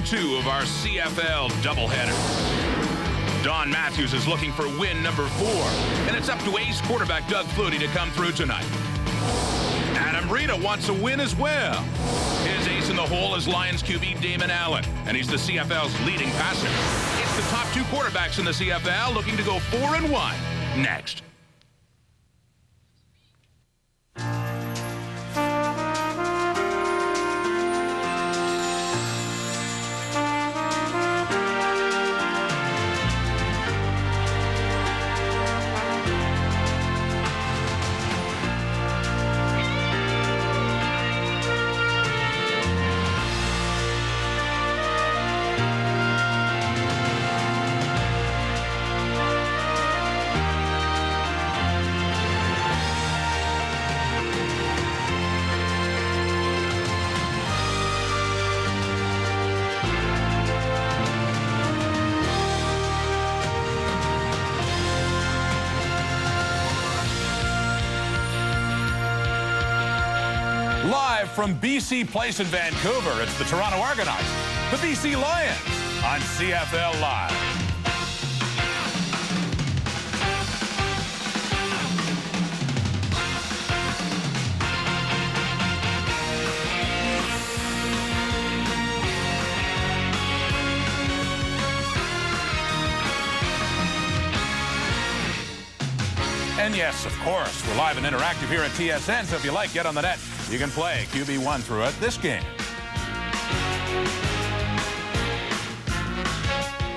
2 of our CFL doubleheader. Don Matthews is looking for win number 4, and it's up to ace quarterback Doug Flutie to come through tonight. Adam Rita wants a win as well. His ace in the hole is Lions QB Damon Allen, and he's the CFL's leading passer. It's the top 2 quarterbacks in the CFL looking to go 4-1 next. Live from BC Place in Vancouver, it's the Toronto Argonauts, the BC Lions on CFL Live. And yes, of course, we're live and interactive here at TSN, so if you like, get on the net. You can play QB1 throughout this game.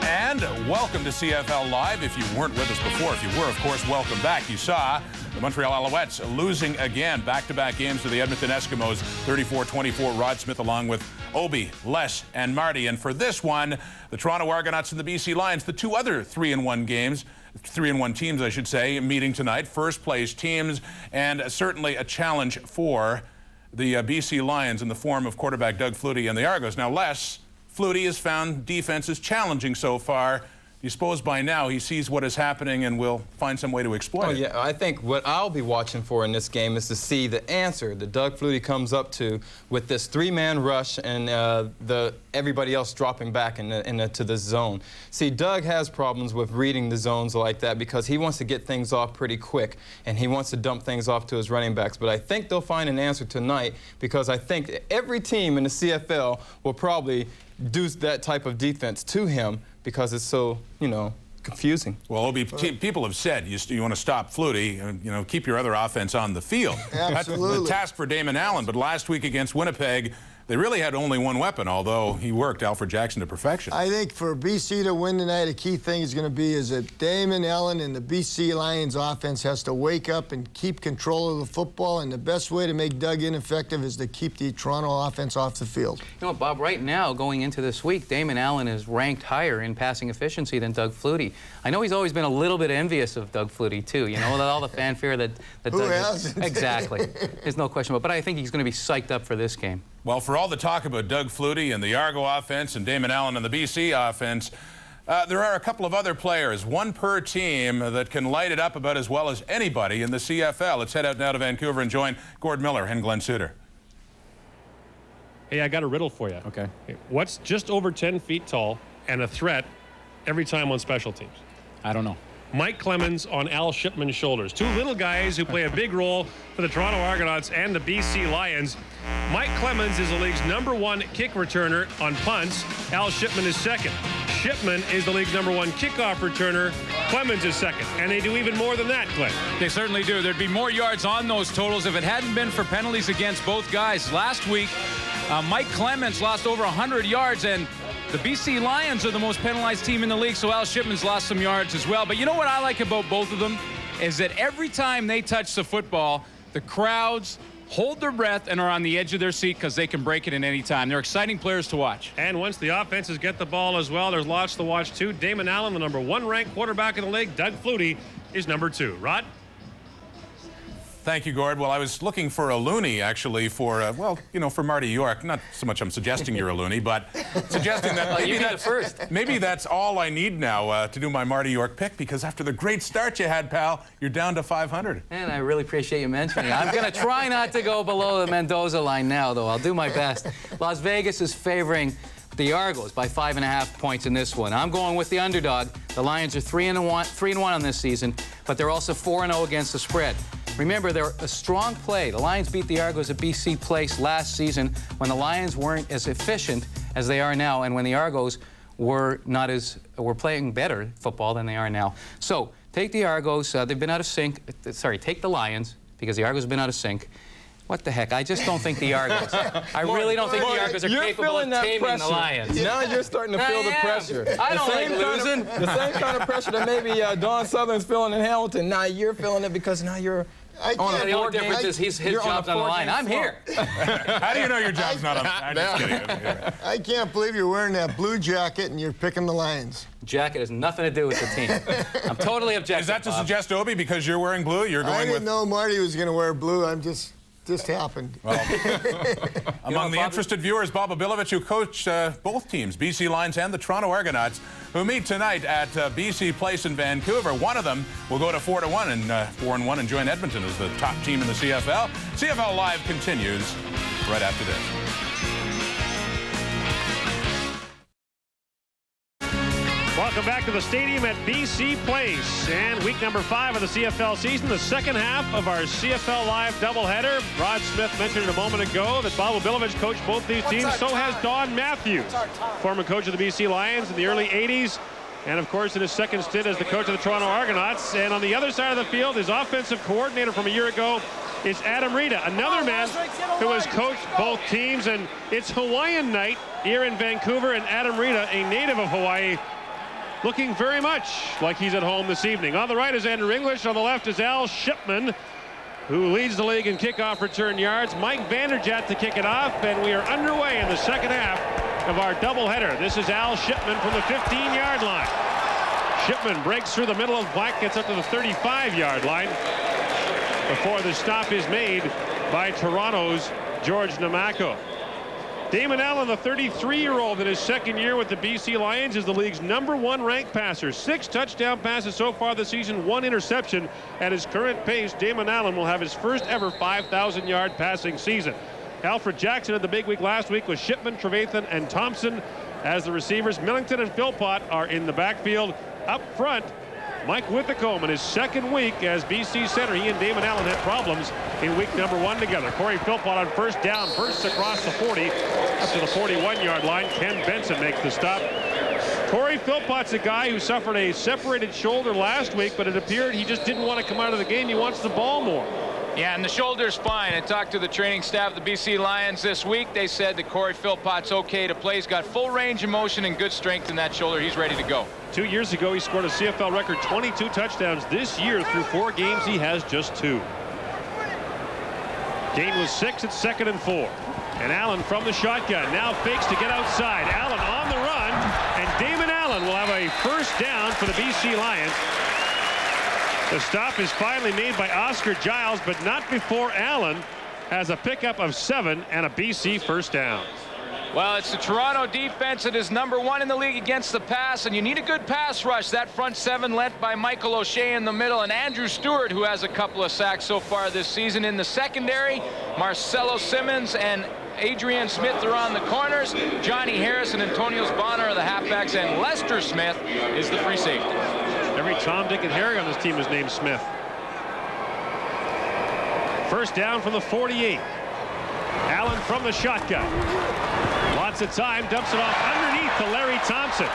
And welcome to CFL Live. If you weren't with us before, if you were, of course, welcome back. You saw the Montreal Alouettes losing again, back-to-back games to the Edmonton Eskimos, 34-24. Rod Smith along with Obi, Les, and Marty. And for this one, the Toronto Argonauts and the BC Lions, the 2 other 3-1 games, 3-1 teams, I should say, meeting tonight. First-place teams, and certainly a challenge for the BC Lions in the form of quarterback Doug Flutie and the Argos. Now, Les, Flutie has found defenses challenging so far. Do you suppose by now he sees what is happening and will find some way to exploit it? Yeah, I think what I'll be watching for in this game is to see the answer that Doug Flutie comes up to with this 3-man rush and everybody else dropping back into the zone. See, Doug has problems with reading the zones like that because he wants to get things off pretty quick and he wants to dump things off to his running backs. But I think they'll find an answer tonight because I think every team in the CFL will probably do that type of defense to him because it's so, confusing. Well, Obi, people have said you want to stop Flutie and, keep your other offense on the field. Absolutely. That's the task for Damon Allen, but last week against Winnipeg, they really had only one weapon, although he worked Alfred Jackson to perfection. I think for BC to win tonight, a key thing is going to be is that Damon Allen and the BC Lions offense has to wake up and keep control of the football, and the best way to make Doug ineffective is to keep the Toronto offense off the field. You know what, Bob, right now, going into this week, Damon Allen is ranked higher in passing efficiency than Doug Flutie. I know he's always been a little bit envious of Doug Flutie, too, with all the fanfare that Who Doug hasn't? Exactly. There's no question about it. But I think he's going to be psyched up for this game. Well, for all the talk about Doug Flutie and the Argo offense and Damon Allen and the BC offense, there are a couple of other players, one per team, that can light it up about as well as anybody in the CFL. Let's head out now to Vancouver and join Gord Miller and Glenn Suter. Hey, I got a riddle for you. Okay. What's just over 10 feet tall and a threat every time on special teams? I don't know. Mike Clemens on Al Shipman's shoulders. 2 little guys who play a big role for the Toronto Argonauts and the BC Lions. Mike Clemens is the league's #1 kick returner on punts. Al Shipman is second. Shipman is the league's #1 kickoff returner. Clemens is second. And they do even more than that, Glenn. They certainly do. There'd be more yards on those totals if it hadn't been for penalties against both guys. Last week, Mike Clemens lost over 100 yards, and the BC Lions are the most penalized team in the league, so Al Shipman's lost some yards as well. But you know what I like about both of them is that every time they touch the football, the crowds hold their breath and are on the edge of their seat because they can break it at any time. They're exciting players to watch. And once the offenses get the ball as well, there's lots to watch too. Damon Allen, the #1 ranked quarterback in the league. Doug Flutie is #2. Rod? Thank you, Gord. Well, I was looking for a loony, actually, for, for Marty York. Not so much I'm suggesting you're a loony, but suggesting that maybe that's all I need now to do my Marty York pick, because after the great start you had, pal, you're down to 500. And I really appreciate you mentioning it. I'm going to try not to go below the Mendoza line now, though. I'll do my best. Las Vegas is favoring the Argos by 5.5 points in this one. I'm going with the underdog. The Lions are 3-1 on this season, but they're also 4-0 against the spread. Remember, they're a strong play. The Lions beat the Argos at BC Place last season when the Lions weren't as efficient as they are now, and when the Argos were playing better football than they are now. So take the Argos. They've been out of sync. Sorry, take the Lions because the Argos have been out of sync. What the heck? I just don't think the Argos. I really don't think the Argos are capable of taming the Lions. Now you're starting to feel the pressure. I don't like losing. The same kind of pressure that maybe Don Southern's feeling in Hamilton. Now you're feeling it because now you're the only difference is his job's on the line. I'm here. How do you know your job's not on? I'm just kidding. I can't believe you're wearing that blue jacket and you're picking the Lions. Jacket has nothing to do with the team. I'm totally objective. Is that to suggest, Obi, because you're wearing blue, you're going with? I didn't know Marty was going to wear blue. I'm just happened. Well, among the interested viewers, Bob Abilovich, who coached both teams, BC Lions and the Toronto Argonauts, who meet tonight at BC Place in Vancouver. One of them will go to 4-1 and 4-1 and join Edmonton as the top team in the CFL. CFL Live continues right after this. Welcome back to the stadium at BC Place, and week number 5 of the CFL season, the second half of our CFL Live doubleheader. Rod Smith mentioned a moment ago that Bob Abilovich coached both these teams. So has Don Matthews, former coach of the BC Lions in the early 80s, and of course in his second stint as the coach of the Toronto Argonauts. And on the other side of the field, his offensive coordinator from a year ago is Adam Rita, another man who has coached both teams. And it's Hawaiian night here in Vancouver, and Adam Rita, a native of Hawaii, looking very much like he's at home this evening. On the right is Andrew English. On the left is Al Shipman, who leads the league in kickoff return yards. Mike Vanderjagt to kick it off, and we are underway in the second half of our doubleheader. This is Al Shipman from the 15-yard line. Shipman breaks through the middle of the black, gets up to the 35-yard line before the stop is made by Toronto's George Namako. Damon Allen, the 33-year-old in his second year with the BC Lions, is the league's #1 ranked passer. 6 touchdown passes so far this season, 1 interception. At his current pace, Damon Allen will have his first ever 5,000-yard passing season. Alfred Jackson had the big week last week with Shipman, Trevathan, and Thompson as the receivers. Millington and Philpott are in the backfield. Up front, Mike Withacombe in his second week as BC center. He and Damon Allen had problems in week number 1 together. Corey Philpott on first down, bursts across the 40 up to the 41-yard line. Ken Benson makes the stop. Corey Philpott's a guy who suffered a separated shoulder last week, but it appeared he just didn't want to come out of the game. He wants the ball more. Yeah, and the shoulder's fine. I talked to the training staff of the BC Lions this week. They said that Corey Philpott's okay to play. He's got full range of motion and good strength in that shoulder. He's ready to go. 2 years ago, he scored a CFL record 22 touchdowns. This year, through 4 games, he has just 2. Gain was 6 at 2nd and 4. And Allen from the shotgun now fakes to get outside. Allen on the run, and Damon Allen will have a first down for the BC Lions. The stop is finally made by Oscar Giles, but not before Allen has a pickup of 7 and a BC first down. Well, it's the Toronto defense that is #1 in the league against the pass, and you need a good pass rush. That front 7 led by Michael O'Shea in the middle, and Andrew Stewart, who has a couple of sacks so far this season. In the secondary, Marcelo Simmons and Adrian Smith are on the corners. Johnny Harris and Antonio Bonner are the halfbacks, and Lester Smith is the free safety. Every Tom, Dick, and Harry on this team is named Smith. First down from the 48. Allen from the shotgun. Lots of time, dumps it off underneath to Larry Thompson.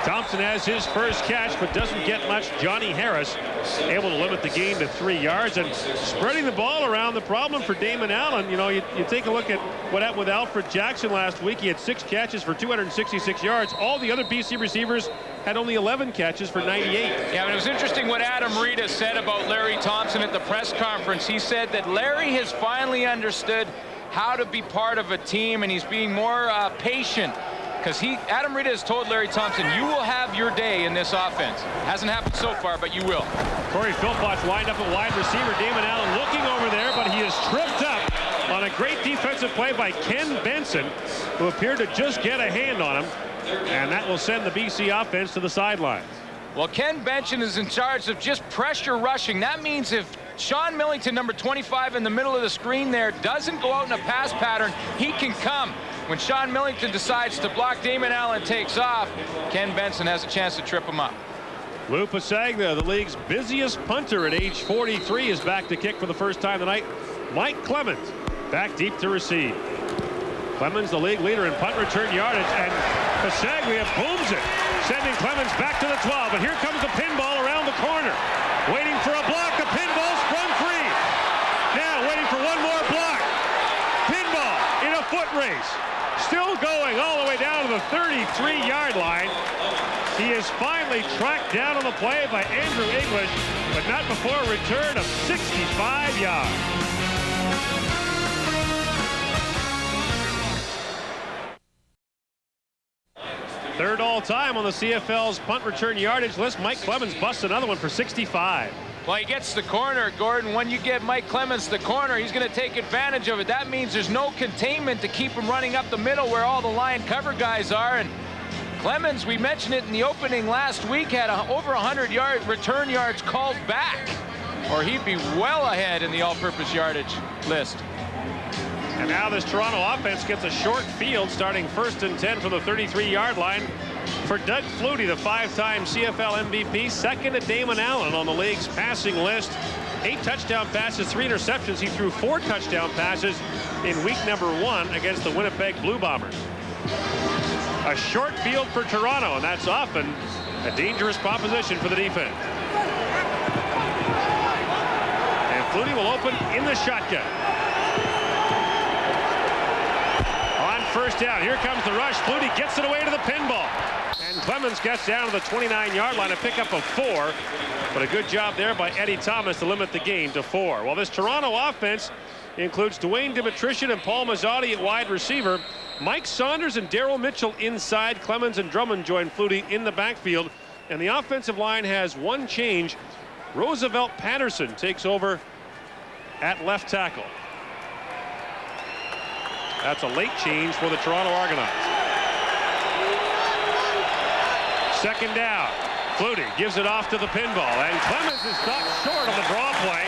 Thompson has his first catch, but doesn't get much. Johnny Harris able to limit the gain to 3 yards and spreading the ball around. The problem for Damon Allen, you know, you take a look at what happened with Alfred Jackson last week. He had 6 catches for 266 yards. All the other BC receivers had only 11 catches for 98. Yeah, and it was interesting what Adam Rita said about Larry Thompson at the press conference. He said that Larry has finally understood how to be part of a team, and he's being more patient. Because Adam Rita has told Larry Thompson, you will have your day in this offense. Hasn't happened so far, but you will. Corey Philpott's lined up at wide receiver. Damon Allen looking over there, but he is tripped up on a great defensive play by Ken Benson, who appeared to just get a hand on him. And that will send the BC offense to the sidelines. Well, Ken Benson is in charge of just pressure rushing. That means if Sean Millington, number 25 in the middle of the screen there, doesn't go out in a pass pattern, he can come. when Sean Millington decides to block, Damon Allen takes off. Ken Benson has a chance to trip him up. Lou Pasagna, the league's busiest punter at age 43, is back to kick for the first time tonight. Mike Clemens back deep to receive. Clemens, the league leader in punt return yardage, and Pasagna booms it, sending Clemens back to the 12. But here comes the pinball around the corner. Waiting for a block. The pinball sprung free. Now waiting for one more block. Pinball in a foot race. Still going all the way down to the 33-yard line. He is finally tracked down on the play by Andrew English, but not before a return of 65 yards. Third all-time on the CFL's punt return yardage list. Mike Clemens busts another one for 65. Well, he gets the corner, Gordon. When you get Mike Clemens the corner, he's going to take advantage of it. That means there's no containment to keep him running up the middle where all the Lion cover guys are. And Clemens, we mentioned it in the opening last week, had over 100 return yards called back, or he'd be well ahead in the all-purpose yardage list. And now this Toronto offense gets a short field, starting 1st and 10 from the 33-yard line for Doug Flutie, the 5-time CFL MVP, second to Damon Allen on the league's passing list. 8 touchdown passes, 3 interceptions. He threw 4 touchdown passes in week number 1 against the Winnipeg Blue Bombers. A short field for Toronto, and that's often a dangerous proposition for the defense. And Flutie will open in the shotgun. On first down, here comes the rush. Flutie gets it away to the pinball. And Clemens gets down to the 29-yard line, a pickup of 4. But a good job there by Eddie Thomas to limit the gain to 4. Well, this Toronto offense includes Dwayne Dimitrissian and Paul Mazzotti at wide receiver. Mike Saunders and Daryl Mitchell inside. Clemens and Drummond join Flutie in the backfield. And the offensive line has one change. Roosevelt Patterson takes over at left tackle. That's a late change for the Toronto Argonauts. Second down. Flutie gives it off to the pinball, and Clemens is stopped short on the draw play.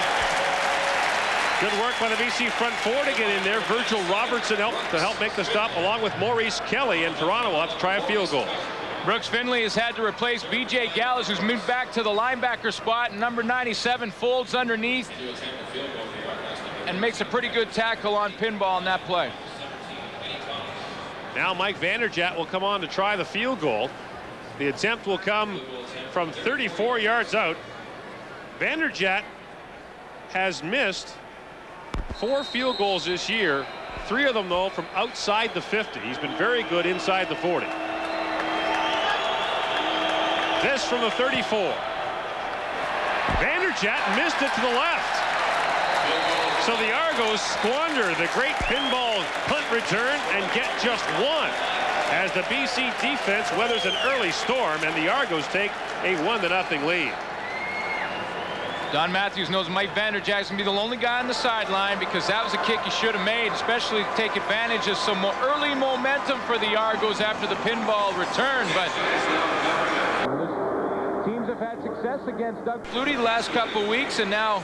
Good work by the BC front 4 to get in there. Virgil Robertson to help make the stop, along with Maurice Kelly, and Toronto will have to try a field goal. Brooks Finley has had to replace B.J. Gallows, who's moved back to the linebacker spot, and number 97 folds underneath and makes a pretty good tackle on pinball on that play. Now Mike Vanderjagt will come on to try the field goal. The attempt will come from 34 yards out. Vanderjagt has missed 4 field goals this year, 3 of them, though, from outside the 50. He's been very good inside the 40. This from the 34. Vanderjagt missed it to the left. So the Argos squander the great pinball punt return and get just 1 as the BC defense weathers an early storm, and the Argos take a 1-0 lead. Don Matthews knows Mike Vanderjagt is going to be the only guy on the sideline, because that was a kick he should have made, especially to take advantage of some early momentum for the Argos after the pinball return. But teams have had success against Doug Flutie the last couple of weeks, and now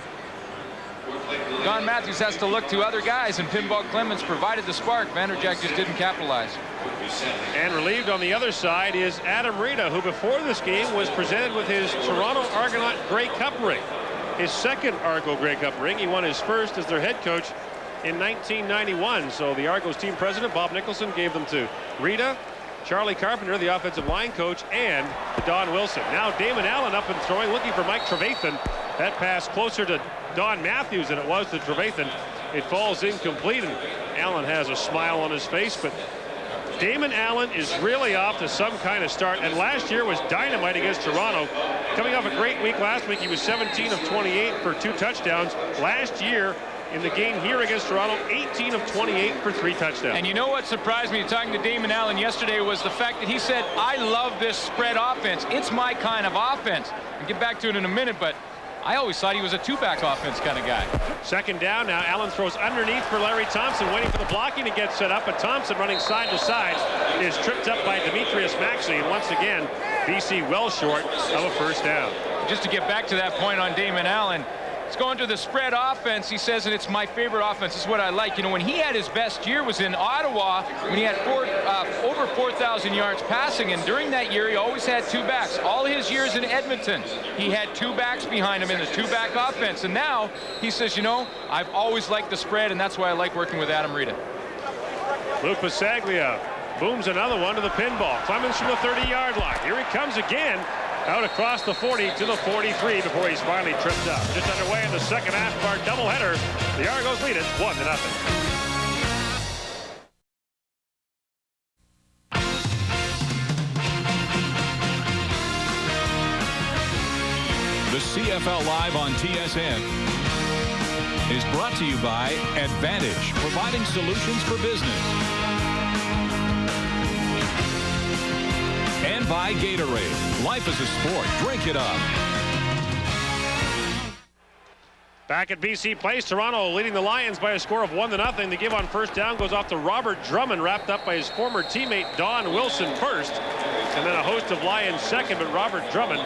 Don Matthews has to look to other guys, and Pinball Clemens provided the spark. Vanderjagt just didn't capitalize. And relieved on the other side is Adam Rita, who before this game was presented with his Toronto Argonaut Grey Cup ring. His second Argo Grey Cup ring. He won his first as their head coach in 1991. So the Argos team president, Bob Nicholson, gave them to Rita, Charlie Carpenter, the offensive line coach, and Don Wilson. Now Damon Allen up and throwing, looking for Mike Trevathan. That pass closer to Don Matthews than it was to Trevathan. It falls incomplete, and Allen has a smile on his face, but Damon Allen is really off to some kind of start, and last year was dynamite against Toronto. Coming off a great week last week, he was 17 of 28 for 2 touchdowns. Last year, in the game here against Toronto, 18 of 28 for 3 touchdowns. And you know what surprised me talking to Damon Allen yesterday was the fact that he said, I love this spread offense. It's my kind of offense. I'll get back to it in a minute, but I always thought he was a 2-back offense kind of guy. Second down now. Allen throws underneath for Larry Thompson, waiting for the blocking to get set up, but Thompson running side to side is tripped up by Demetrius Maxey, and once again BC well short of a first down. Just to get back to that point on Damon Allen, He's going to the spread offense, he says, and it's my favorite offense. This is what I like. You know, when he had his best year was in Ottawa, when he had over 4,000 yards passing, and during that year, he always had two backs. All his years in Edmonton, he had two backs behind him in the two-back offense, and now he says, you know, I've always liked the spread, and that's why I like working with Adam Rita. Lou Pasaglia booms another one to the pinball. Clemens from the 30-yard line. Here he comes again. Out across the 40 to the 43 before he's finally tripped up. Just underway in the second half of our doubleheader. The Argos lead it 1-0. The CFL Live on TSN is brought to you by Advantage, providing solutions for business. And by Gatorade. Life is a sport. Drink it up. Back at BC Place, Toronto leading the Lions by a score of 1-0. The give on first down goes off to Robert Drummond, wrapped up by his former teammate Don Wilson first. And then a host of Lions second, but Robert Drummond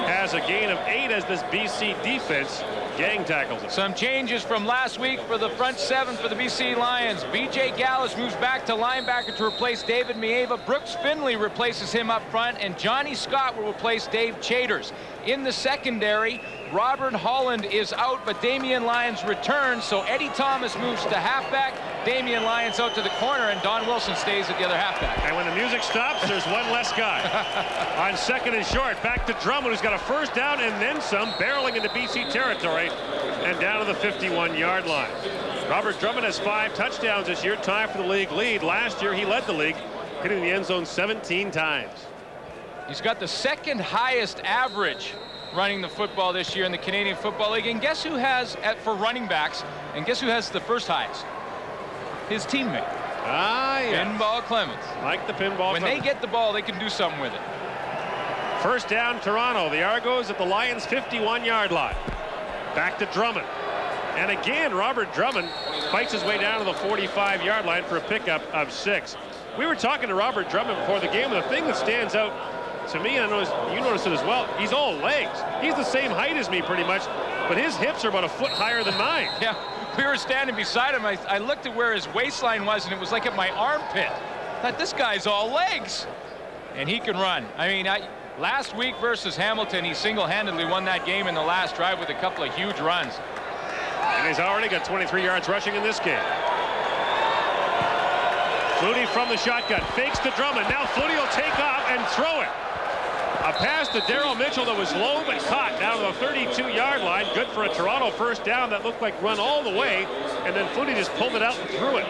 has a gain of 8 as this BC defense gang tackles him. Some changes from last week for the front seven for the BC Lions. B.J. Gallus moves back to linebacker to replace David Mieva. Brooks Finley replaces him up front, and Johnny Scott will replace Dave Chaters. In the secondary, Robert Holland is out, but Damian Lyons returns, so Eddie Thomas moves to halfback, Damian Lyons out to the corner, and Don Wilson stays at the other halfback. And when the music stops, there's one less guy. On second and short, back to Drummond, who's got a first down and then some, barreling into BC territory and down to the 51-yard line. Robert Drummond has 5 touchdowns this year, tied for the league lead. Last year, he led the league, hitting the end zone 17 times. He's got the second highest average running the football this year in the Canadian Football League. And guess who has, for running backs, and guess who has the first highest? His teammate. Ah, yeah. Pinball Clemens. Like the pinball When Clemens. they get the ball, they can do something with it. First down, Toronto. The Argos at the Lions' 51-yard line. Back to Drummond. And again, Robert Drummond fights his way down to the 45-yard line for a pickup of 6. We were talking to Robert Drummond before the game, and the thing that stands out to me, and I know you noticed it as well, he's all legs. He's the same height as me pretty much, but his hips are about a foot higher than mine. Yeah, we were standing beside him. I looked at where his waistline was, and it was like at my armpit. I thought, this guy's all legs. And he can run. I mean, last week versus Hamilton, he single-handedly won that game in the last drive with a couple of huge runs. And he's already got 23 yards rushing in this game. Flutie from the shotgun, fakes to Drummond. Now Flutie will take off and throw it. A pass to Daryl Mitchell that was low but caught down to the 32-yard line. Good for a Toronto first down that looked like run all the way, and then Flutie just pulled it out and threw it.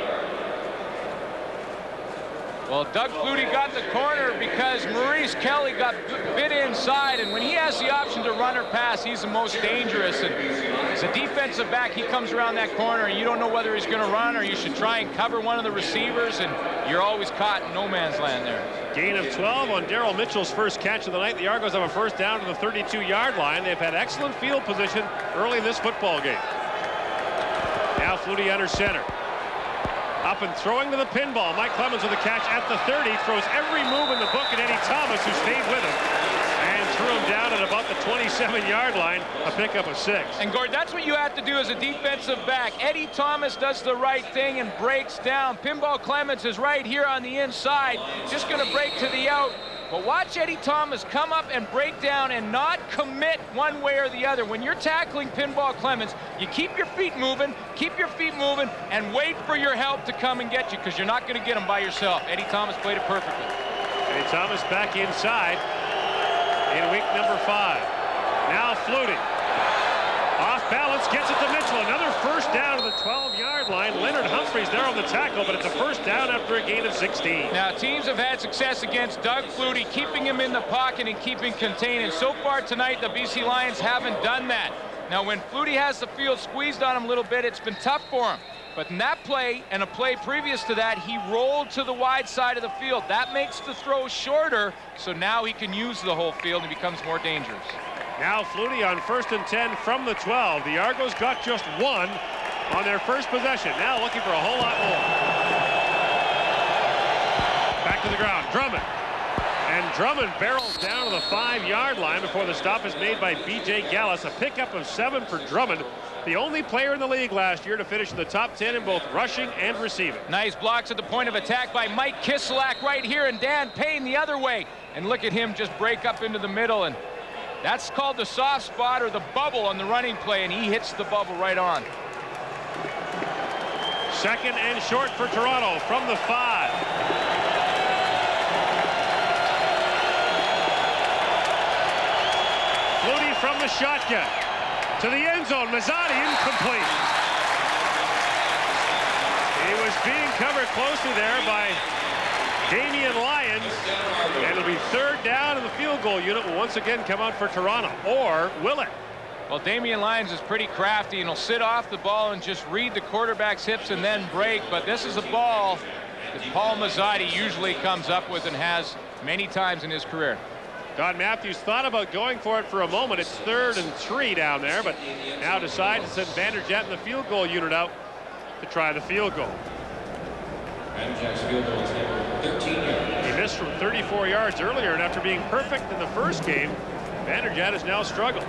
Well, Doug Flutie got the corner because Maurice Kelly got bit inside, and when he has the option to run or pass, he's the most dangerous. And as a defensive back, he comes around that corner, and you don't know whether he's going to run or you should try and cover one of the receivers, and you're always caught in no man's land there. Gain of 12 on Daryl Mitchell's first catch of the night. The Argos have a first down to the 32-yard line. They've had excellent field position early in this football game. Now Flutie under center. Up and throwing to the pinball. Mike Clemens with a catch at the 30. Throws every move in the book, and Eddie Thomas, who stayed with him, and threw him down at about the 27-yard line. A pickup of 6. And Gord, that's what you have to do as a defensive back. Eddie Thomas does the right thing and breaks down. Pinball Clemens is right here on the inside, just going to break to the out. But watch Eddie Thomas come up and break down and not commit one way or the other. When you're tackling Pinball Clemens, you keep your feet moving, and wait for your help to come and get you, because you're not going to get him by yourself. Eddie Thomas played it perfectly. Eddie Thomas back inside in week number 5. Now Flutie. Off balance, gets it to Mitchell. Another first down to the 12-yard line. Leonard Humphreys there on the tackle, but it's a first down after a gain of 16. Now, teams have had success against Doug Flutie, keeping him in the pocket and keeping contained. And so far tonight, the BC Lions haven't done that. Now, when Flutie has the field squeezed on him a little bit, it's been tough for him. But in that play, and a play previous to that, he rolled to the wide side of the field. That makes the throw shorter, so now he can use the whole field and becomes more dangerous. Now Flutie on 1st and 10 from the 12. The Argos got just 1 on their first possession. Now looking for a whole lot more. Back to the ground. Drummond. And Drummond barrels down to the 5-yard line before the stop is made by B.J. Gallus. A pickup of 7 for Drummond. The only player in the league last year to finish in the top 10 in both rushing and receiving. Nice blocks at the point of attack by Mike Kislak right here, and Dan Payne the other way. And look at him just break up into the middle, and that's called the soft spot or the bubble on the running play, and he hits the bubble right on. 2nd and short for Toronto from the 5. Flutie from the shotgun to the end zone. Mazzotti incomplete. He was being covered closely there by Damian Lyons, and it'll be 3rd down, and the field goal unit will once again come out for Toronto. Or will it? Well, Damian Lyons is pretty crafty, and he'll sit off the ball and just read the quarterback's hips and then break. But this is a ball that Paul Mazzotti usually comes up with and has many times in his career. Don Matthews thought about going for it for a moment. It's 3rd and 3 down there, but now decides to send Vanderjagt and the field goal unit out to try the field goal. Vanderjagt's field goal is 13 yards. He missed from 34 yards earlier, and after being perfect in the first game, Vanderjagt has now struggled.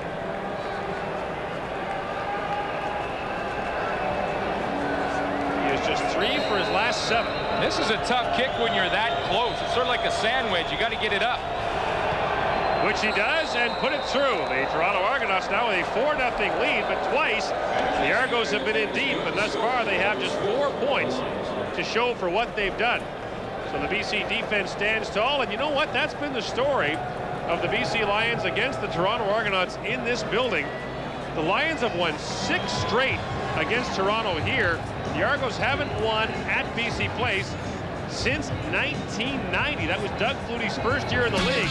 He is just 3 for his last 7. This is a tough kick when you're that close. It's sort of like a sandwich. You got to get it up. Which he does, and put it through. The Toronto Argonauts now with a 4-0 lead, but twice the Argos have been in deep, and thus far they have just 4 points to show for what they've done. So the BC defense stands tall, and you know what? That's been the story of the BC Lions against the Toronto Argonauts in this building. The Lions have won 6 straight against Toronto here. The Argos haven't won at BC Place since 1990. That was Doug Flutie's first year in the league.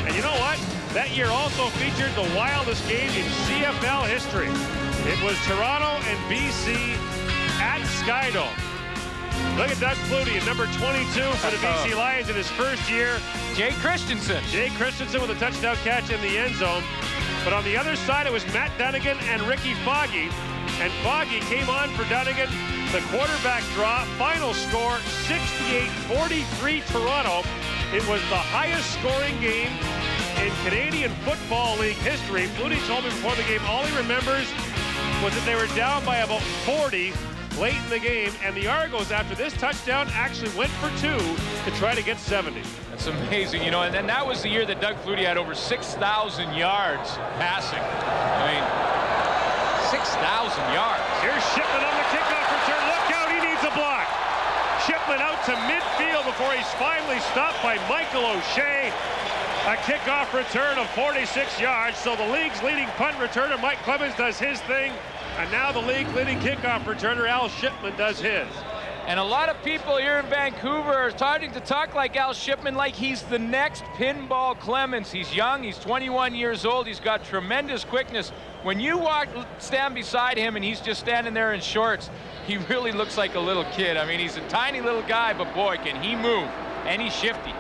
And you know what? That year also featured the wildest game in CFL history. It was Toronto and BC at Skydome. Look at Doug Flutie at number 22 for the BC Lions in his first year. Jay Christensen. Jay Christensen with a touchdown catch in the end zone. But on the other side, it was Matt Dunnigan and Ricky Foggy. And Foggy came on for Dunnigan. The quarterback draw, final score 68-43 Toronto. It was the highest scoring game in Canadian Football League history. Flutie told me before the game all he remembers was that they were down by about 40 late in the game, and the Argos, after this touchdown, actually went for 2 to try to get 70. That's amazing, you know, and then that was the year that Doug Flutie had over 6,000 yards passing. I mean, 6,000 yards. Here's Shipman on the kickoff return. Look out, he needs a block. Shipman out to midfield before he's finally stopped by Michael O'Shea. A kickoff return of 46 yards. So the league's leading punt returner, Mike Clemens, does his thing. And now the league leading kickoff returner, Al Shipman, does his. And a lot of people here in Vancouver are starting to talk like Al Shipman, like he's the next Pinball Clemens. He's young, he's 21 years old, he's got tremendous quickness. When you stand beside him and he's just standing there in shorts, he really looks like a little kid. I mean, he's a tiny little guy, but boy, can he move, and he's shifty.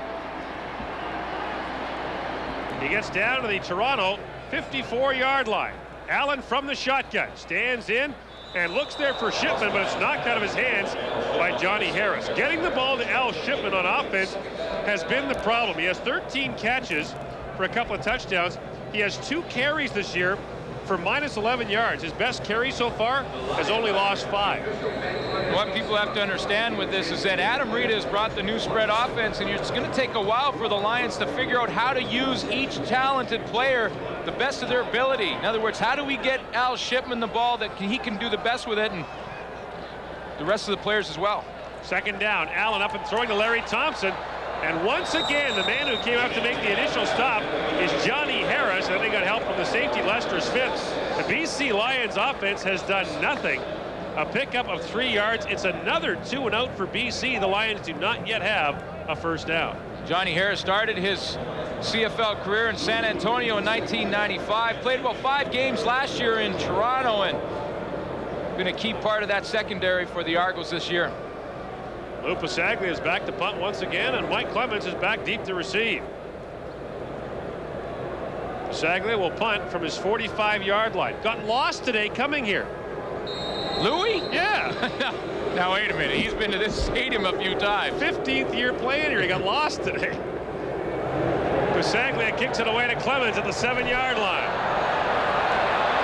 He gets down to the Toronto 54-yard line. Allen from the shotgun stands in and looks there for Shipman, but it's knocked out of his hands by Johnny Harris. Getting the ball to Al Shipman on offense has been the problem. He has 13 catches for a couple of touchdowns. He has 2 carries this year for minus 11 yards. His best carry so far has only lost 5. What people have to understand with this is that Adam Rita has brought the new spread offense, and it's going to take a while for the Lions to figure out how to use each talented player the best of their ability. In other words, how do we get Al Shipman the ball that he can do the best with it, and the rest of the players as well. 2nd down, Allen up and throwing to Larry Thompson. And once again, the man who came out to make the initial stop is Johnny Harris. And they got help from the safety, Lester Smith. The BC Lions offense has done nothing. A pickup of 3 yards. It's another 2-and-out for BC. The Lions do not yet have a first down. Johnny Harris started his CFL career in San Antonio in 1995. Played about 5 games last year in Toronto, and been a key part of that secondary for the Argos this year. Lou Pasaglia is back to punt once again, and Mike Clemens is back deep to receive. Pasaglia will punt from his 45-yard line. Got lost today coming here. Louis? Yeah. Now, wait a minute. He's been to this stadium a few times. 15th year playing here. He got lost today. Busaglia kicks it away to Clemens at the 7-yard line.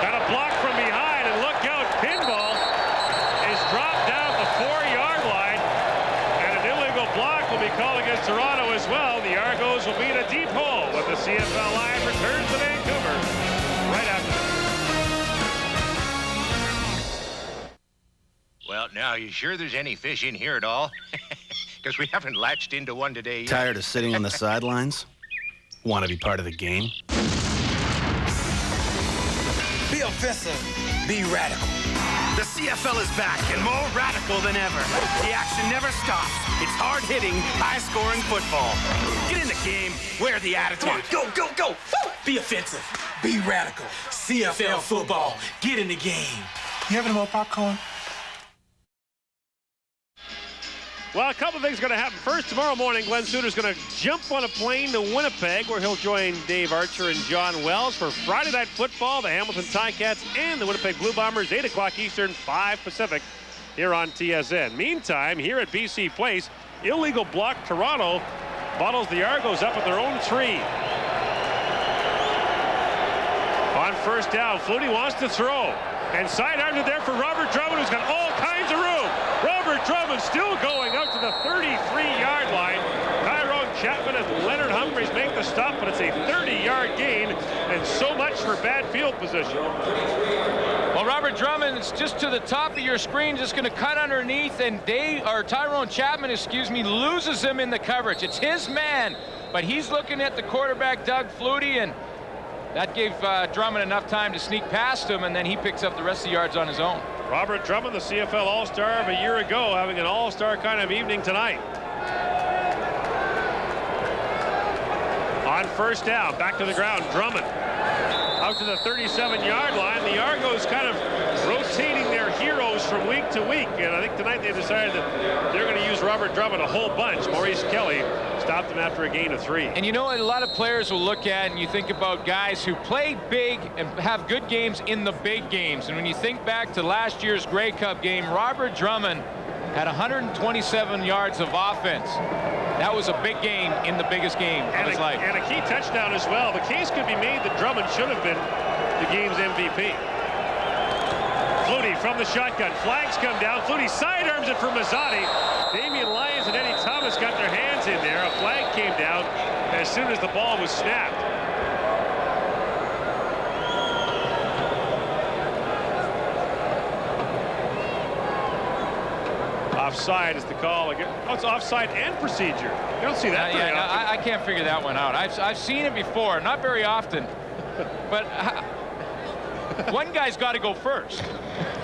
Got a block from behind, and look out, Pinball is dropped down the 4-yard line, and an illegal block will be called against Toronto as well. The Argos will beat a deep hole, but the CFL line returns to Vancouver right after this. Well, now, you sure there's any fish in here at all? Because we haven't latched into one today yet. Tired of sitting on the sidelines? Want to be part of the game? Be offensive. Be radical. The CFL is back and more radical than ever. The action never stops. It's hard-hitting, high-scoring football. Get in the game. Wear the attitude. Come on, go, go, go. Woo! Be offensive. Be radical. CFL football. Get in the game. You having more popcorn? Well, a couple of things are going to happen. First, tomorrow morning, Glenn Suter's going to jump on a plane to Winnipeg, where he'll join Dave Archer and John Wells for Friday Night Football, the Hamilton Ticats and the Winnipeg Blue Bombers, 8 o'clock Eastern, 5 Pacific, here on TSN. Meantime, here at BC Place, illegal block Toronto bottles the Argos up at their own 3. On first down, Flutie wants to throw, and sidearms it there for Robert Drummond, who's got all kinds of room. Robert Drummond still going out to the 33-yard line. Tyrone Chapman and Leonard Humphreys make the stop, but it's a 30-yard gain, and so much for bad field position. Well, Robert Drummond is just to the top of your screen, just going to cut underneath, and Tyrone Chapman, loses him in the coverage. It's his man, but he's looking at the quarterback, Doug Flutie, and that gave Drummond enough time to sneak past him, and then he picks up the rest of the yards on his own. Robert Drummond, the CFL All-Star of a year ago, having an All-Star kind of evening tonight. On first down, back to the ground, Drummond out to the 37-yard line. The Argos kind of rotating their heroes from week to week, and I think tonight they decided that they're going to use Robert Drummond a whole bunch. Maurice Kelly stopped him after a gain of 3. And you know what a lot of players will look at, and you think about guys who play big and have good games in the big games. And when you think back to last year's Grey Cup game, Robert Drummond had 127 yards of offense. That was a big game in the biggest game of his life. And a key touchdown as well. The case could be made that Drummond should have been the game's MVP. Flutie from the shotgun. Flags come down. Flutie sidearms it for Mazzotti. Damian Lyons and Eddie Thomas got their hands in there. A flag came down as soon as the ball was snapped. Offside is the call again. Oh, it's offside and procedure. You don't see that very often. I can't figure that one out. I've seen it before, not very often, but one guy's got to go first.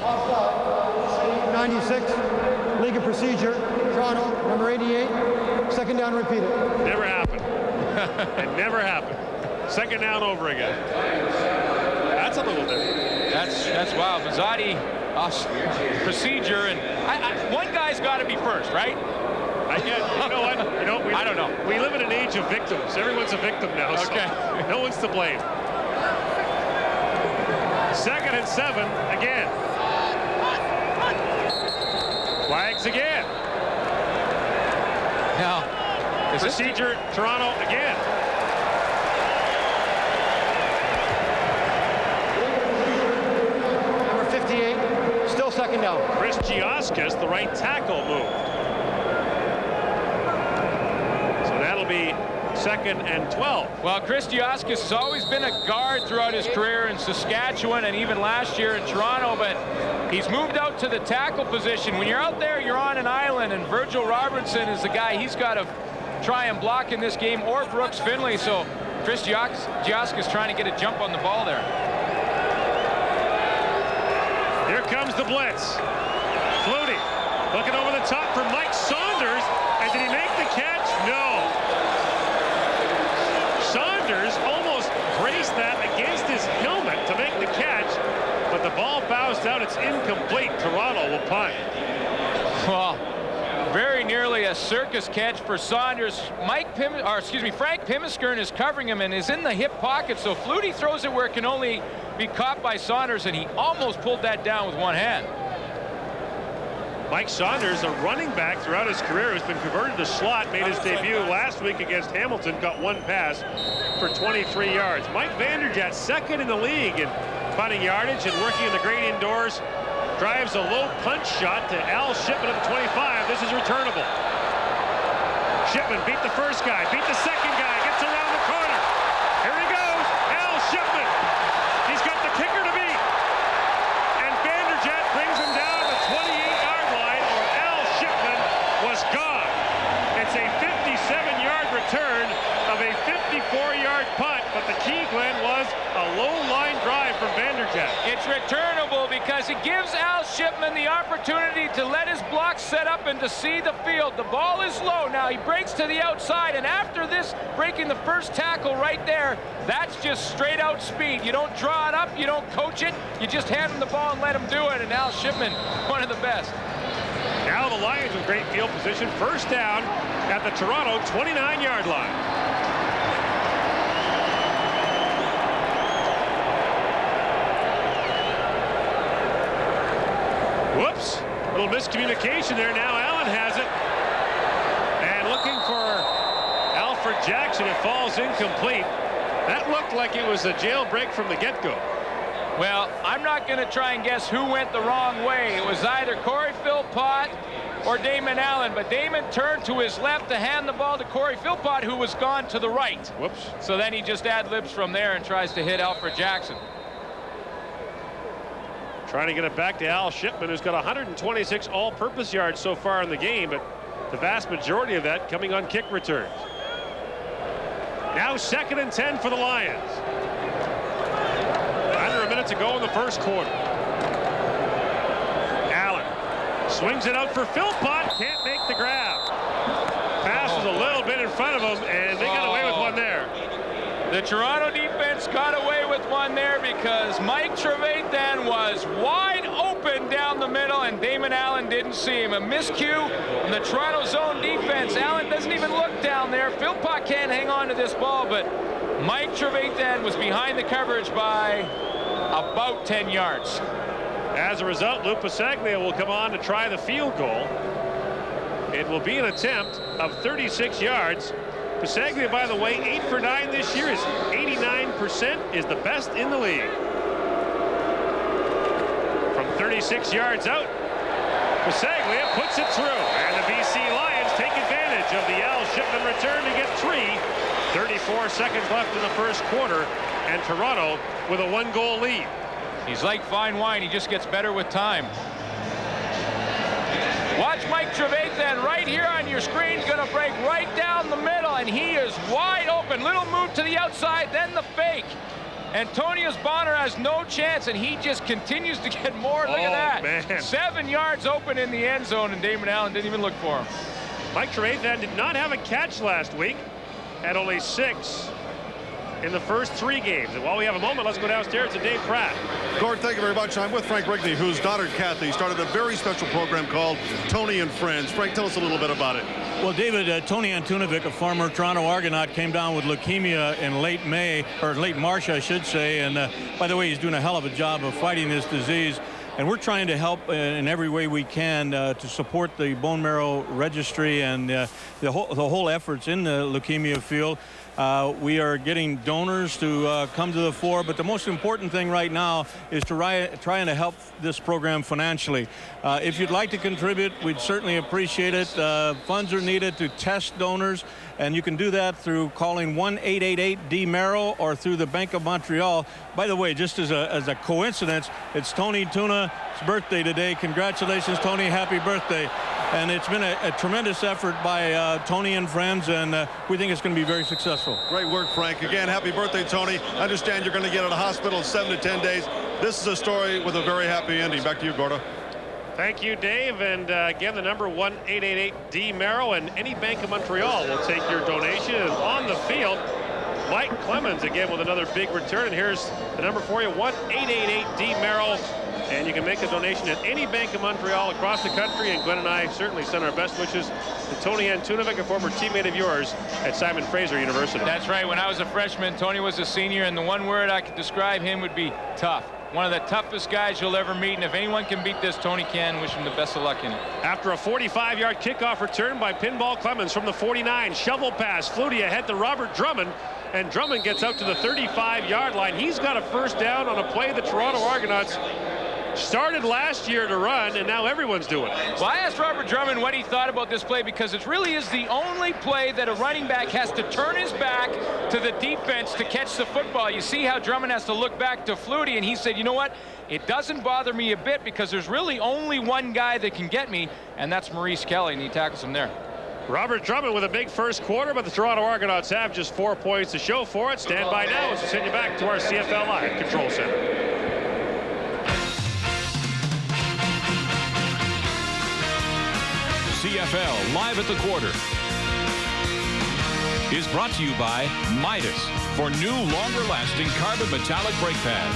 Offside. 96, legal procedure. Toronto, number 88. Second down, repeat it. Never happened. It never happened. Second down over again. That's a little different. That's wild. Mazzotti. Procedure, and one guy's got to be first, right? You know what? I don't know. We live in an age of victims. Everyone's a victim now. Okay. So no one's to blame. 2nd and 7 again. Flags again. Now, procedure, Toronto again. Number 58. Still second down. Chris Giaskis, the right tackle, moved. So that'll be 2nd and 12. Well, Chris Giaskis has always been a guard throughout his career in Saskatchewan and even last year in Toronto, but he's moved out to the tackle position. When you're out there, you're on an island, and Virgil Robertson is the guy he's got to try and block in this game, or Brooks Finley. So Chris Giaskis trying to get a jump on the ball there. Here comes the blitz. Flutie looking over the top for Mike Saunders. And did he make the catch? No. Saunders almost braced that against his helmet to make the catch, but the ball bounced out. It's incomplete. Toronto will punt. Well, very nearly a circus catch for Saunders. Frank Pimiskern is covering him and is in the hip pocket, so Flutie throws it where it can only be caught by Saunders, and he almost pulled that down with one hand. Mike Saunders, a running back throughout his career, who's been converted to slot, made his debut last week against Hamilton, got 1 pass for 23 yards. Mike Vanderjagt, second in the league in punting yardage and working in the great indoors, drives a low punch shot to Al Shipman at the 25. This is returnable. Shipman beat the first guy, beat the second guy, gets around the corner. Here he goes, Al Shipman. He's got the kicker to beat. And Vanderjagt brings him down to the 28-yard line, or Al Shipman was gone. It's a 57-yard return of a 54-yard punt, but the key, Glenn, was a low-line drive from Vanderjagt. It's returnable because it gives Al Shipman the opportunity to let his block set up and to see the field. The ball is low. Now he breaks to the outside, and after this, breaking the first tackle right there, that's just straight out speed. You don't draw it up, you don't coach it, you just hand him the ball and let him do it, and Al Shipman, one of the best. Now the Lions with great field position. First down at the Toronto 29-yard line. Whoops, a little miscommunication there. Now Allen has it. And looking for Alfred Jackson. It falls incomplete. That looked like it was a jailbreak from the get-go. Well, I'm not going to try and guess who went the wrong way. It was either Corey Philpott or Damon Allen, but Damon turned to his left to hand the ball to Corey Philpott, who was gone to the right. Whoops. So then he just ad-libs from there and tries to hit Alfred Jackson. Trying to get it back to Al Shipman, who's got 126 all-purpose yards so far in the game, but the vast majority of that coming on kick returns. Now 2nd and 10 for the Lions. Under a minute to go in the first quarter. Allen swings it out for Philpott, can't make the grab. Pass was a little bit in front of him, and they got away with one there. The Toronto defense got away with one there because Mike Trevathan was wide open down the middle, and Damon Allen didn't see him. A miscue from the Toronto zone defense. Allen doesn't even look down there. Philpott can't hang on to this ball, but Mike Trevathan was behind the coverage by about 10 yards. As a result, Lou Pasaglia will come on to try the field goal. It will be an attempt of 36 yards. Pasaglia, by the way, 8 for 9 this year, is 89%, is the best in the league. From 36 yards out, Pasaglia puts it through, and the BC Lions take advantage of the Al Shipman return to get 3. 34 seconds left in the first quarter, and Toronto with a 1-goal lead. He's like fine wine, he just gets better with time. Watch Mike Trevathan right here on your screen. Going to break right down the middle, and he is wide open. Little move to the outside, then the fake. Antonius Bonner has no chance, and he just continues to get more. Look at that. Man. 7 yards open in the end zone, and Damon Allen didn't even look for him. Mike Trevathan did not have a catch last week. Had only 6 in the first 3 games. And while we have a moment, let's go downstairs to Dave Pratt. Gord, thank you very much. I'm with Frank Rigney, whose daughter Kathy started a very special program called Tony and Friends. Frank, tell us a little bit about it. Well, David, Tony Antunovic, a former Toronto Argonaut, came down with leukemia in late May, or late March, I should say. And by the way, he's doing a hell of a job of fighting this disease. And we're trying to help in every way we can to support the bone marrow registry and the whole efforts in the leukemia field. We are getting donors to come to the fore, but the most important thing right now is to trying to help this program financially. If you'd like to contribute, we'd certainly appreciate it. Funds are needed to test donors, and you can do that through calling 1-888-D-MARROW or through the Bank of Montreal. By the way, just as a coincidence, it's Tony Tuna's birthday today. Congratulations, Tony. Happy birthday. And it's been a tremendous effort by Tony and friends, and we think it's going to be very successful. Great work, Frank. Again, happy birthday, Tony. I understand you're going to get out of hospital in 7 to 10 days. This is a story with a very happy ending. Back to you, Gordo. Thank you, Dave. And again, the number 1-888-D-MARROW, and any Bank of Montreal will take your donation. And on the field, Mike Clemens again with another big return. And here's the number for you, 1-888-D-MARROW. And you can make a donation at any Bank of Montreal across the country. And Glenn and I certainly send our best wishes to Tony Antunovic, a former teammate of yours at Simon Fraser University. That's right. When I was a freshman, Tony was a senior, and the one word I could describe him would be tough. one of the toughest guys you'll ever meet, and if anyone can beat this, Tony can. Wish him the best of luck in it. After a 45-yard kickoff return by Pinball Clemens from the 49, shovel pass, Flutie ahead to Robert Drummond, and Drummond gets out to the 35-yard line. He's got a first down on a play the Toronto Argonauts started last year to run, and now everyone's doing it. Well, I asked Robert Drummond what he thought about this play, because it really is the only play that a running back has to turn his back to the defense to catch the football. You see how Drummond has to look back to Flutie, and he said, you know what? It doesn't bother me a bit because there's really only one guy that can get me, and that's Maurice Kelly, and he tackles him there. Robert Drummond with a big first quarter, but the Toronto Argonauts have just 4 points to show for it. Stand by now as we send you back to our CFL Live Control Center. CFL Live at the Quarter is brought to you by Midas for new, longer-lasting carbon metallic brake pads.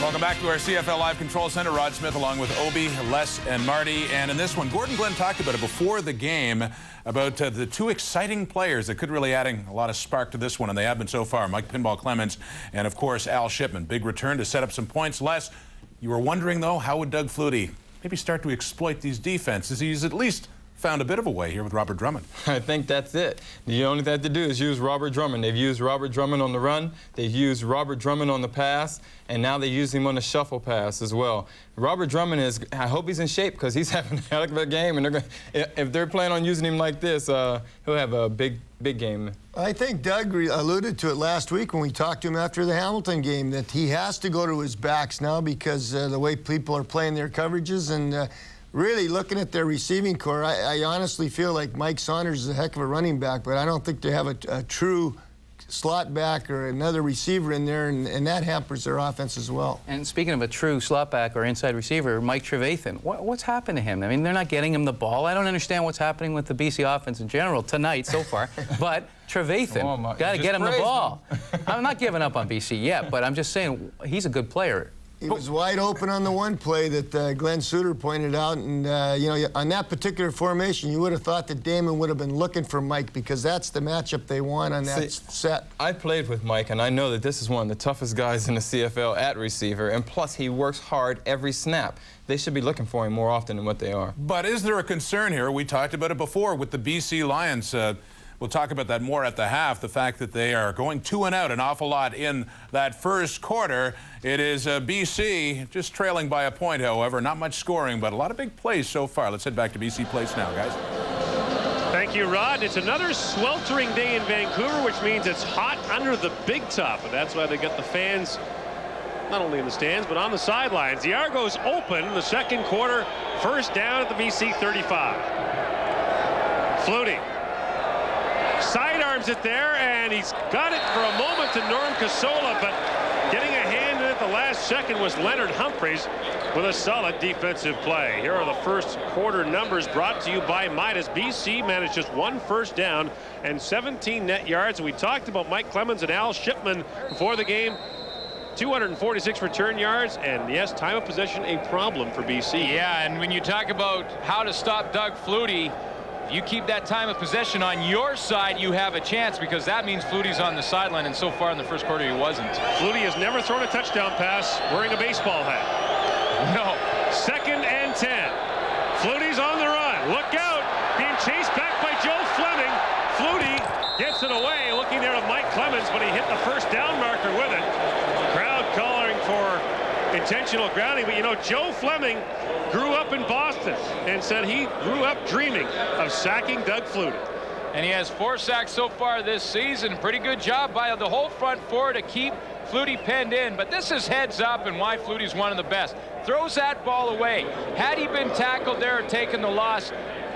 Welcome back to our CFL Live Control Center. Rod Smith along with Obi, Les, and Marty. And in this one, Gordon Glenn talked about it before the game, about the two exciting players that could really adding a lot of spark to this one, and they have been so far. Mike Pinball Clemens and, of course, Al Shipman. Big return to set up some points. Les, you were wondering, though, how would Doug Flutie maybe start to exploit these defenses? He's at least found a bit of a way here with Robert Drummond. I think that's it. The only thing they have to do is use Robert Drummond. They've used Robert Drummond on the run. They've used Robert Drummond on the pass. And now they use him on the shuffle pass as well. Robert Drummond is, I hope he's in shape, because he's having a heck of a game. And if they're planning on using him like this, he'll have a big game. I think Doug alluded to it last week when we talked to him after the Hamilton game, that he has to go to his backs now because the way people are playing their coverages. And really looking at their receiving core, I honestly feel like Mike Saunders is a heck of a running back, but I don't think they have a true slot back or another receiver in there, and that hampers their offense as well. And speaking of a true slot back or inside receiver, Mike Trevathan, what's happened to him? I mean, they're not getting him the ball. I don't understand what's happening with the BC offense in general tonight so far, but Trevathan, got to get him the ball. I'm not giving up on BC yet, but I'm just saying he's a good player. He was wide open on the one play that Glenn Suter pointed out, and you know, on that particular formation, you would have thought that Damon would have been looking for Mike, because that's the matchup they want on that set. I played with Mike, and I know that this is one of the toughest guys in the CFL at receiver, and plus he works hard every snap. They should be looking for him more often than what they are. But is there a concern here? We talked about it before with the BC Lions. We'll talk about that more at the half, the fact that they are going 2 and out an awful lot in that first quarter. It is BC just trailing by a point, however. Not much scoring, but a lot of big plays so far. Let's head back to BC Place now, guys. Thank you, Rod. It's another sweltering day in Vancouver, which means it's hot under the big top, and that's why they got the fans not only in the stands, but on the sidelines. The Argos open the second quarter, first down at the BC 35. Flutie sidearms it there, and he's got it for a moment to Norm Casola, but getting a hand in at the last second was Leonard Humphreys with a solid defensive play. Here are the first quarter numbers brought to you by Midas. BC managed just 1 first down and 17 net yards. And we talked about Mike Clemens and Al Shipman before the game. 246 return yards, and yes, time of possession a problem for BC. Yeah, and when you talk about how to stop Doug Flutie, you keep that time of possession on your side, you have a chance, because that means Flutie's on the sideline, and so far in the first quarter he wasn't. Flutie has never thrown a touchdown pass wearing a baseball hat. No. 2nd and 10. Flutie's on the run. Look out. Being chased back by Joe Fleming. Flutie gets it away, looking there to Mike Clemens, but he hit the first down marker with it. Crowd calling for intentional grounding, but you know, Joe Fleming grew up in Boston and said he grew up dreaming of sacking Doug Flutie. And he has 4 sacks so far this season. Pretty good job by the whole front four to keep Flutie penned in. But this is heads up and why Flutie's one of the best. Throws that ball away. Had he been tackled there and taken the loss,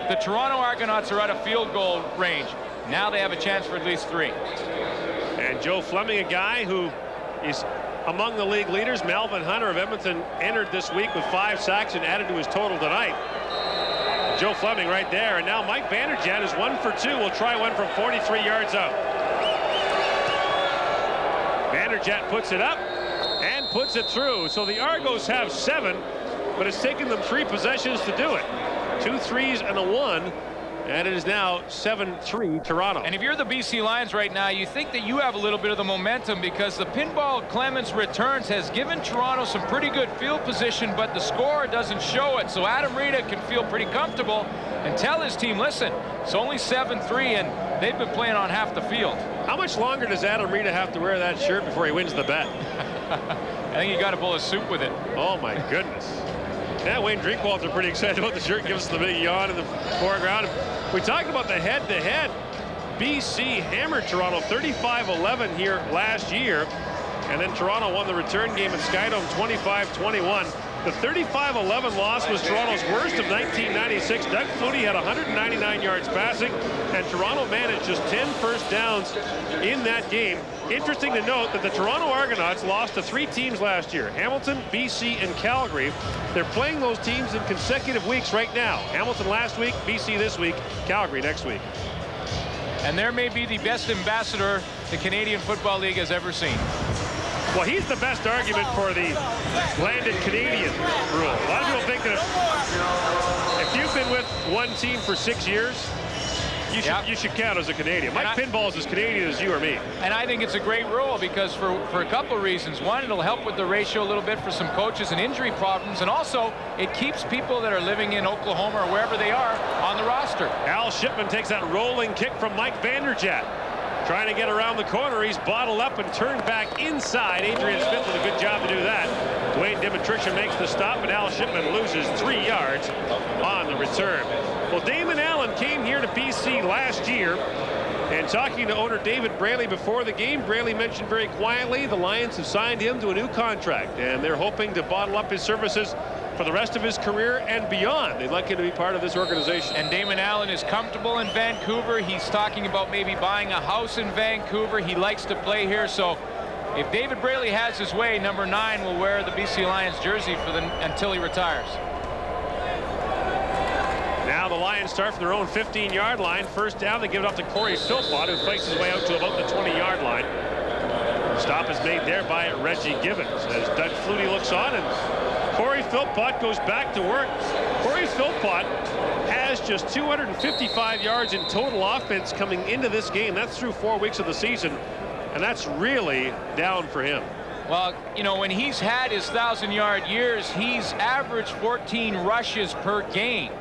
the Toronto Argonauts are at a field goal range. Now they have a chance for at least 3. And Joe Fleming, a guy who is among the league leaders. Melvin Hunter of Edmonton entered this week with 5 sacks and added to his total tonight. Joe Fleming right there. And now Mike Vanderjagt is 1 for 2. Will try one from 43 yards out. Vanderjagt puts it up and puts it through. So the Argos have 7, but it's taken them 3 possessions to do it. 2 threes and a 1. And it is now 7-3 Toronto. And if you're the BC Lions right now, you think that you have a little bit of the momentum because the pinball Clemens returns has given Toronto some pretty good field position, but the score doesn't show it. So Adam Rita can feel pretty comfortable and tell his team, listen, it's only 7-3 and they've been playing on half the field. How much longer does Adam Rita have to wear that shirt before he wins the bet? I think he got a bowl of soup with it. Oh my goodness. Yeah, Wayne Drinkwalter pretty excited about the shirt. Gives us the big yawn in the foreground. We talked about the head-to-head. BC hammered Toronto 35-11 here last year. And then Toronto won the return game at Skydome 25-21. The 35-11 loss was Toronto's worst of 1996. Doug Flutie had 199 yards passing, and Toronto managed just 10 first downs in that game. Interesting to note that the Toronto Argonauts lost to 3 teams last year: Hamilton, BC, and Calgary. They're playing those teams in consecutive weeks right now. Hamilton last week, BC this week, Calgary next week. And there may be the best ambassador the Canadian Football League has ever seen. Well, he's the best argument for the landed Canadian rule. A lot of people think that if you've been with one team for 6 years, you should count as a Canadian. Mike Pinball is as Canadian as you or me. And I think it's a great rule because for a couple of reasons. One, it'll help with the ratio a little bit for some coaches and injury problems. And also, it keeps people that are living in Oklahoma or wherever they are on the roster. Al Shipman takes that rolling kick from Mike Vanderjagt. Trying to get around the corner. He's bottled up and turned back inside. Adrian Smith with a good job to do that. Dwayne Dimitricia makes the stop, but Al Shipman loses 3 yards on the return. Well, Damon Allen came here to BC last year, and talking to owner David Braley before the game, Braley mentioned very quietly the Lions have signed him to a new contract, and they're hoping to bottle up his services for the rest of his career and beyond. They'd like him to be part of this organization. And Damon Allen is comfortable in Vancouver. He's talking about maybe buying a house in Vancouver. He likes to play here. So if David Braley has his way, number 9 will wear the BC Lions jersey until he retires. Now the Lions start from their own 15-yard line. First down, they give it up to Corey Philpott, who fights his way out to about the 20-yard line. Stop is made there by Reggie Gibbons as Doug Flutie looks on, and Corey Philpott goes back to work. Corey Philpott has just 255 yards in total offense coming into this game. That's through 4 weeks of the season, and that's really down for him. Well, you know, when he's had his 1,000-yard years, he's averaged 14 rushes per game.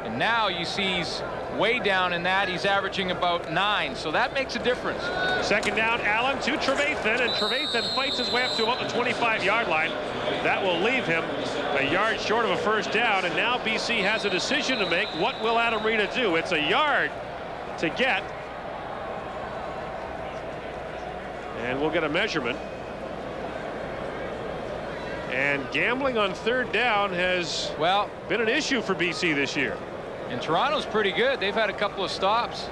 And now you see he's way down in that. He's averaging about 9, so that makes a difference. Second down, Allen to Trevathan, and Trevathan fights his way up to about the 25-yard line. That will leave him a yard short of a first down, and now BC has a decision to make. What will Adam Rita do? It's a yard to get, and we'll get a measurement. And gambling on third down has been an issue for BC this year. And Toronto's pretty good. They've had a couple of stops.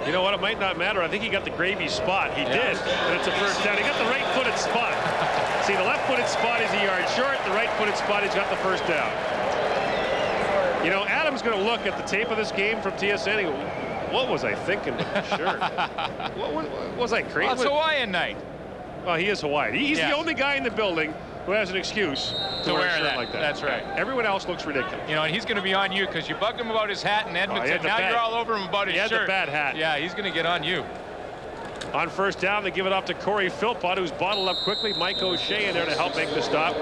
You know what? It might not matter. I think he got the gravy spot. He did. And it's a first down. He got the right-footed spot. See, the left-footed spot is a yard short. The right-footed spot, he's got the first down. You know, Adam's going to look at the tape of this game from TSN. What was I thinking with the shirt? What was I crazy? Well, it's Hawaiian night. Well, he is Hawaiian. He's the only guy in the building who has an excuse to wear a shirt like that. That's right. Everyone else looks ridiculous. You know, and he's going to be on you because you bugged him about his hat in Edmonton. Now you're all over him about his shirt. He had the bad hat. Yeah, he's going to get on you. On first down, they give it off to Corey Philpott, who's bottled up quickly. Mike O'Shea in there to help make the stop.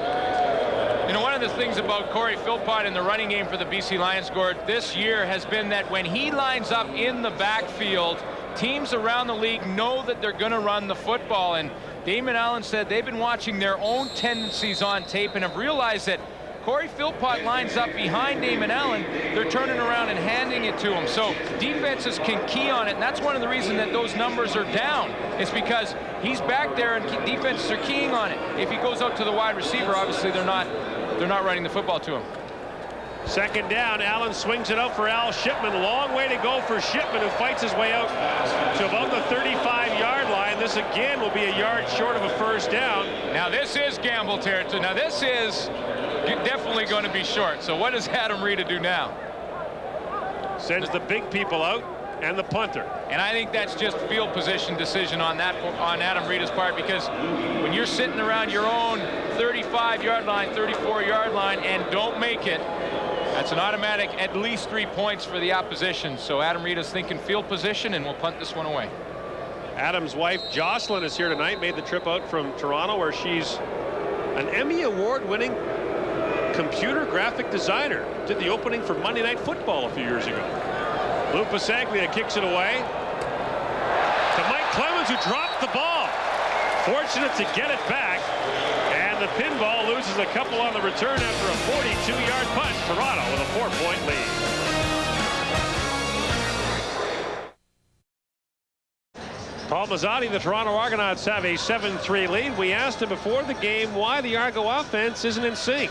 You know, one of the things about Corey Philpott in the running game for the BC Lions, Gord, this year has been that when he lines up in the backfield, teams around the league know that they're going to run the football. And Damon Allen said they've been watching their own tendencies on tape and have realized that Corey Philpott lines up behind Damon Allen, they're turning around and handing it to him. So defenses can key on it, and that's one of the reasons that those numbers are down. It's because he's back there and defenses are keying on it. If he goes out to the wide receiver, obviously they're not running the football to him. Second down, Allen swings it out for Al Shipman. Long way to go for Shipman, who fights his way out to about the 35-yard line. This again will be a yard short of a first down. Now this is gamble territory. Now this is definitely going to be short. So what does Adam Rita do now? Sends the big people out and the punter. And I think that's just field position decision on Adam Rita's part, because when you're sitting around your own 35-yard line, 34-yard line and don't make it, That's an automatic at least 3 points for the opposition. So Adam Rita's thinking field position, and we'll punt this one away. Adam's wife, Jocelyn, is here tonight. Made the trip out from Toronto, where she's an Emmy Award-winning computer graphic designer. Did the opening for Monday Night Football a few years ago. Lou Pasaglia kicks it away to Mike Clemens, who dropped the ball. Fortunate to get it back. And the pinball loses a couple on the return after a 42-yard punt. Toronto with a 4-point lead. Paul Mazzotti, the Toronto Argonauts have a 7-3 lead. We asked him before the game why the Argo offense isn't in sync.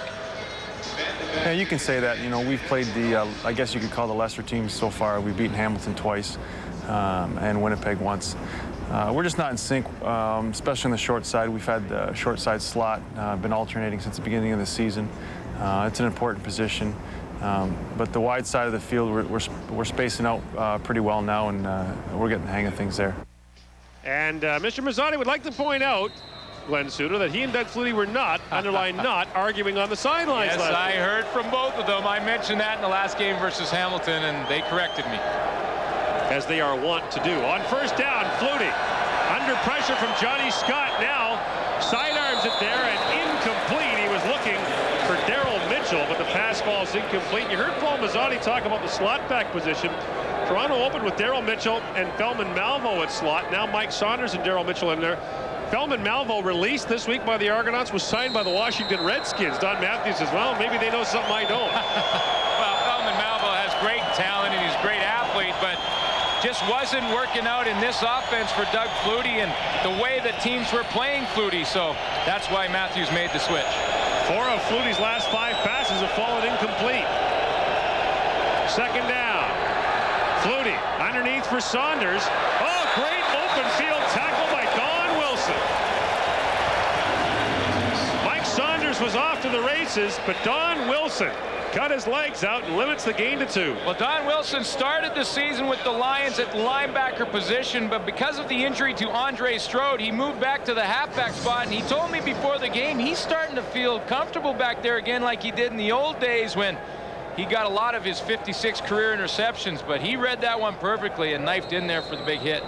Yeah, you can say that. You know, we've played the, I guess you could call the lesser teams so far. We've beaten Hamilton twice and Winnipeg once. We're just not in sync, especially on the short side. We've had the short side slot, been alternating since the beginning of the season. It's an important position. But the wide side of the field, we're spacing out pretty well now, and we're getting the hang of things there. And Mr. Mazzotti would like to point out, Glenn Suter, that he and Doug Flutie were not, underline not, arguing on the sidelines yes, last I week. heard from both of them. I mentioned that in the last game versus Hamilton, and they corrected me. As they are wont to do. On first down, Flutie under pressure from Johnny Scott. Now sidearms it there and incomplete. He was looking for Daryl Mitchell, but the pass falls incomplete. You heard Paul Mazzotti talk about the slot back position. Toronto opened with Daryl Mitchell and Feldman Malvo at slot. Now Mike Saunders and Daryl Mitchell in there. Feldman Malvo, released this week by the Argonauts, was signed by the Washington Redskins. Don Matthews says, well, maybe they know something I don't. Well, Feldman Malvo has great talent and he's a great athlete, but just wasn't working out in this offense for Doug Flutie and the way that teams were playing Flutie. So that's why Matthews made the switch. 4 of Flutie's last 5 passes have fallen incomplete. Second down. Flutie underneath for Saunders. Oh, great open field tackle by Don Wilson. Mike Saunders was off to the races, but Don Wilson cut his legs out and limits the gain to 2. Well, Don Wilson started the season with the Lions at the linebacker position, but because of the injury to Andre Strode, he moved back to the halfback spot, and he told me before the game he's starting to feel comfortable back there again like he did in the old days when he got a lot of his 56 career interceptions, but he read that one perfectly and knifed in there for the big hit.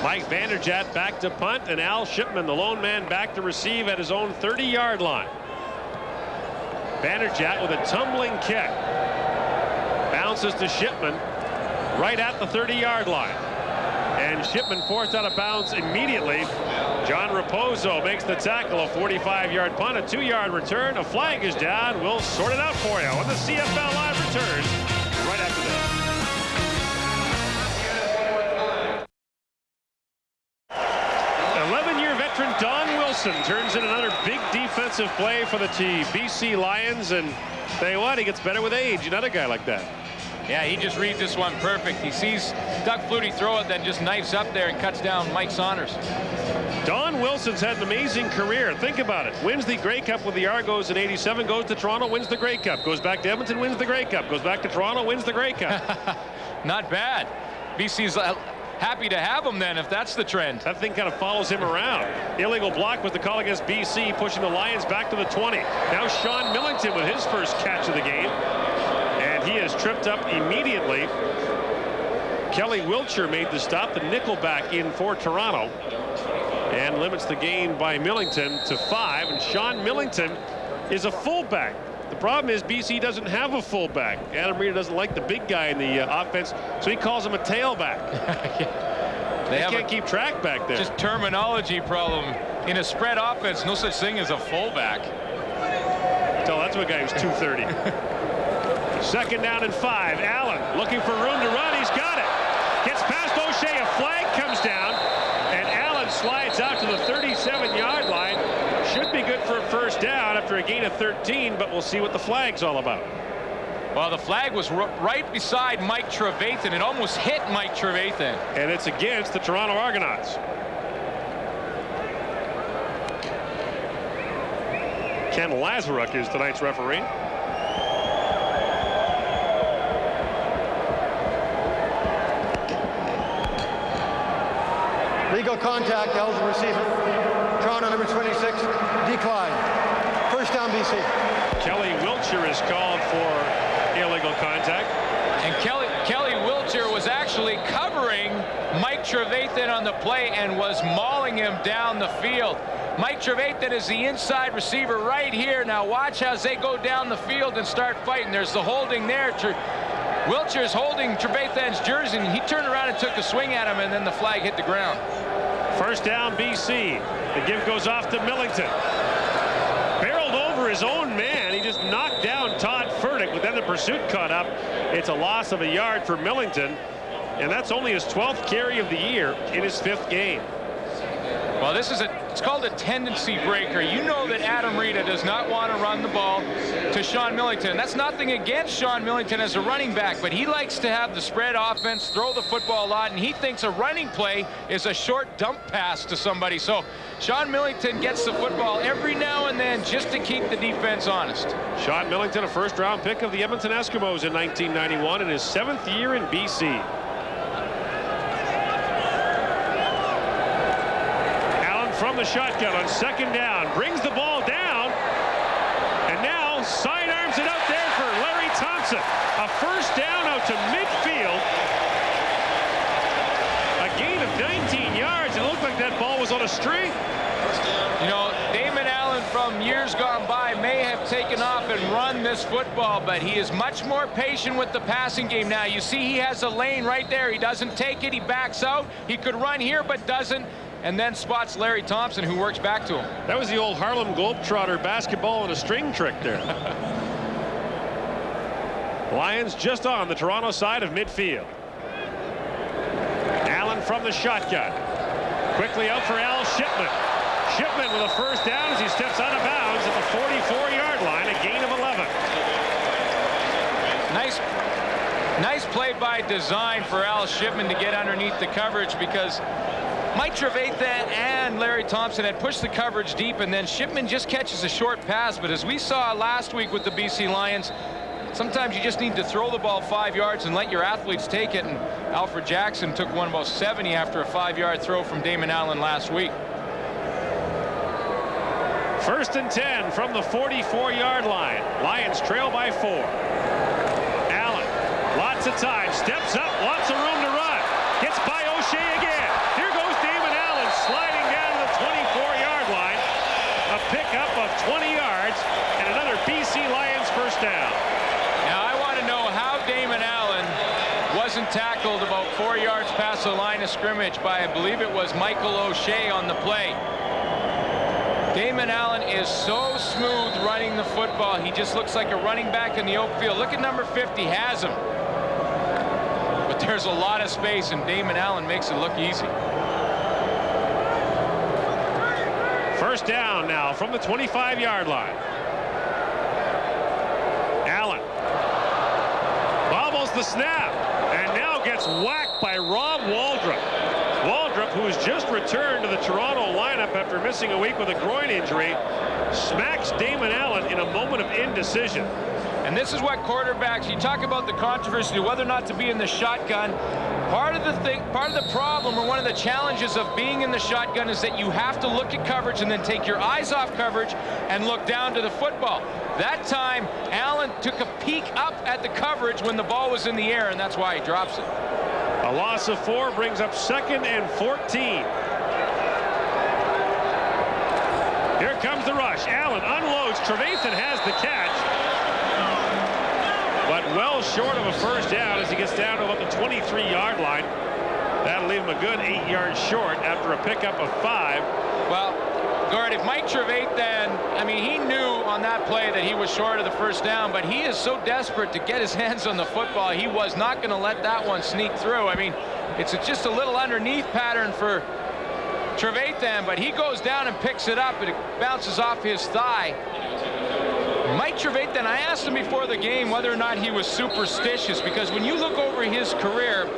Mike Vanderjagt back to punt, and Al Shipman, the lone man, back to receive at his own 30-yard line. Vanderjagt with a tumbling kick. Bounces to Shipman right at the 30-yard line. And Shipman forced out of bounds immediately. John Raposo makes the tackle, a 45-yard punt, a 2-yard return. A flag is down. We'll sort it out for you when the CFL Live returns right after this. 11-year veteran Don Wilson turns in another big defensive play for the BC Lions, and tell you what, he gets better with age. Another guy like that. Yeah, he just reads this one perfect. He sees Doug Flutie throw it, then just knifes up there and cuts down Mike Saunders. Don Wilson's had an amazing career. Think about it. Wins the Grey Cup with the Argos in '87, goes to Toronto, wins the Grey Cup, goes back to Edmonton, wins the Grey Cup, goes back to Toronto, wins the Grey Cup. Not bad. BC's happy to have him then, if that's the trend. That thing kind of follows him around. Illegal block was the call against BC, pushing the Lions back to the 20. Now Sean Millington with his first catch of the game. And he is tripped up immediately. Kelly Wiltshire made the stop, the nickelback in for Toronto, and limits the gain by Millington to 5. And Sean Millington is a fullback. The problem is BC doesn't have a fullback. Adam Rita doesn't like the big guy in the offense, so he calls him a tailback. They can't keep track back there. Just terminology problem. In a spread offense, no such thing as a fullback. Tell that's what a guy who's 230. Second down and 5. Allen looking for room to run. He's got it. Gets past O'Shea. A flag comes down, and Allen slides out to the 37-yard line. Should be good for a first down after a gain of 13, but we'll see what the flag's all about. Well, the flag was right beside Mike Trevathan. It almost hit Mike Trevathan. And it's against the Toronto Argonauts. Ken Lazaruk is tonight's referee. Legal contact, eligible receiver. Toronto number 26, decline. First down, BC. Kelly Wiltshire is called for illegal contact. And Kelly Wiltshire was actually covering Mike Trevathan on the play and was mauling him down the field. Mike Trevathan is the inside receiver right here. Now watch as they go down the field and start fighting. There's the holding there. Wiltshire's holding Trevathan's jersey, and he turned around and took a swing at him, and then the flag hit the ground. First down, BC. The give goes off to Millington. Barreled over his own man. He just knocked down Todd Furtick, but then the pursuit caught up. It's a loss of a yard for Millington, and that's only his 12th carry of the year in his 5th game. Well, it's called a tendency breaker. You know that Adam Rita does not want to run the ball to Sean Millington. That's nothing against Sean Millington as a running back, but he likes to have the spread offense, throw the football a lot, and he thinks a running play is a short dump pass to somebody. So Sean Millington gets the football every now and then just to keep the defense honest. Sean Millington, a first-round pick of the Edmonton Eskimos in 1991 in his 7th year in BC. From the shotgun on second down, brings the ball down, and now sidearms it out there for Larry Thompson. A first down out to midfield. A gain of 19 yards. It looked like that ball was on a string. You know, Damon Allen from years gone by may have taken off and run this football, but he is much more patient with the passing game now. You see he has a lane right there. He doesn't take it. He backs out. He could run here, but doesn't. And then spots Larry Thompson, who works back to him. That was the old Harlem Globetrotter basketball and a string trick there. Lions just on the Toronto side of midfield. Allen from the shotgun. Quickly out for Al Shipman. Shipman with a first down as he steps out of bounds at the 44-yard line, a gain of 11. Nice play by design for Al Shipman to get underneath the coverage, because Mike Trevathan and Larry Thompson had pushed the coverage deep, and then Shipman just catches a short pass. But as we saw last week with the BC Lions, sometimes you just need to throw the ball 5 yards and let your athletes take it. And Alfred Jackson took one about 70 after a 5-yard throw from Damon Allen last week. First and 10 from the 44-yard line. Lions trail by 4. Allen, lots of time, steps up, lots of room to run. Gets by O'Shea again. Sliding down to the 24-yard line. A pickup of 20 yards and another BC Lions first down. Now I want to know how Damon Allen wasn't tackled about 4 yards past the line of scrimmage by, I believe it was Michael O'Shea on the play. Damon Allen is so smooth running the football. He just looks like a running back in the open field. Look at number 50, has him. But there's a lot of space, and Damon Allen makes it look easy. First down now from the 25-yard line. Allen bobbles the snap and now gets whacked by Rob Waldrop. Waldrop, who's just returned to the Toronto lineup after missing a week with a groin injury, smacks Damon Allen in a moment of indecision. And this is what quarterbacks, you talk about the controversy of whether or not to be in the shotgun. Part of the problem, or one of the challenges of being in the shotgun, is that you have to look at coverage and then take your eyes off coverage and look down to the football. That time, Allen took a peek up at the coverage when the ball was in the air, and that's why he drops it. A loss of 4 brings up 2nd and 14. Here comes the rush. Allen unloads. Trevathan has the catch, but well short of a first down as he gets down to about the 23-yard line. That'll leave him a good 8 yards short after a pickup of 5. Well, Gord, if Mike Trevathan, I mean, he knew on that play that he was short of the first down, but he is so desperate to get his hands on the football, he was not going to let that one sneak through. I mean, it's just a little underneath pattern for Trevathan, but he goes down and picks it up, and it bounces off his thigh. Mike Trevathan, I asked him before the game whether or not he was superstitious, because when you look over his career,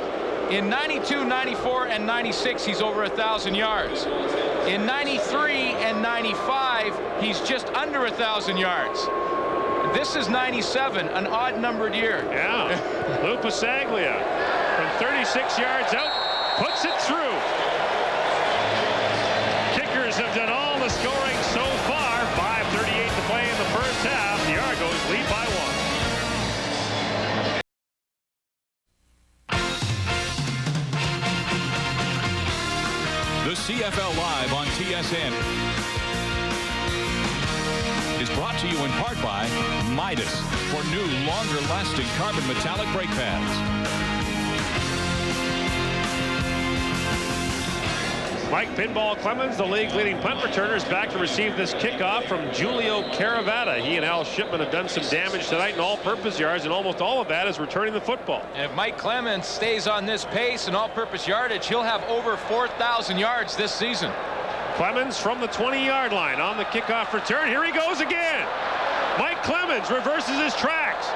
in 92, 94, and 96, he's over 1,000 yards. In 93 and 95, he's just under 1,000 yards. This is 97, an odd-numbered year. Yeah. Lou Pasaglia from 36 yards out, puts it through. Kickers have done all the scoring so far. 5:38 to play in the first half. The Argonauts Live on TSN is brought to you in part by Midas for new, longer-lasting carbon metallic brake pads. Mike Pinball Clemens, the league's leading punt returner, is back to receive this kickoff from Julio Caravata. He and Al Shipman have done some damage tonight in all-purpose yards, and almost all of that is returning the football. And if Mike Clemens stays on this pace and all-purpose yardage, he'll have over 4,000 yards this season. Clemens from the 20-yard line on the kickoff return. Here he goes again. Mike Clemens reverses his tracks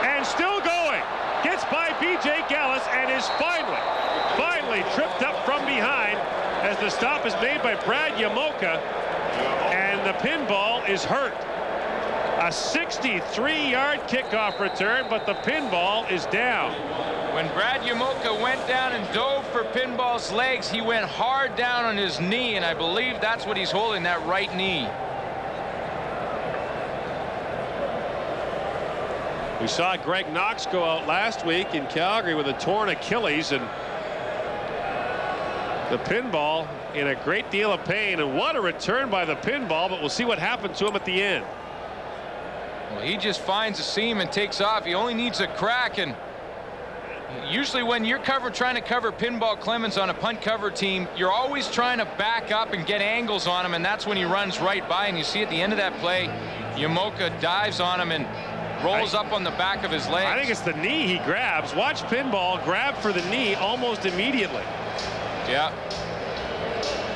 and still going. Gets by B.J. Gallus and is finally tripped up from behind as the stop is made by Brad Yamoka, and the pinball is hurt. A 63-yard kickoff return, but the pinball is down. When Brad Yamoka went down and dove for Pinball's legs, he went hard down on his knee, and I believe that's what he's holding, that right knee. We saw Greg Knox go out last week in Calgary with a torn Achilles, and the pinball in a great deal of pain. And what a return by the pinball, but we'll see what happened to him at the end. Well, he just finds a seam and takes off. He only needs a crack, and usually when you're trying to cover Pinball Clemens on a punt cover team, you're always trying to back up and get angles on him, and that's when he runs right by. And you see at the end of that play, Yamoka dives on him and rolls up on the back of his leg. I think it's the knee he grabs. Watch Pinball grab for the knee almost immediately. Yeah.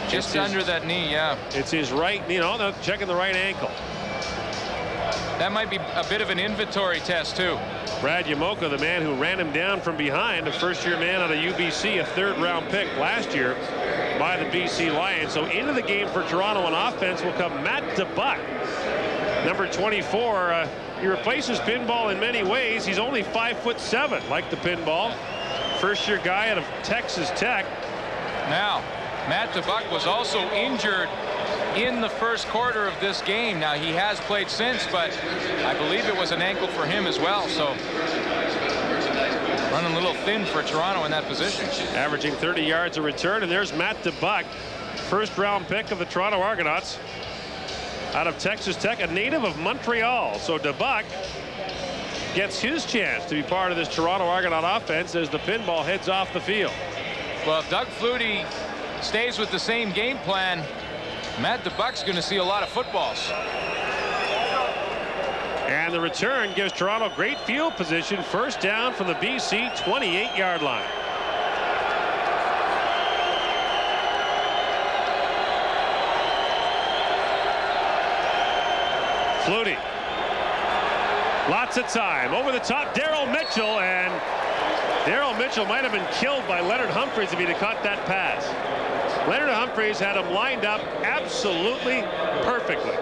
Just under that knee, yeah. It's his right knee. No, checking the right ankle. That might be a bit of an inventory test, too. Brad Yamoka, the man who ran him down from behind, a first-year man out of UBC, a third-round pick last year by the BC Lions. So into the game for Toronto on offense will come Matt DeBuck, number 24. He replaces Pinball in many ways. He's only 5'7", like the Pinball. First-year guy out of Texas Tech. Now, Matt DeBuck was also injured in the first quarter of this game. Now, he has played since, but I believe it was an ankle for him as well. So running a little thin for Toronto in that position. Averaging 30 yards a return, and there's Matt DeBuck, first-round pick of the Toronto Argonauts out of Texas Tech, a native of Montreal. So DeBuck gets his chance to be part of this Toronto Argonaut offense as the pinball heads off the field. Well, if Doug Flutie stays with the same game plan, Matt DeBuck's going to see a lot of footballs. And the return gives Toronto great field position. First down from the BC 28-yard line. Flutie. Lots of time. Over the top, Darryl Mitchell, and Darryl Mitchell might have been killed by Leonard Humphreys if he'd have caught that pass. Leonard Humphreys had him lined up absolutely perfectly.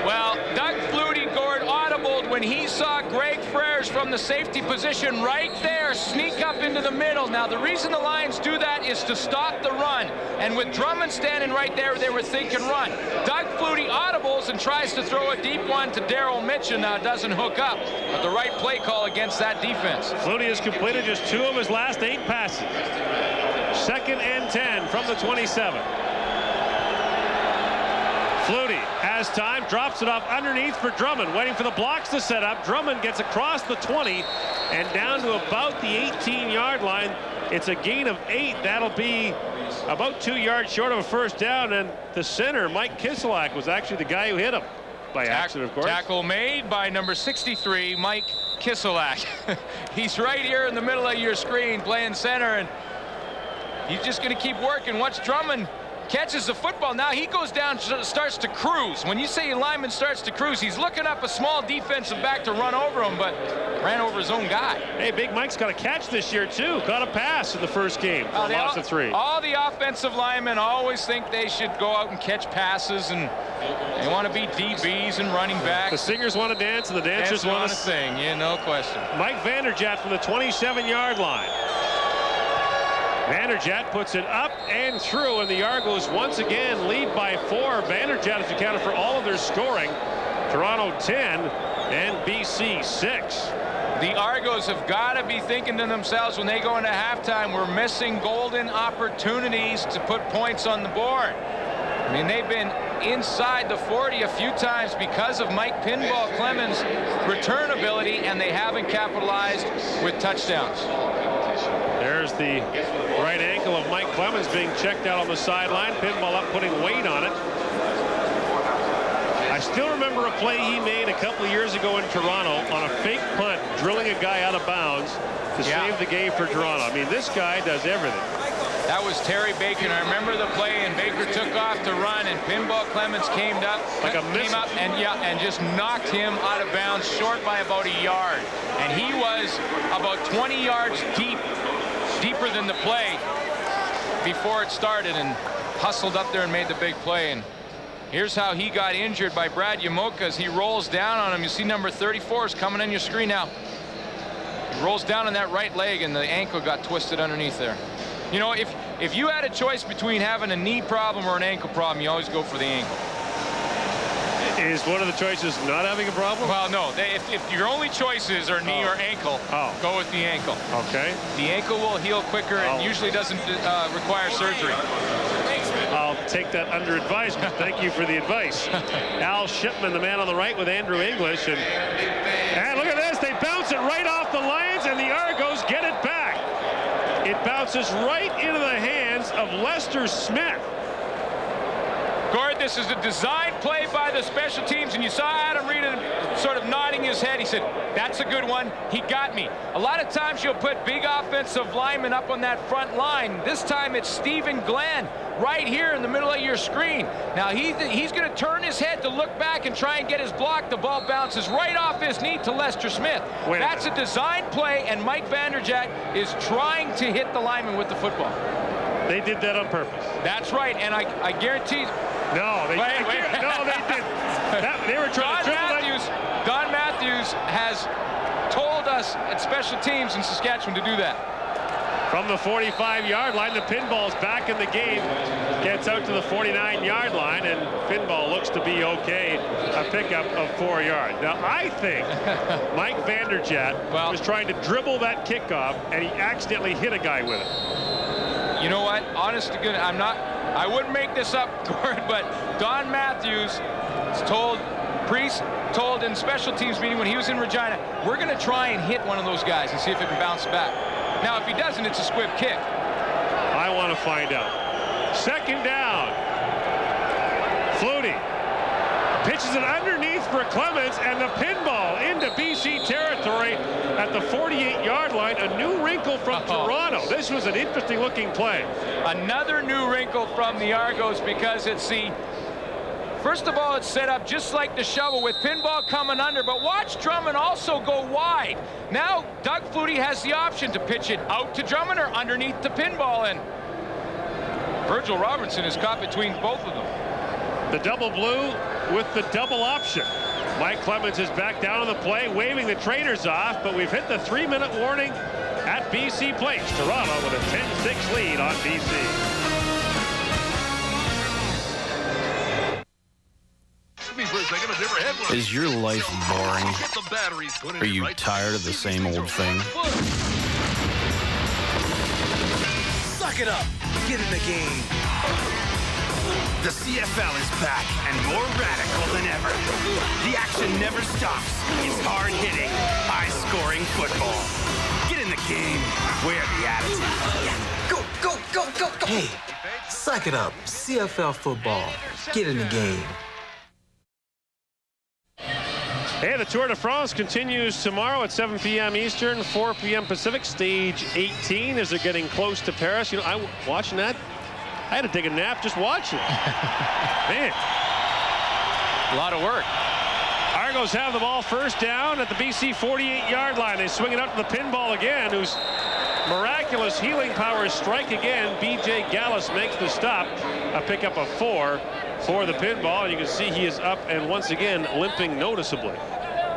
Well, Doug Flutie audibled when he saw Greg Frères from the safety position right there sneak up into the middle. Now, the reason the Lions do that is to stop the run. And with Drummond standing right there, they were thinking run. Doug Flutie audibles and tries to throw a deep one to Darryl Mitchell. Now, it doesn't hook up, but the right play call against that defense. Flutie has completed just 2 of his last 8 passes. 2nd and 10 from the 27. Flutie has time, drops it off underneath for Drummond, waiting for the blocks to set up. Drummond gets across the 20 and down to about the 18-yard line. It's a gain of 8. That'll be about 2 yards short of a first down, and the center, Mike Kiselak, was actually the guy who hit him by accident, of course. Tackle made by number 63, Mike Kiselak. He's right here in the middle of your screen playing center, and he's just going to keep working. Watch Drummond catches the football. Now he goes down, starts to cruise. When you say a lineman starts to cruise, he's looking up a small defensive back to run over him, but ran over his own guy. Hey, Big Mike's got a catch this year, too. Caught a pass in the first game for a loss of 3. All the offensive linemen always think they should go out and catch passes, and they want to be DBs and running backs. The singers want to dance, and the dancers want to sing. Yeah, no question. Mike Vanderjagt from the 27-yard line. Vanderjagt puts it up and through, and the Argos once again lead by 4. Vanderjagt has accounted for all of their scoring. Toronto 10 and BC 6. The Argos have got to be thinking to themselves when they go into halftime, we're missing golden opportunities to put points on the board. I mean, they've been inside the 40 a few times because of Mike Pinball Clemens' return ability, and they haven't capitalized with touchdowns. There's the right ankle of Mike Clemens being checked out on the sideline. Pinball up, putting weight on it. I still remember a play he made a couple of years ago in Toronto on a fake punt, drilling a guy out of bounds to save the game for Toronto. I mean, this guy does everything. That was Terry Bacon. I remember the play, and Baker took off to run, and Pinball Clemens came up and just knocked him out of bounds, short by about a yard. And he was about 20 yards deeper than the play before it started, and hustled up there and made the big play. And here's how he got injured by Brad Yamoka as he rolls down on him. You see number 34 is coming on your screen now. He rolls down on that right leg, and the ankle got twisted underneath there. You know, if you had a choice between having a knee problem or an ankle problem, you always go for the ankle. Is one of the choices not having a problem? Well, no. If your only choices are knee or ankle, go with the ankle. Okay. The ankle will heal quicker and usually doesn't require surgery. I'll take that under advisement. Thank you for the advice. Al Shipman, the man on the right with Andrew English. And look at this. They bounce it right off the Lions, and the Argos get it back. It bounces right into the hands of Lester Smith. Gord, this is a design play by the special teams, and you saw Adam Reed sort of nodding his head. He said, that's a good one. He got me. A lot of times you'll put big offensive linemen up on that front line. This time it's Stephen Glenn right here in the middle of your screen. Now he's going to turn his head to look back and try and get his block. The ball bounces right off his knee to Lester Smith. That's a design play, and Mike Vanderjagt is trying to hit the lineman with the football. They did that on purpose. That's right, and I guarantee. No, they didn't. They were trying to dribble that. Don Matthews has told us at special teams in Saskatchewan to do that. From the 45-yard line, the Pinball's back in the game. Gets out to the 49-yard line, and Pinball looks to be okay. A pickup of 4 yards. Now, I think Mike Vanderjagt was trying to dribble that kickoff, and he accidentally hit a guy with it. You know what? Honest to goodness, I wouldn't make this up, Gord, but Don Matthews told in special teams meeting when he was in Regina, we're going to try and hit one of those guys and see if it can bounce back. Now, if he doesn't, it's a squib kick. I want to find out. Second down. Flutie pitches it underneath for Clemens, and the Pinball into BC territory at the 48-yard line. A new wrinkle from Toronto. This was an interesting looking play. Another new wrinkle from the Argos, because first of all, it's set up just like the shovel with Pinball coming under, but watch Drummond also go wide. Now Doug Flutie has the option to pitch it out to Drummond or underneath the Pinball, and Virgil Robertson is caught between both of them. The double blue with the double option. Mike Clemens is back down on the play, waving the trainers off, but we've hit the 3-minute warning at BC Place. Toronto with a 10-6 lead on BC. Is your life boring? Are you tired of the same old thing? Suck it up. Get in the game. The CFL is back and more radical than ever. The action never stops. It's hard-hitting, high-scoring football. Get in the game. Wear the attitude. Go, go, go, go, go. Hey, suck it up. CFL football. Get in the game. Hey, the Tour de France continues tomorrow at 7 p.m. Eastern, 4 p.m. Pacific, stage 18 as they're getting close to Paris. You know, watching that, I had to take a nap just watching it. Man. A lot of work. Argos have the ball first down at the BC 48-yard line. They swing it out to the Pinball again, whose miraculous healing powers strike again. B.J. Gallus makes the stop. A pickup of 4 for the Pinball. And you can see he is up and once again limping noticeably.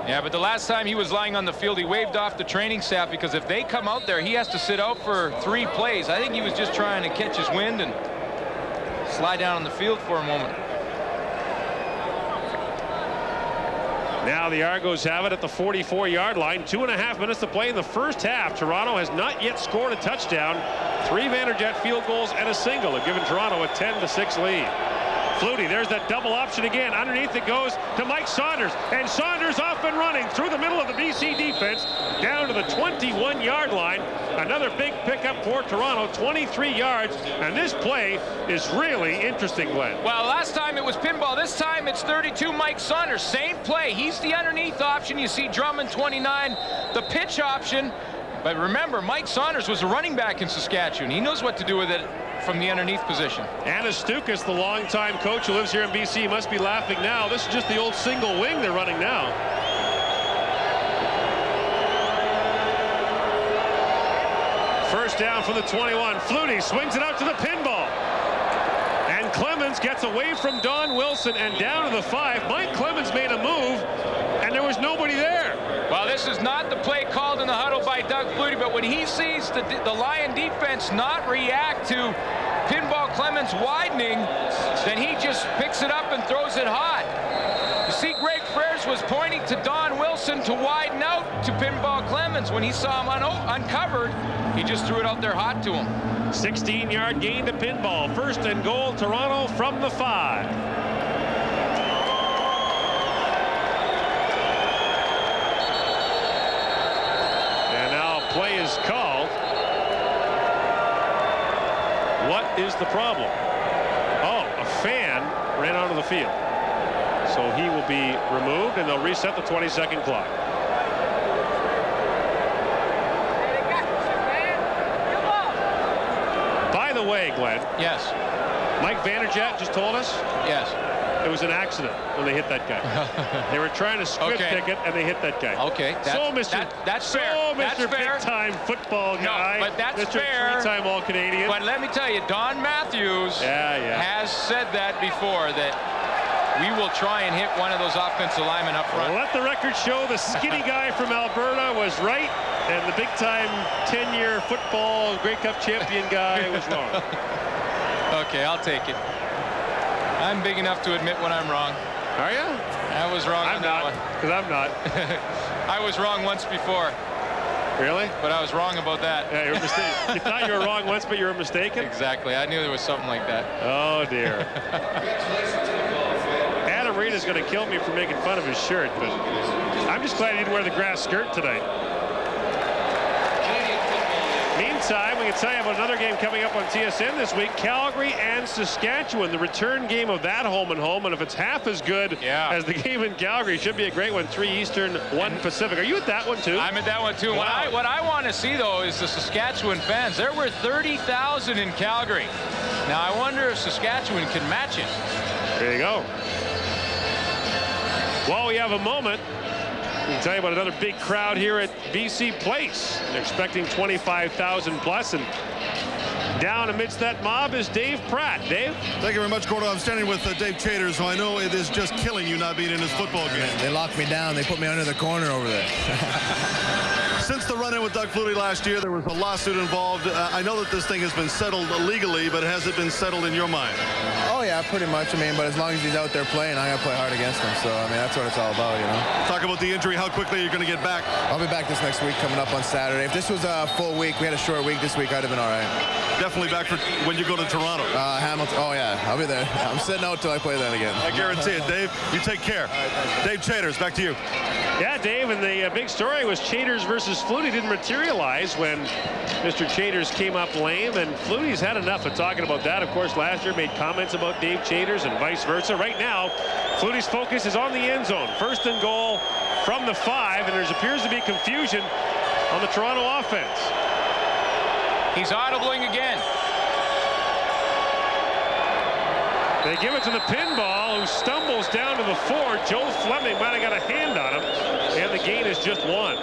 Yeah, but the last time he was lying on the field, he waved off the training staff, because if they come out there, he has to sit out for 3 plays. I think he was just trying to catch his wind and slide down on the field for a moment. Now the Argos have it at the 44-yard line. 2.5 minutes to play in the first half. Toronto has not yet scored a touchdown. 3 Vanderjagt field goals and a single have given Toronto a 10-6 lead. Flutie, there's that double option again. Underneath it goes to Mike Saunders. And Saunders off and running through the middle of the BC defense down to the 21-yard line. Another big pickup for Toronto, 23 yards. And this play is really interesting, Glenn. Well, last time it was pinball. This time it's 32 Mike Saunders. Same play. He's the underneath option. You see Drummond 29, the pitch option. But remember, Mike Saunders was a running back in Saskatchewan. He knows what to do with it from the underneath position. Anna Stukas, the longtime coach who lives here in BC, must be laughing now. This is just the old single wing they're running now. First down from the 21. Flutie swings it out to the pinball. And Clemens gets away from Don Wilson and down to the 5. Mike Clemens made a move, and there was nobody there. Well, this is not the play called in the huddle by Doug Flutie, but when he sees the Lion defense not react to Pinball Clemens widening, then he just picks it up and throws it hot. You see, Greg Freres was pointing to Don Wilson to widen out to Pinball Clemens. When he saw him uncovered, he just threw it out there hot to him. 16-yard gain to Pinball. First and goal, Toronto from the 5. Play is called. What is the problem? Oh, a fan ran onto the field. So he will be removed, and they'll reset the 20-second clock. By the way, Glenn. Yes. Mike Vanderjagt just told us. Yes. It was an accident when they hit that guy. They were trying to script pick it, and they hit that guy. Okay. That's fair. Mr. Big-time football guy. No, but that's Mr. fair. Three-time All-Canadian. But let me tell you, Don Matthews has said that before, that we will try and hit one of those offensive linemen up front. Well, let the record show the skinny guy from Alberta was right, and the big-time 10-year football Grey Cup champion guy was wrong. Okay, I'll take it. I'm big enough to admit when I'm wrong. Are you? I was wrong. I'm not, because I'm not. I was wrong once before. Really? But I was wrong about that. Yeah, you were mistaken. You thought you were wrong once, but you were mistaken? Exactly. I knew there was something like that. Oh, dear. Adam Reed is going to kill me for making fun of his shirt, but I'm just glad he didn't wear the grass skirt tonight. Meantime, we can tell you about another game coming up on TSN this week. Calgary and Saskatchewan, the return game of that home and home. And if it's half as good as the game in Calgary, it should be a great one. 3 Eastern, 1 Pacific. Are you at that one, too? I'm at that one, too. Wow. What I want to see, though, is the Saskatchewan fans. There were 30,000 in Calgary. Now, I wonder if Saskatchewan can match it. There you go. While we have a moment, we can tell you about another big crowd here at BC Place. They're expecting 25,000 plus, and down amidst that mob is Dave Pratt. Dave? Thank you very much, Gordo. I'm standing with Dave Chater, so I know it is just killing you not being in his football game. They locked me down. They put me under the corner over there. Since the run-in with Doug Flutie last year, there was a lawsuit involved. I know that this thing has been settled legally, but has it been settled in your mind? Oh, yeah, pretty much. I mean, but as long as he's out there playing, I got to play hard against him. So, I mean, that's what it's all about, you know. Talk about the injury. How quickly you're going to get back? I'll be back this next week, coming up on Saturday. If this was a full week, we had a short week this week, I'd have been all right. Definitely back for when you go to Toronto. Hamilton. Oh, yeah, I'll be there. I'm sitting out till I play that again. I guarantee it, Dave. You take care. Dave Chaters, back to you. Yeah, Dave, and the big story was Chaters versus Flutie didn't materialize when Mr. Chaters came up lame, and Flutie's had enough of talking about that. Of course, last year made comments about Dave Chaters and vice versa. Right now, Flutie's focus is on the end zone. First and goal from the 5, and there appears to be confusion on the Toronto offense. He's audibling again. They give it to the pinball, who stumbles down to the 4. Joe Fleming might have got a hand on him, and the gain is just 1.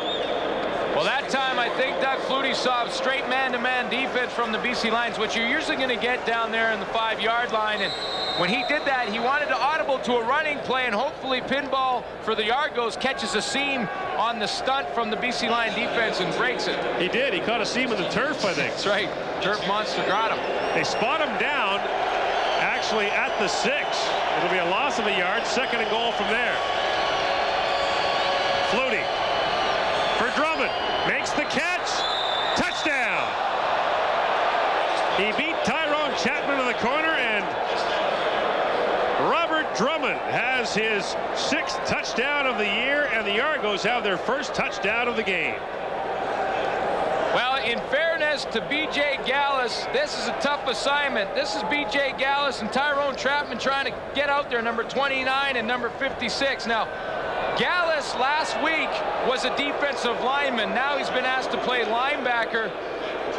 Well, that time I think Doug Flutie saw straight man-to-man defense from the BC Lions, which you're usually going to get down there in the 5-yard line. And when he did that, he wanted to audible to a running play, and hopefully pinball for the Argos catches a seam on the stunt from the BC Lion defense and breaks it. He did. He caught a seam in the turf, I think. That's right. Turf monster got him. They spot him down, actually at the 6. It'll be a loss of a yard. Second and goal from there. Flutie for Drummond. Makes the catch. Touchdown. He beat Tyrone Chapman to the corner, and Robert Drummond has his 6th touchdown of the year, and the Argos have their first touchdown of the game. Well, in fairness to B.J. Gallus, this is a tough assignment. This is B.J. Gallus and Tyrone Chapman trying to get out there, number 29 and number 56. Now, Gallus last week was a defensive lineman. Now he's been asked to play linebacker.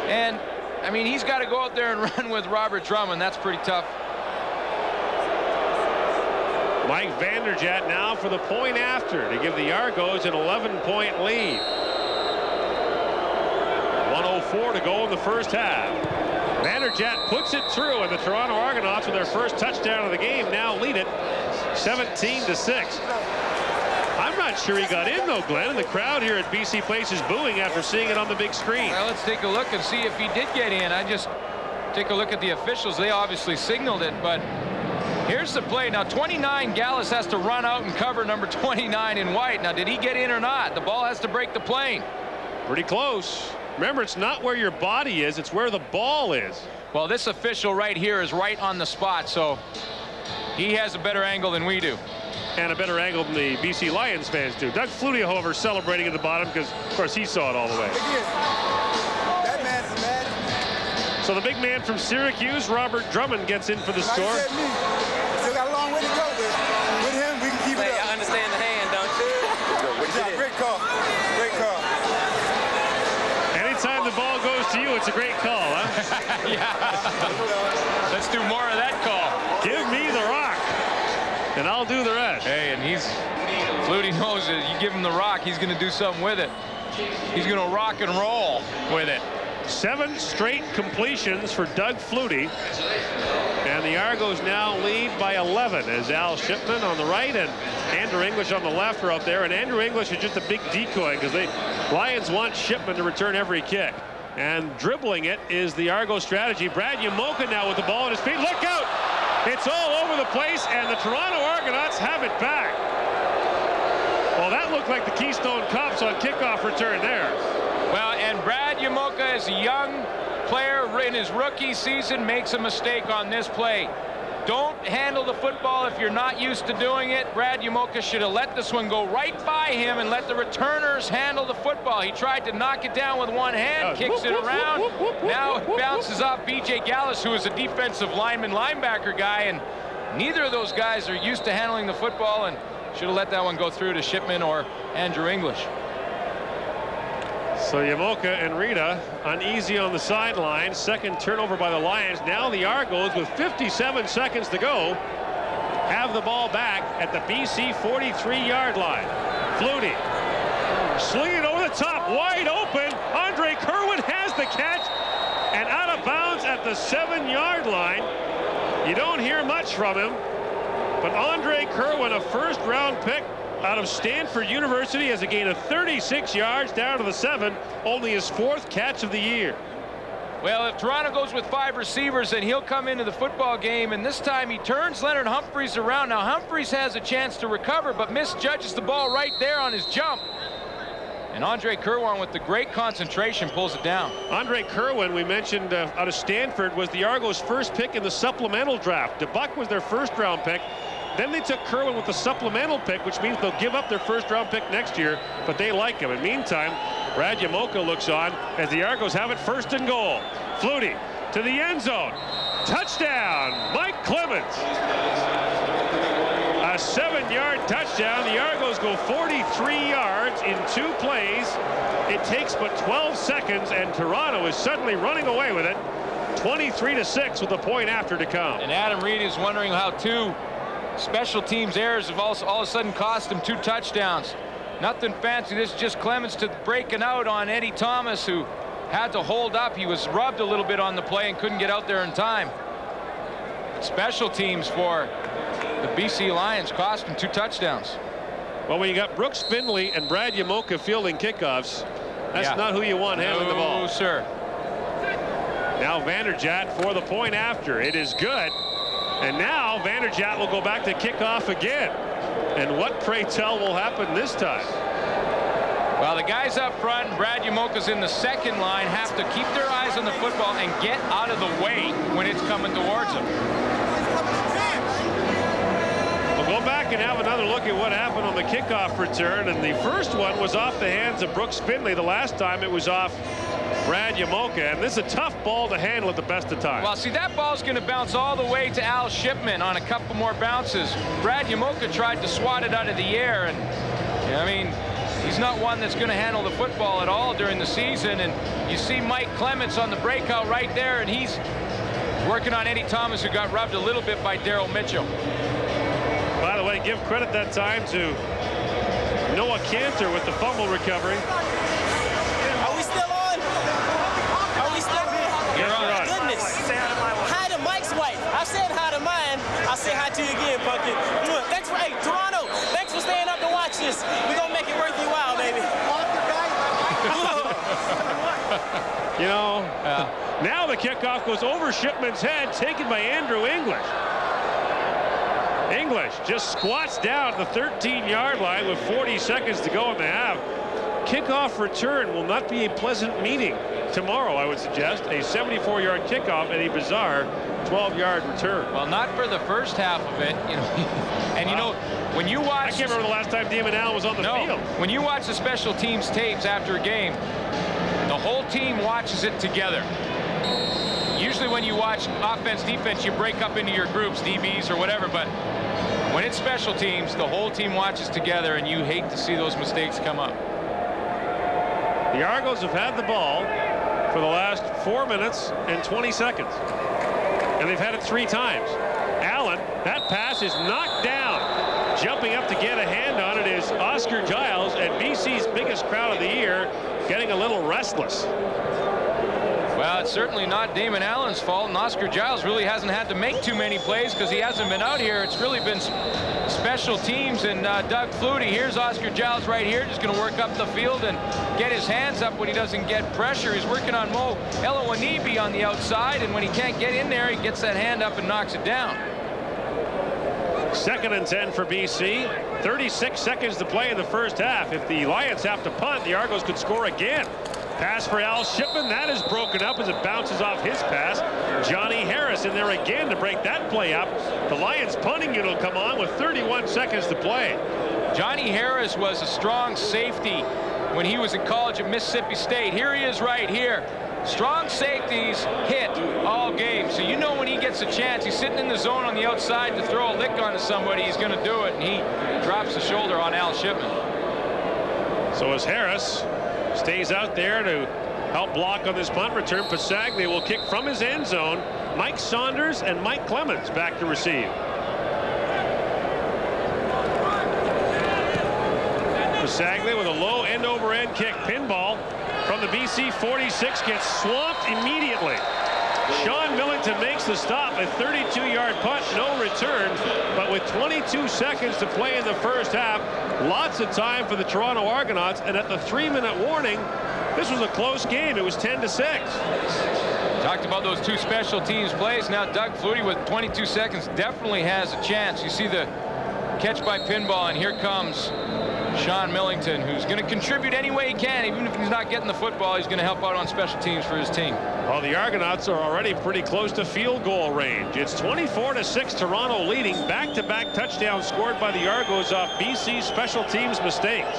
And, I mean, he's got to go out there and run with Robert Drummond. That's pretty tough. Mike Vanderjagt now for the point after to give the Argos an 11-point lead. 1:04 to go in the first half. Vanderjagt puts it through, and the Toronto Argonauts with their first touchdown of the game now lead it 17-6. I'm not sure he got in though, Glenn, and the crowd here at BC Place is booing after seeing it on the big screen. Well, let's take a look and see if he did get in. I just take a look at the officials. They obviously signaled it, but here's the play. Now 29, Gallus has to run out and cover number 29 in white. Now, did he get in or not? The ball has to break the plane. Pretty close. Remember, it's not where your body is, it's where the ball is. Well, this official right here is right on the spot, so he has a better angle than we do. And a better angle than the BC Lions fans do. Doug Flutie, however, celebrating at the bottom because, of course, he saw it all the way. That man's mad. So the big man from Syracuse, Robert Drummond, gets in for the score. Like you said, me. Still got a long way to go, but with him, we can keep it up. I understand the hand, don't you? Great call. Great call. Anytime the ball goes to you, it's a great call, huh? Yeah. Let's do more of that call. Give me the rock, and I'll do the rest. Hey, and Flutie knows that you give him the rock, he's going to do something with it. He's going to rock and roll with it. 7 straight completions for Doug Flutie. And the Argos now lead by 11 as Al Shipman on the right and Andrew English on the left are out there. And Andrew English is just a big decoy because the Lions want Shipman to return every kick. And dribbling it is the Argos strategy. Brad Yamoka now with the ball at his feet. Look out! It's all over the place, and the Toronto Argonauts have it back. Well, that looked like the Keystone Cops on kickoff return there. Well, and Brad Yamoka, as a young player in his rookie season, makes a mistake on this play. Don't handle the football if you're not used to doing it. Brad Yamoka should have let this one go right by him and let the returners handle the football. He tried to knock it down with one hand, kicks it around. Now it bounces off B.J. Gallus, who is a defensive lineman, linebacker guy, and neither of those guys are used to handling the football and should have let that one go through to Shipman or Andrew English. So Yamoka and Rita uneasy on the sideline. Second turnover by the Lions. Now the Argos, with 57 seconds to go, have the ball back at the BC 43-yard line. Flutie slinging it over the top, wide open. Andre Kerwin has the catch, and out of bounds at the 7-yard line. You don't hear much from him, but Andre Kerwin, a first-round pick out of Stanford University, has a gain of 36 yards down to the 7, only his 4th catch of the year. Well, if Toronto goes with 5 receivers, then he'll come into the football game, and this time he turns Leonard Humphreys around. Now Humphreys has a chance to recover, but misjudges the ball right there on his jump. And Andre Kerwin, with the great concentration, pulls it down. Andre Kerwin, we mentioned out of Stanford, was the Argos' first pick in the supplemental draft. DeBuck was their first-round pick. Then they took Kerwin with the supplemental pick, which means they'll give up their first-round pick next year, but they like him. In the meantime, Brad Yamoka looks on as the Argos have it 1st and goal. Flutie to the end zone. Touchdown, Mike Clemens. A 7-yard touchdown. The Argos go 43 yards in 2 plays. It takes but 12 seconds, and Toronto is suddenly running away with it. 23-6 with a point after to come. And Adam Reed is wondering how 2 special teams errors have all of a sudden cost him 2 touchdowns. Nothing fancy. This is just Clemens to breaking out on Eddie Thomas, who had to hold up. He was rubbed a little bit on the play and couldn't get out there in time. Special teams for the BC Lions cost him 2 touchdowns. Well, when you got Brooks Findlay and Brad Yamoka fielding kickoffs, that's not who you want handling the ball. No, sir. Now Vanderjagt for the point after. It is good. And now Vanderjagt will go back to kickoff again. And what, pray tell, will happen this time? Well, the guys up front, Brad Yamoka's in the second line, have to keep their eyes on the football and get out of the way when it's coming towards them. We'll go back and have another look at what happened on the kickoff return. And the first one was off the hands of Brooks Spindley. The last time it was off Brad Yamoka. And this is a tough ball to handle at the best of times. Well, see, that ball's going to bounce all the way to Al Shipman on a couple more bounces. Brad Yamoka tried to swat it out of the air. And, I mean, he's not one that's going to handle the football at all during the season. And you see Mike Clements on the breakout right there. And he's working on Eddie Thomas, who got rubbed a little bit by Daryl Mitchell. By the way, give credit that time to Noah Cantor with the fumble recovery. Are we still on? Are we still on? You're on. Goodness. Hi to Mike's wife. I said hi to mine. I'll say hi to you again, Pumpkin. Thanks for, hey, Toronto, thanks for staying up to watch this. We're going to make it worth your while, baby. You know, now the kickoff goes over Shipman's head, taken by Andrew English. English just squats down at the 13-yard line with 40 seconds to go in the half. Kickoff return will not be a pleasant meeting tomorrow, I would suggest. A 74-yard kickoff and a bizarre 12-yard return. Well, not for the first half of it, you know. And you know, when you watch, I can't remember the last time Damon Allen was on the field. When you watch the special teams tapes after a game, the whole team watches it together. Usually when you watch offense, defense, you break up into your groups, DBs or whatever, but when it's special teams, the whole team watches together, and you hate to see those mistakes come up. The Argos have had the ball for the last 4 minutes and 20 seconds. And they've had it 3 times. Allen, that pass is knocked down. Jumping up to get a hand on it is Oscar Giles, and BC's biggest crowd of the year getting a little restless. Well, it's certainly not Damon Allen's fault, and Oscar Giles really hasn't had to make too many plays because he hasn't been out here. It's really been special teams and Doug Flutie. Here's Oscar Giles right here, just going to work up the field and get his hands up when he doesn't get pressure. He's working on Mo Elowanibi on the outside, and when he can't get in there, he gets that hand up and knocks it down. 2nd and 10 for BC. 36 seconds to play in the first half. If the Lions have to punt, the Argos could score again. Pass for Al Shipman. That is broken up as it bounces off his pass. Johnny Harris in there again to break that play up. The Lions punting unit will come on with 31 seconds to play. Johnny Harris was a strong safety when he was in college at Mississippi State. Here he is right here. Strong safeties hit all game. So you know when he gets a chance, he's sitting in the zone on the outside to throw a lick onto somebody, he's going to do it. And he drops the shoulder on Al Shipman. So as Harris stays out there to help block on this punt return, Pasaglia will kick from his end zone. Mike Saunders and Mike Clemens back to receive. Pasaglia with a low end-over-end kick. Pinball from the BC 46 gets swamped immediately. Sean Millington makes the stop. A 32-yard punt, no return. But with 22 seconds to play in the first half, lots of time for the Toronto Argonauts. And at the 3-minute warning, this was a close game. It was 10-6. Talked about those 2 special teams plays. Now Doug Flutie with 22 seconds definitely has a chance. You see the catch by Pinball, and here comes Sean Millington, who's going to contribute any way he can. Even if he's not getting the football, he's going to help out on special teams for his team. Well, the Argonauts are already pretty close to field goal range. It's 24-6, Toronto leading. Back-to-back touchdowns scored by the Argos off BC's special teams mistakes.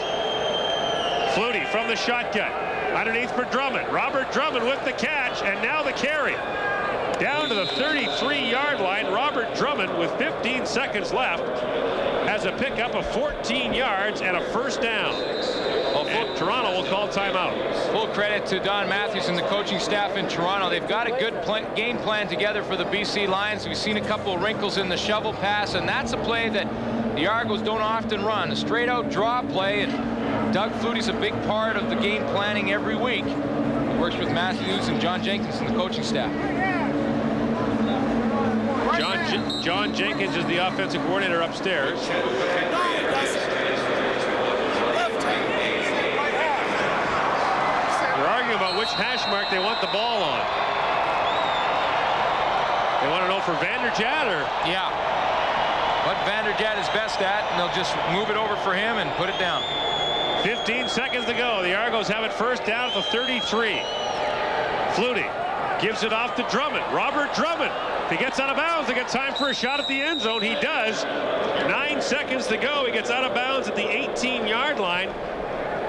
Flutie from the shotgun. Underneath for Drummond. Robert Drummond with the catch, and now the carry. Down to the 33-yard line. Robert Drummond with 15 seconds left has a pickup of 14 yards and a first down. And Toronto will call timeout. Full credit to Don Matthews and the coaching staff in Toronto. They've got a good game plan together for the BC Lions. We've seen a couple of wrinkles in the shovel pass, and that's a play that the Argos don't often run. A straight out draw play, and Doug Flutie's a big part of the game planning every week. He works with Matthews and John Jenkins and the coaching staff. John Jenkins is the offensive coordinator upstairs. They're arguing about which hash mark they want the ball on. They want to know for Vanderjagt or? Yeah. What Vanderjagt is best at, and they'll just move it over for him and put it down. 15 seconds to go. The Argos have it first down at the 33. Flutie gives it off to Drummond. Robert Drummond. If he gets out of bounds, they get time for a shot at the end zone. He does. 9 seconds to go. He gets out of bounds at the 18-yard line.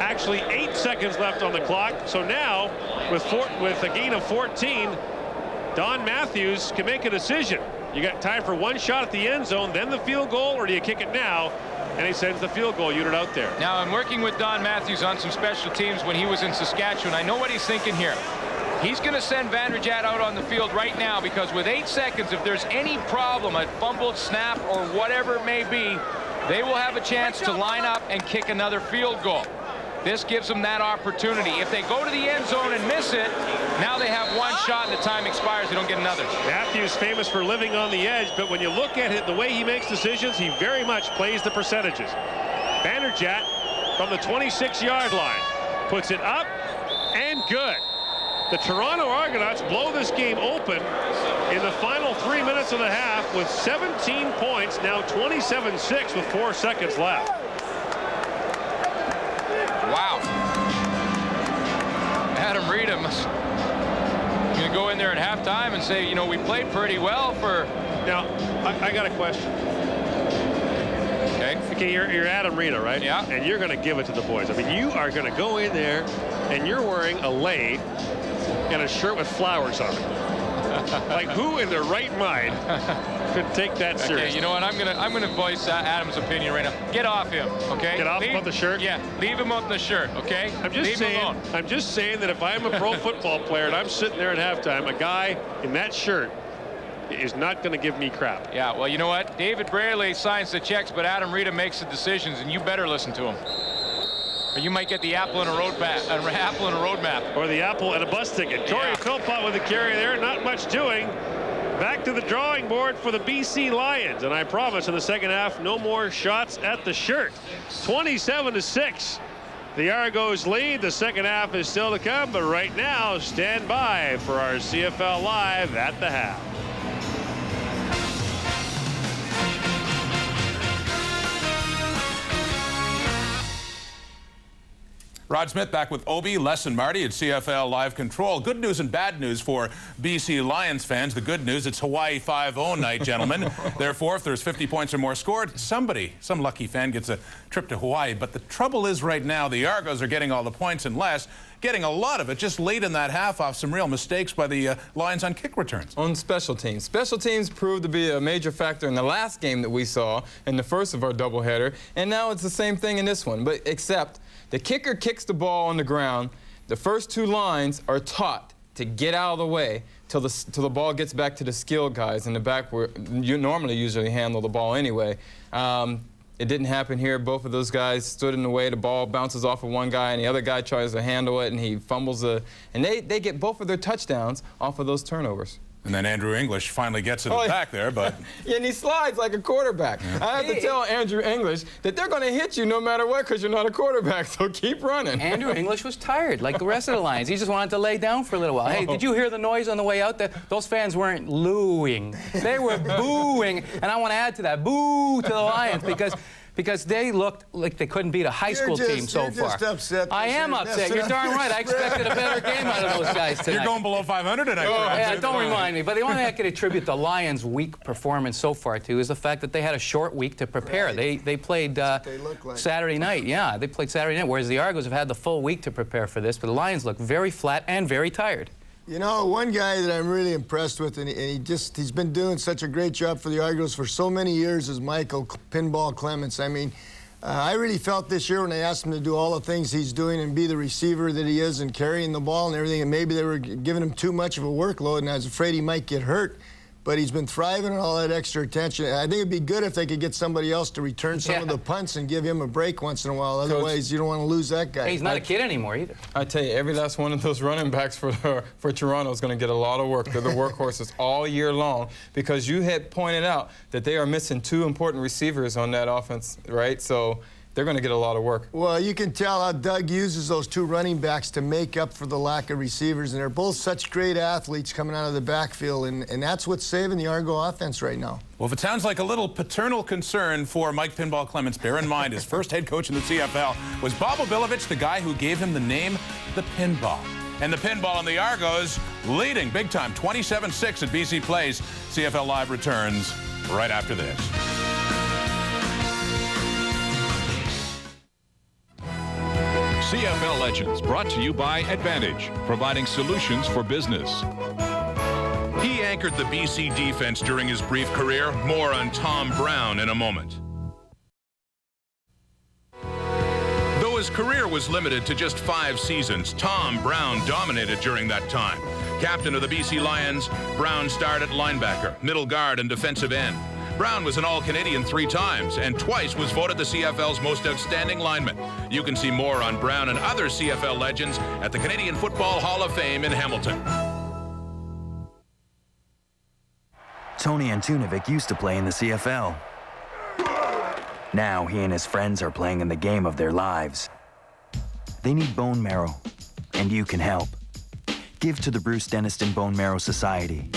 Actually, 8 seconds left on the clock. So now, with a gain of 14, Don Matthews can make a decision. You got time for one shot at the end zone, then the field goal, or do you kick it now? And he sends the field goal unit out there. Now, I'm working with Don Matthews on some special teams when he was in Saskatchewan. I know what he's thinking here. He's going to send Vanderjagt out on the field right now because with 8 seconds, if there's any problem, a fumbled snap or whatever it may be, they will have a chance to line up and kick another field goal. This gives them that opportunity. If they go to the end zone and miss it, now they have one shot and the time expires. They don't get another. Matthews famous for living on the edge, but when you look at it, the way he makes decisions, he very much plays the percentages. Vanderjagt from the 26-yard line puts it up and good. The Toronto Argonauts blow this game open in the final 3 minutes of the half with 17 points, now 27-6 with 4 seconds left. Wow. Adam Rita must going to go in there at halftime and say, you know, we played pretty well for... Now, I got a question. Okay, you're Adam Rita, right? Yeah. And you're going to give it to the boys. I mean, you are going to go in there and you're wearing a lei and a shirt with flowers on it. Like, who in their right mind could take that seriously? Okay, you know what? I'm gonna voice Adam's opinion right now. Get off him, okay? Get off him on the shirt? Yeah, leave him on the shirt, okay? I'm just saying that if I'm a pro football player and I'm sitting there at halftime, a guy in that shirt is not going to give me crap. Yeah, well, you know what? David Braley signs the checks, but Adam Rita makes the decisions, and you better listen to him. Or you might get the apple and a road map. Or the apple and a bus ticket. Corey Philpott with the carry there. Not much doing. Back to the drawing board for the BC Lions. And I promise in the second half, no more shots at the shirt. 27-6. The Argos lead. The second half is still to come. But right now, stand by for our CFL Live at the half. Rod Smith back with Obi, Les, and Marty at CFL Live Control. Good news and bad news for BC Lions fans. The good news, it's Hawaii 5-0 night, gentlemen. Therefore, if there's 50 points or more scored, some lucky fan gets a trip to Hawaii. But the trouble is right now, the Argos are getting all the points and Les getting a lot of it just late in that half off some real mistakes by the Lions on kick returns. On special teams. Special teams proved to be a major factor in the last game that we saw in the first of our doubleheader. And now it's the same thing in this one, but except the kicker kicks the ball on the ground. The first two lines are taught to get out of the way till the ball gets back to the skilled guys in the back where you normally usually handle the ball anyway. It didn't happen here. Both of those guys stood in the way. The ball bounces off of one guy, and the other guy tries to handle it, and he fumbles and they get both of their touchdowns off of those turnovers. And then Andrew English finally gets it back there, but... Yeah, and he slides like a quarterback. I have to tell Andrew English that they're going to hit you no matter what because you're not a quarterback, so keep running. Andrew English was tired, like the rest of the Lions. He just wanted to lay down for a little while. Hey, did you hear the noise on the way out? Those fans weren't looing. They were booing. And I want to add to that, boo to the Lions because they looked like they couldn't beat a high school team so far. You're just upset. I am upset. You're darn right. I expected a better game out of those guys tonight. You're going below 500 tonight. Oh, yeah, don't remind me. But the only thing I could attribute the Lions' weak performance so far to is the fact that they had a short week to prepare. Right. They played Saturday night. Yeah, they played Saturday night, whereas the Argos have had the full week to prepare for this. But the Lions look very flat and very tired. You know, one guy that I'm really impressed with, and he's been doing such a great job for the Argos for so many years, is Michael Pinball Clements. I mean, I really felt this year when they asked him to do all the things he's doing and be the receiver that he is and carrying the ball and everything, and maybe they were giving him too much of a workload, and I was afraid he might get hurt. But he's been thriving on all that extra attention. I think it'd be good if they could get somebody else to return some of the punts and give him a break once in a while. Otherwise, you don't want to lose that guy. Hey, he's not a kid anymore either. I tell you, every last one of those running backs for Toronto is going to get a lot of work. They're the workhorses all year long because you had pointed out that they are missing two important receivers on that offense, right? So they're going to get a lot of work. Well, you can tell how Doug uses those two running backs to make up for the lack of receivers, and they're both such great athletes coming out of the backfield, and that's what's saving the Argo offense right now. Well, if it sounds like a little paternal concern for Mike Pinball Clements, bear in mind his first head coach in the CFL was Bob Obilovich, the guy who gave him the name the Pinball. And the Pinball and the Argos leading big time, 27-6 at BC Place. CFL Live returns right after this. CFL Legends, brought to you by Advantage, providing solutions for business. He anchored the BC defense during his brief career. More on Tom Brown in a moment. Though his career was limited to just 5 seasons, Tom Brown dominated during that time. Captain of the BC Lions, Brown starred at linebacker, middle guard, and defensive end. Brown was an All-Canadian 3 times and twice was voted the CFL's most outstanding lineman. You can see more on Brown and other CFL legends at the Canadian Football Hall of Fame in Hamilton. Tony Antunovic used to play in the CFL. Now he and his friends are playing in the game of their lives. They need bone marrow, and you can help. Give to the Bruce Denniston Bone Marrow Society.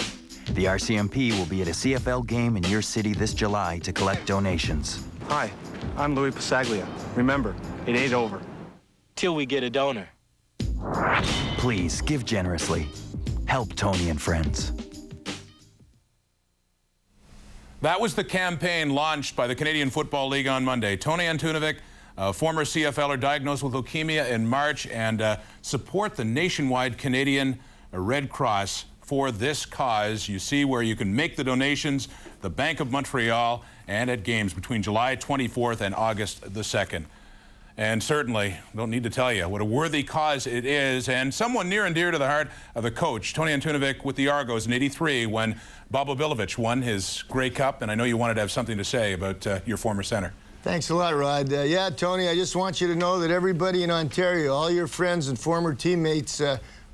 The RCMP will be at a CFL game in your city this July to collect donations. Hi, I'm Louis Pasaglia. Remember, it ain't over till we get a donor. Please give generously. Help Tony and friends. That was the campaign launched by the Canadian Football League on Monday. Tony Antunovic, a former CFLer, diagnosed with leukemia in March, and support the nationwide Canadian Red Cross for this cause. You see where you can make the donations, the Bank of Montreal, and at games between July 24th and August the 2nd. And certainly, don't need to tell you what a worthy cause it is, and someone near and dear to the heart of the coach, Tony Antunovic, with the Argos in '83 when Bob Obilovich won his Grey Cup, and I know you wanted to have something to say about your former center. Thanks a lot, Rod. Yeah, Tony, I just want you to know that everybody in Ontario, all your friends and former teammates,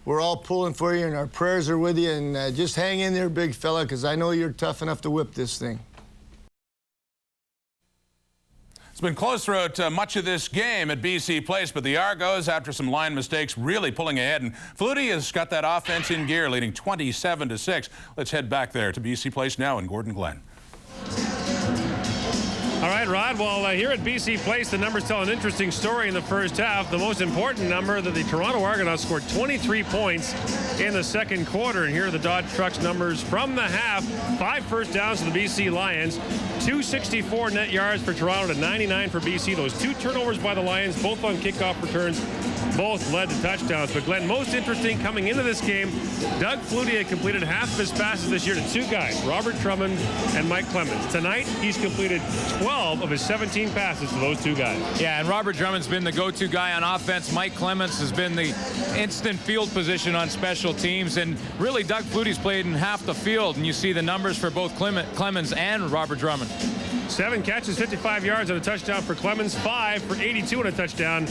we're all pulling for you, and our prayers are with you. And just hang in there, big fella, because I know you're tough enough to whip this thing. It's been close throughout much of this game at BC Place, but the Argos, after some line mistakes, really pulling ahead. And Flutie has got that offense in gear, leading 27-6. Let's head back there to BC Place now in Gordon Glen. All right, Rod. Well, here at BC Place, the numbers tell an interesting story in the first half. The most important number, that the Toronto Argonauts scored 23 points in the second quarter. And here are the Dodge Trucks numbers from the half. 5 first downs to the BC Lions. 264 net yards for Toronto to 99 for BC. Those 2 turnovers by the Lions, both on kickoff returns, both led to touchdowns. But Glenn, most interesting coming into this game, Doug Flutie had completed half of his passes this year to 2 guys, Robert Drummond and Mike Clements. Tonight, he's completed 12 of his 17 passes to those 2 guys. Yeah, and Robert Drummond's been the go-to guy on offense. Mike Clements has been the instant field position on special teams. And really, Doug Flutie's played in half the field. And you see the numbers for both Clemens and Robert Drummond. 7 catches, 55 yards, and a touchdown for Clemens. 5 for 82 and a touchdown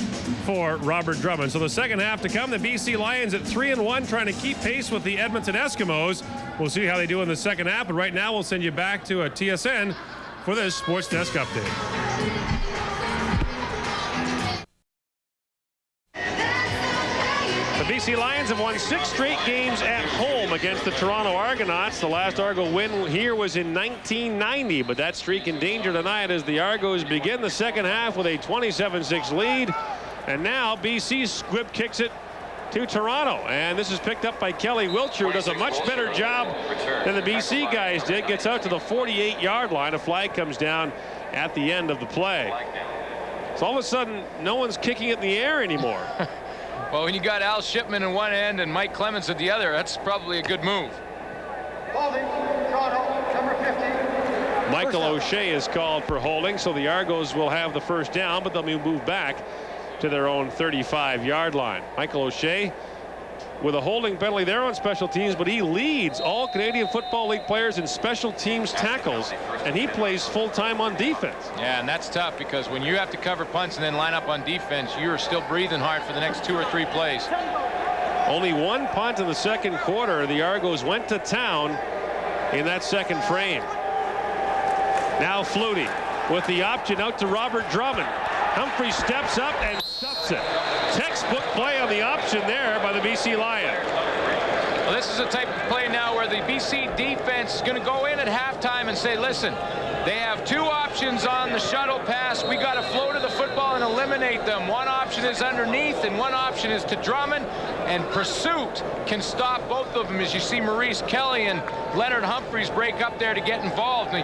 for Robert Drummond. So the second half to come, the BC Lions at 3-1, trying to keep pace with the Edmonton Eskimos. We'll see how they do in the second half. But right now, we'll send you back to a TSN for this Sports Desk update. The BC Lions have won 6 straight games at home against the Toronto Argonauts. The last Argo win here was in 1990, but that streak in danger tonight as the Argos begin the second half with a 27-6 lead. And now BC squib kicks it to Toronto, and this is picked up by Kelly Wiltshire, who does a much better job than the BC guys did. Gets out to the 48-yard line. A flag comes down at the end of the play. So all of a sudden, no one's kicking it in the air anymore. Well, when you got Al Shipman in one end and Mike Clements at the other, that's probably a good move. Holding, Toronto, number 50. Michael O'Shea is called for holding, so the Argos will have the first down, but they'll be moved back to their own 35-yard line. Michael O'Shea with a holding penalty there on special teams, but he leads all Canadian Football League players in special teams tackles, and he plays full-time on defense. Yeah, and that's tough because when you have to cover punts and then line up on defense, you're still breathing hard for the next 2 or 3 plays. Only 1 punt in the second quarter. The Argos went to town in that second frame. Now Flutie with the option out to Robert Drummond. Humphreys steps up and stuffs it. Textbook play on the option there by the BC Lions. Well, this is the type of play now where the BC defense is going to go in at halftime and say, listen, they have two options on the shuttle pass. We got to flow to the football and eliminate them. One option is underneath and one option is to Drummond, and pursuit can stop both of them, as you see Maurice Kelly and Leonard Humphreys break up there to get involved. You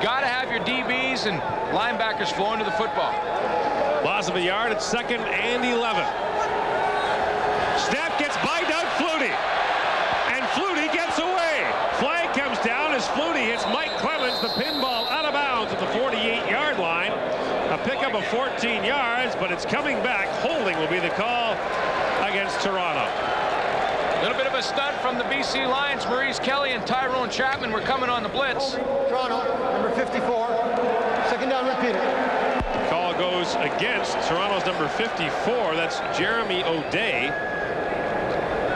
got to have your DBs and linebackers flowing to the football. Loss of a yard. It's 2nd and 11. Snap gets by Doug Flutie. And Flutie gets away. Flag comes down as Flutie hits Mike Clemens. The pinball out of bounds at the 48-yard line. A pickup of 14 yards, but it's coming back. Holding will be the call against Toronto. A little bit of a stunt from the BC Lions. Maurice Kelly and Tyrone Chapman were coming on the blitz. Toronto, number 54. 2nd down, repeat it. Call goes against Toronto's number 54. That's Jeremy O'Day.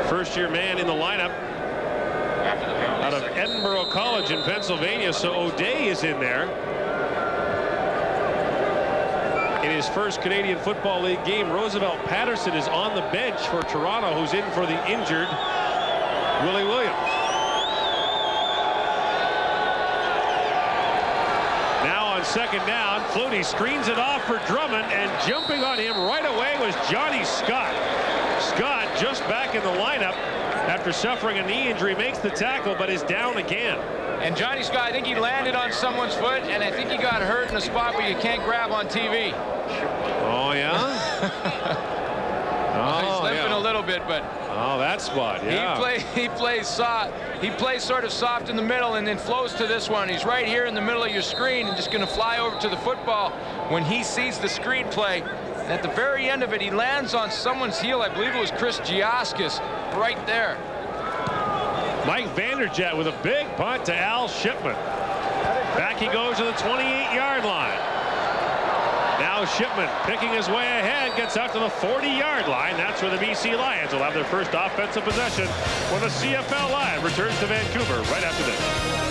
First-year man in the lineup out of Edinburgh College in Pennsylvania. So O'Day is in there in his first Canadian Football League game. Roosevelt Patterson is on the bench for Toronto, who's in for the injured Willie Williams. Now on 2nd down, Flutie screens it off for Drummond, and jumping on him right away was Johnny Scott. Scott, just back in the lineup after suffering a knee injury, makes the tackle but is down again. And Johnny Scott, I think he landed on someone's foot, and I think he got hurt in a spot where you can't grab on TV. Oh, yeah? He's limping a little bit, but oh, that spot, yeah. He plays soft. He plays sort of soft in the middle and then flows to this one. He's right here in the middle of your screen and just going to fly over to the football when he sees the screen play. And at the very end of it, he lands on someone's heel. I believe it was Chris Giaskis right there. Mike Vanderjagt with a big punt to Al Shipman. Back he goes to the 28-yard line. Now Shipman picking his way ahead, gets out to the 40-yard line. That's where the BC Lions will have their first offensive possession when the CFL Live returns to Vancouver right after this.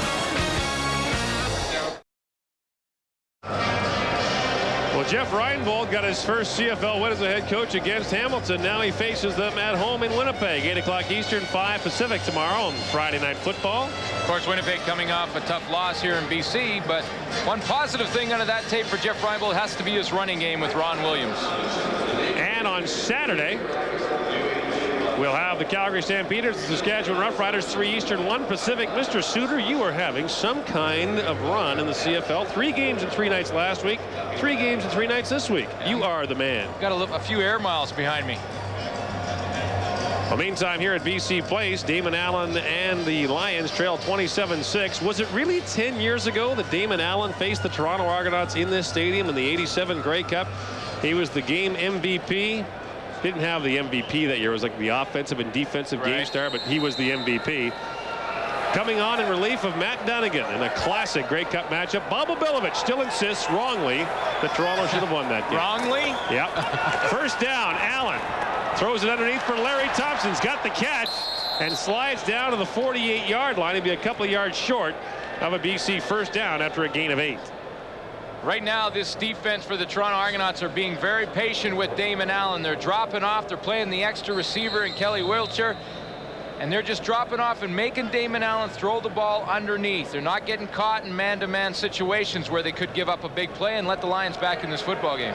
Well, Jeff Reinbold got his first CFL win as a head coach against Hamilton. Now he faces them at home in Winnipeg. 8 o'clock Eastern, 5 Pacific tomorrow on Friday Night Football. Of course, Winnipeg coming off a tough loss here in BC, but one positive thing out of that tape for Jeff Reinbold has to be his running game with Ron Williams. And on Saturday, we'll have the Calgary Stampeders, the Saskatchewan Roughriders, 3 Eastern, 1 Pacific. Mr. Suter, you are having some kind of run in the CFL. 3 games and 3 nights last week, 3 games and 3 nights this week. You are the man. Got a few air miles behind me. Well, meantime, here at BC Place, Damon Allen and the Lions trail 27-6. Was it really 10 years ago that Damon Allen faced the Toronto Argonauts in this stadium in the '87 Grey Cup? He was the game MVP. Didn't have the MVP that year. It was like the offensive and defensive game star, but he was the MVP. Coming on in relief of Matt Dunnigan in a classic Grey Cup matchup. Bob Obilovich still insists wrongly that Toronto should have won that game. Wrongly? Yep. First down, Allen throws it underneath for Larry Thompson's got the catch and slides down to the 48-yard line. He'd be a couple of yards short of a BC first down after a gain of 8. Right now, this defense for the Toronto Argonauts are being very patient with Damon Allen. They're dropping off. They're playing the extra receiver in Kelly Wiltshire. And they're just dropping off and making Damon Allen throw the ball underneath. They're not getting caught in man-to-man situations where they could give up a big play and let the Lions back in this football game.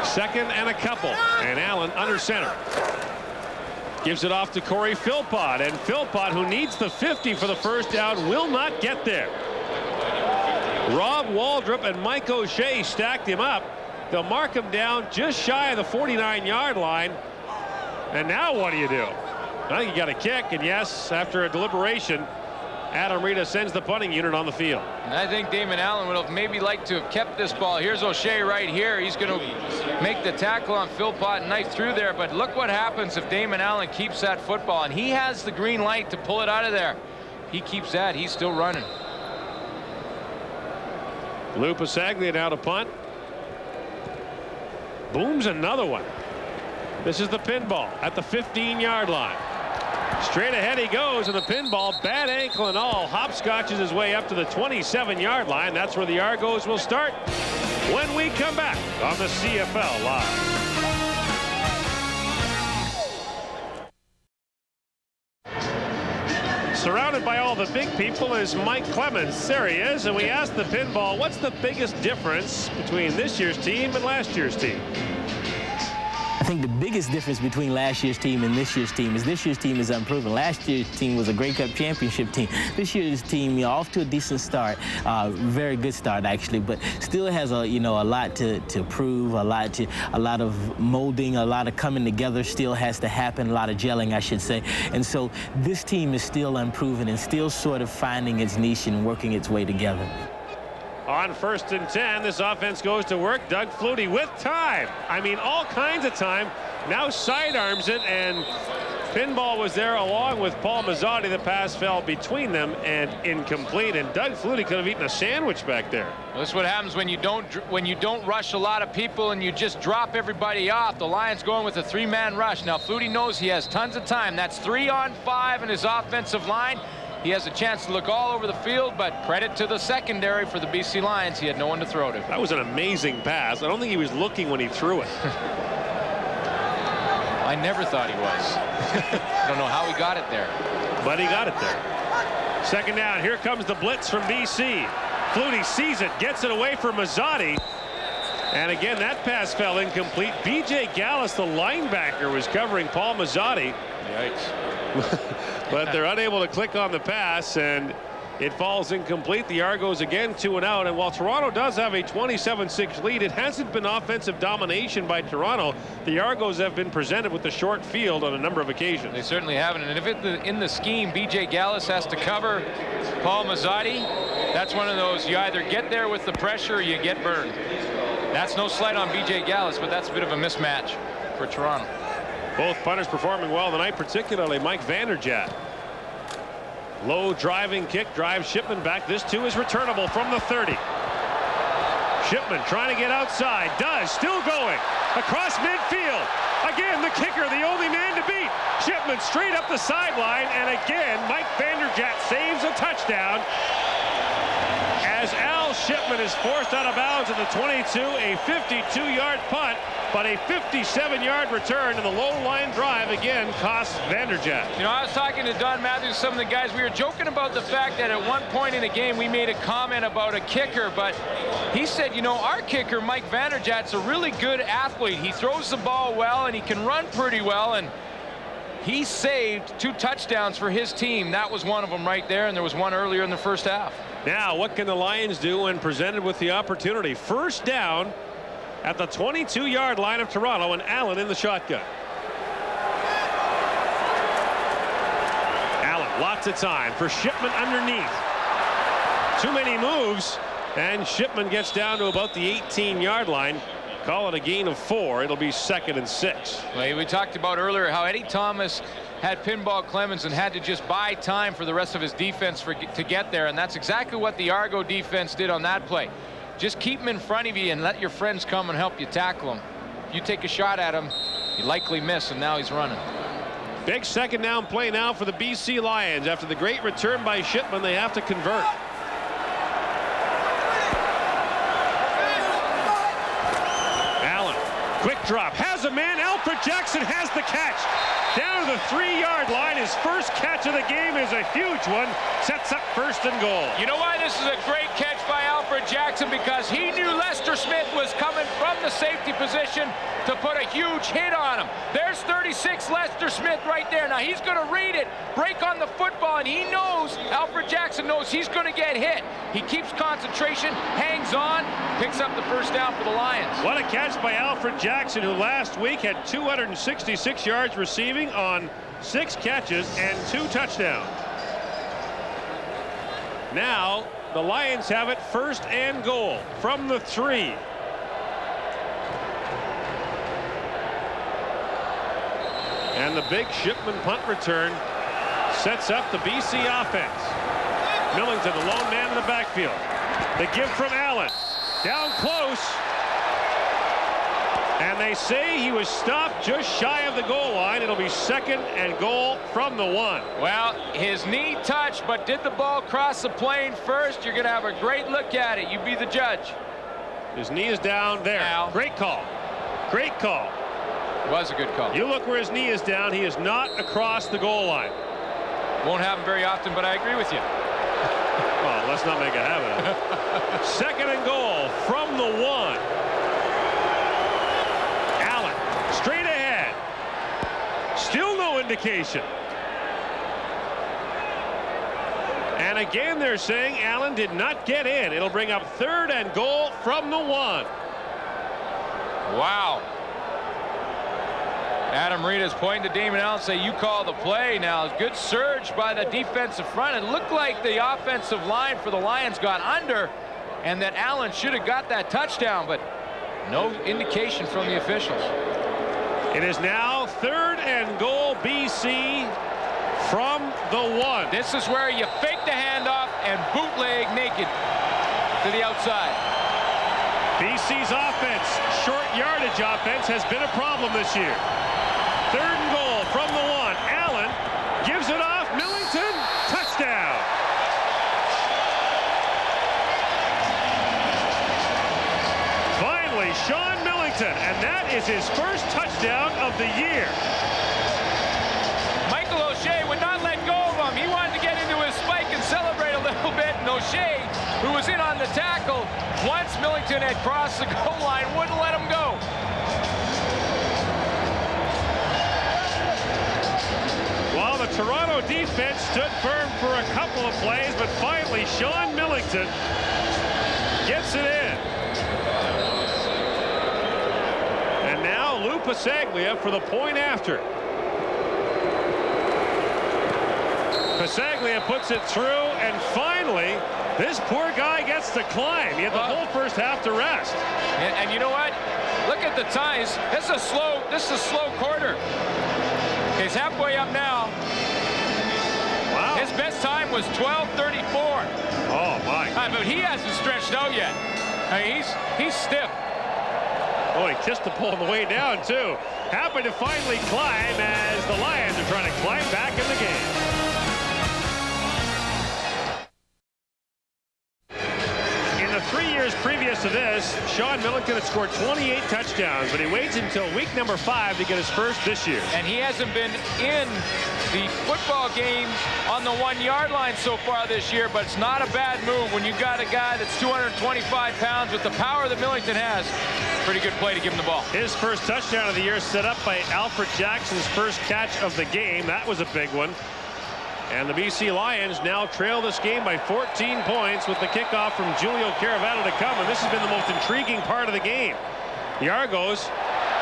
2nd and a couple. And Allen under center. Gives it off to Corey Philpott. And Philpott, who needs the 50 for the first down, will not get there. Rob Waldrop and Mike O'Shea stacked him up. They'll mark him down just shy of the 49-yard line. And now what do you do? I think you got a kick, and yes, after a deliberation, Adam Rita sends the punting unit on the field. And I think Damon Allen would have maybe liked to have kept this ball. Here's O'Shea right here. He's going to make the tackle on Philpott and knife through there. But look what happens if Damon Allen keeps that football, and he has the green light to pull it out of there. He keeps that. He's still running. Lou Pasaglia now to punt. Booms another one. This is the pinball at the 15-yard line. Straight ahead he goes, and the pinball, bad ankle and all, hopscotches his way up to the 27-yard line. That's where the Argos will start. when we come back on the CFL Live. Surrounded by all the big people is Mike Clemens. There he is, and we asked the pinball, what's the biggest difference between this year's team and last year's team? I think the biggest difference between last year's team and this year's team is unproven. Last year's team was a Grey Cup championship team. This year's team, off to a decent start, very good start actually, but still has a lot to prove, a lot of molding, a lot of coming together still has to happen, a lot of gelling, I should say. And so this team is still unproven and still sort of finding its niche and working its way together. On 1st and 10, this offense goes to work. Doug Flutie with time. I mean, all kinds of time. Now sidearms it, and pinball was there along with Paul Mazzotti. The pass fell between them and incomplete. And Doug Flutie could have eaten a sandwich back there. Well, this is what happens when you don't rush a lot of people and you just drop everybody off. The Lions going with a 3-man rush. Now Flutie knows he has tons of time. That's 3 on 5 in his offensive line. He has a chance to look all over the field, but credit to the secondary for the BC Lions. He had no one to throw to. That was an amazing pass. I don't think he was looking when he threw it. I never thought he was. I don't know how he got it there. But he got it there. 2nd down. Here comes the blitz from BC. Flutie sees it, gets it away for Mazzotti. And again, that pass fell incomplete. B.J. Gallus, the linebacker, was covering Paul Mazzotti. Yikes. But they're unable to click on the pass, and it falls incomplete. The Argos again 2 and out. And while Toronto does have a 27-6 lead, it hasn't been offensive domination by Toronto. The Argos have been presented with the short field on a number of occasions. They certainly haven't. And if in the scheme, B.J. Gallus has to cover Paul Mazzotti, that's one of those, you either get there with the pressure or you get burned. That's no slight on B.J. Gallus, but that's a bit of a mismatch for Toronto. Both punters performing well tonight, particularly Mike Vanderjagt. Low driving kick drives Shipman back. This too is returnable from the 30. Shipman trying to get outside. Does. Still going. Across midfield. Again, the kicker, the only man to beat. Shipman straight up the sideline. And again, Mike Vanderjagt saves a touchdown. As Al Shipman is forced out of bounds at the 22, a 52-yard punt, but a 57-yard return to the low line drive again costs Vanderjagt. I was talking to Don Matthews, some of the guys. We were joking about the fact that at one point in the game we made a comment about a kicker, but he said, our kicker, Mike Vanderjagt's a really good athlete. He throws the ball well and he can run pretty well, and he saved 2 touchdowns for his team. That was one of them right there, and there was one earlier in the first half. Now, what can the Lions do when presented with the opportunity? 1st down at the 22-yard line of Toronto, and Allen in the shotgun. Allen, lots of time for Shipman underneath. Too many moves, and Shipman gets down to about the 18-yard line. Call it a gain of 4. It'll be 2nd and 6. Well, we talked about earlier how Eddie Thomas had pinball Clemens and had to just buy time for the rest of his defense to get there, and that's exactly what the Argo defense did on that play. Just keep him in front of you and let your friends come and help you tackle him. If you take a shot at him, you likely miss, and now he's running. Big 2nd down play now for the BC Lions. After the great return by Shipman, they have to convert. Allen, quick drop, has a man. Alfred Jackson has the catch. Down to the 3-yard line. His first catch of the game is a huge one. Sets up 1st and goal. You know why this is a great catch by Alfred Jackson? Because he knew Lester Smith was coming from the safety position to put a huge hit on him. There's 36 Lester Smith right there. Now he's going to read it, break on the football, and he knows, Alfred Jackson knows he's going to get hit. He keeps concentration, hangs on, picks up the 1st down for the Lions. What a catch by Alfred Jackson, who last week had 266 yards receiving on 6 catches and 2 touchdowns. Now the Lions have it 1st and goal from the 3. And the big Shipman punt return sets up the BC offense. Millington, the lone man in the backfield. The give from Allen. Down close. And they say he was stopped just shy of the goal line. It'll be 2nd and goal from the 1. Well, his knee touched, but did the ball cross the plane first? You're going to have a great look at it. You be the judge. His knee is down there. Now. Great call. Great call. It was a good call. You look where his knee is down. He is not across the goal line. Won't happen very often, but I agree with you. Well, let's not make a habit of it. 2nd and goal from the 1. Allen straight ahead. Still no indication. And again, they're saying Allen did not get in. It'll bring up 3rd and goal from the 1. Wow. Adam Reed is pointing to Damon Allen, say, you call the play now. Good surge by the defensive front. It looked like the offensive line for the Lions got under and that Allen should have got that touchdown, but no indication from the officials. It is now 3rd and goal, BC from the 1. This is where you fake the handoff and bootleg naked to the outside. BC's offense, short yardage offense, has been a problem this year. 3rd and goal from the 1. Allen gives it off. Millington, touchdown. Finally, Sean Millington, and that is his first touchdown of the year. Michael O'Shea would not let go of him. He wanted to get into his spike and celebrate a little bit, and O'Shea, who was in on the tackle, once Millington had crossed the goal line, wouldn't let him go. While the Toronto defense stood firm for a couple of plays, but finally Sean Millington gets it in. And now Lou Pasaglia for the point after. Pasaglia puts it through, and finally this poor guy gets to climb. He had the whole first half to rest. And you know what? Look at the ties. This is a slow quarter. He's halfway up now. Wow. His best time was 12:34. Oh my. But he hasn't stretched out yet. I mean, he's stiff. Oh, he kissed the pole on the way down too. Happy to finally climb as the Lions are trying to climb back in the game. In the 3 years previous to this, Sean Millington had scored 28 touchdowns, but he waits until week number 5 to get his first this year. And he hasn't been in the football game on the 1-yard line so far this year, but it's not a bad move when you got a guy that's 225 pounds with the power that Millington has. Pretty good play to give him the ball. His first touchdown of the year set up by Alfred Jackson's first catch of the game. That was a big one. And the BC Lions now trail this game by 14 points with the kickoff from Julio Caravano to come. And this has been the most intriguing part of the game. The Argos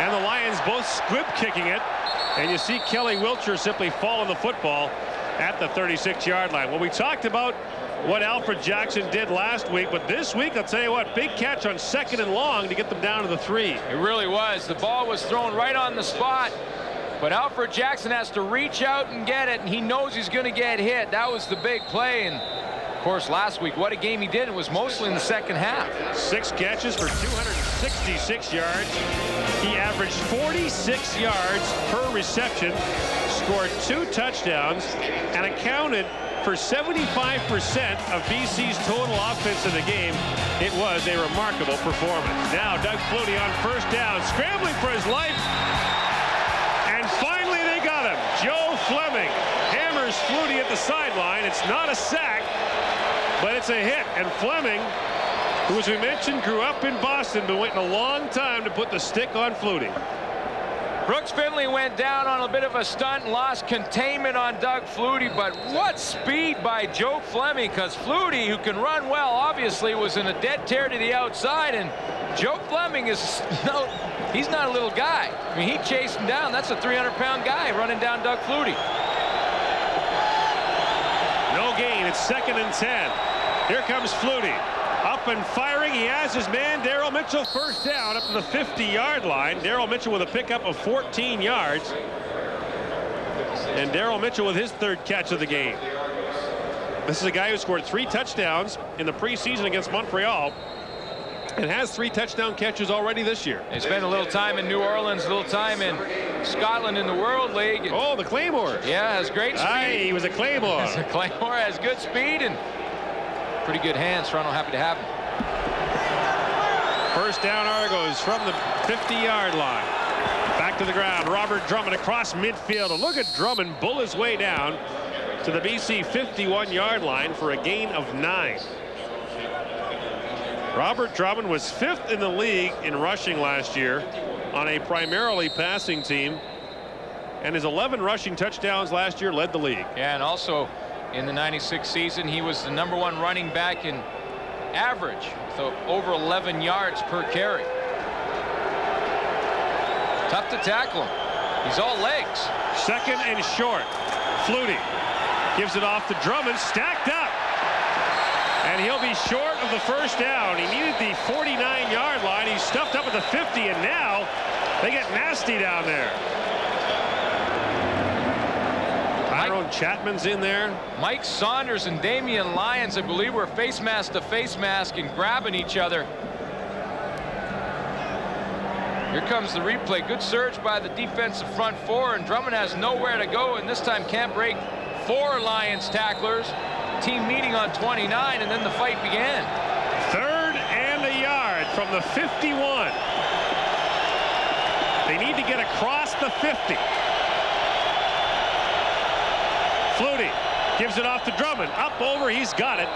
and the Lions both squib kicking it. And you see Kelly Wiltshire simply fall on the football at the 36-yard line. Well, we talked about what Alfred Jackson did last week, but this week, I'll tell you what, big catch on 2nd and long to get them down to the 3. It really was. The ball was thrown right on the spot. But Alfred Jackson has to reach out and get it, and he knows he's going to get hit. That was the big play. And, of course, last week, what a game he did. It was mostly in the second half. 6 catches for 266 yards. He averaged 46 yards per reception, scored 2 touchdowns, and accounted for 75% of BC's total offense in the game. It was a remarkable performance. Now, Doug Flutie on first down, scrambling for his life. And finally they got him. Joe Fleming hammers Flutie at the sideline. It's not a sack, but it's a hit. And Fleming, who, as we mentioned, grew up in Boston, been waiting a long time to put the stick on Flutie. Brooks Finley went down on a bit of a stunt and lost containment on Doug Flutie, but what speed by Joe Fleming, because Flutie, who can run well, obviously was in a dead tear to the outside, and Joe Fleming is he's not a little guy. I mean, he chased him down. That's a 300-pound guy running down Doug Flutie. No gain. It's 2nd and 10. Here comes Flutie. Up and firing. He has his man, Daryl Mitchell, first down up to the 50-yard line. Daryl Mitchell with a pickup of 14 yards. And Daryl Mitchell with his 3rd catch of the game. This is a guy who scored 3 touchdowns in the preseason against Montreal and has 3 touchdown catches already this year. He spent a little time in New Orleans, a little time in Scotland in the World League. Oh, the Claymore. Yeah, has great speed. Aye, he was a Claymore. He's a Claymore, has good speed and pretty good hands. Toronto happy to have him. First down, Argos from the 50-yard line. Back to the ground. Robert Drummond across midfield. And look at Drummond bull his way down to the BC 51-yard line for a gain of 9. Robert Drummond was 5th in the league in rushing last year on a primarily passing team, and his 11 rushing touchdowns last year led the league. Yeah, and also in the 96 season, he was the #1 running back in average, so over 11 yards per carry. Tough to tackle him. He's all legs. Second and short. Flutie gives it off to Drummond, stacked up. And he'll be short of the first down. He needed the 49-yard line. He's stuffed up at the 50, and now they get nasty down there. Tyrone Chapman's in there. Mike Saunders and Damian Lyons, I believe, were face mask to face mask and grabbing each other. Here comes the replay. Good surge by the defensive front four, and Drummond has nowhere to go, and this time can't break 4 Lions tacklers. Team meeting on 29, and then the fight began. 3rd and a yard from the 51. They need to get across the 50. Flutie gives it off to Drummond. Up over, he's got it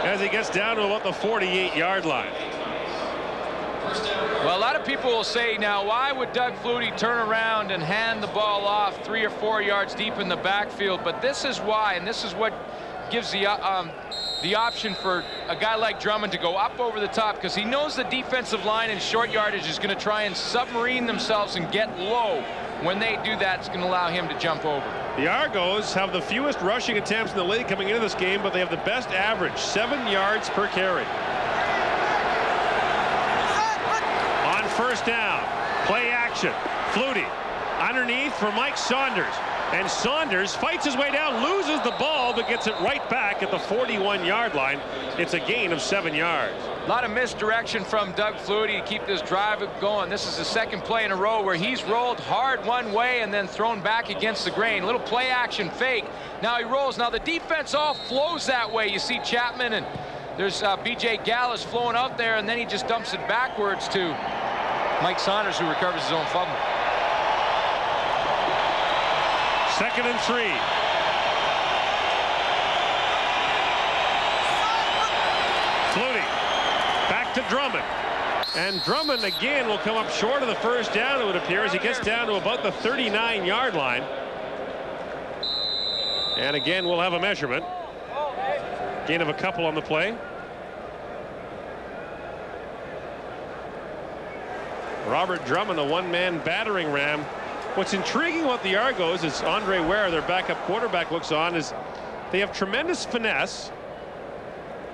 as he gets down to about the 48-yard line. Well, a lot of people will say now, why would Doug Flutie turn around and hand the ball off 3 or 4 yards deep in the backfield? But this is why, and this is what gives the option for a guy like Drummond to go up over the top, because he knows the defensive line in short yardage is going to try and submarine themselves and get low. When they do that, it's going to allow him to jump over. The Argos have the fewest rushing attempts in the league coming into this game, but they have the best average, 7 yards per carry. On first down, play action. Flutie underneath for Mike Saunders. And Saunders fights his way down, loses the ball, but gets it right back at the 41-yard line. It's a gain of 7 yards. A lot of misdirection from Doug Flutie to keep this drive going. This is the second play in a row where he's rolled hard one way and then thrown back against the grain. Little play action fake. Now he rolls. Now the defense all flows that way. You see Chapman, and there's B.J. Gallus flowing out there, and then he just dumps it backwards to Mike Saunders, who recovers his own fumble. 2nd and 3. Flutie back to Drummond. And Drummond again will come up short of the first down, it would appear, as he gets down to about the 39-yard line. And again, we'll have a measurement. Gain of a couple on the play. Robert Drummond, a one-man battering ram. What's intriguing about the Argos, as Andre Ware, their backup quarterback, looks on, is they have tremendous finesse,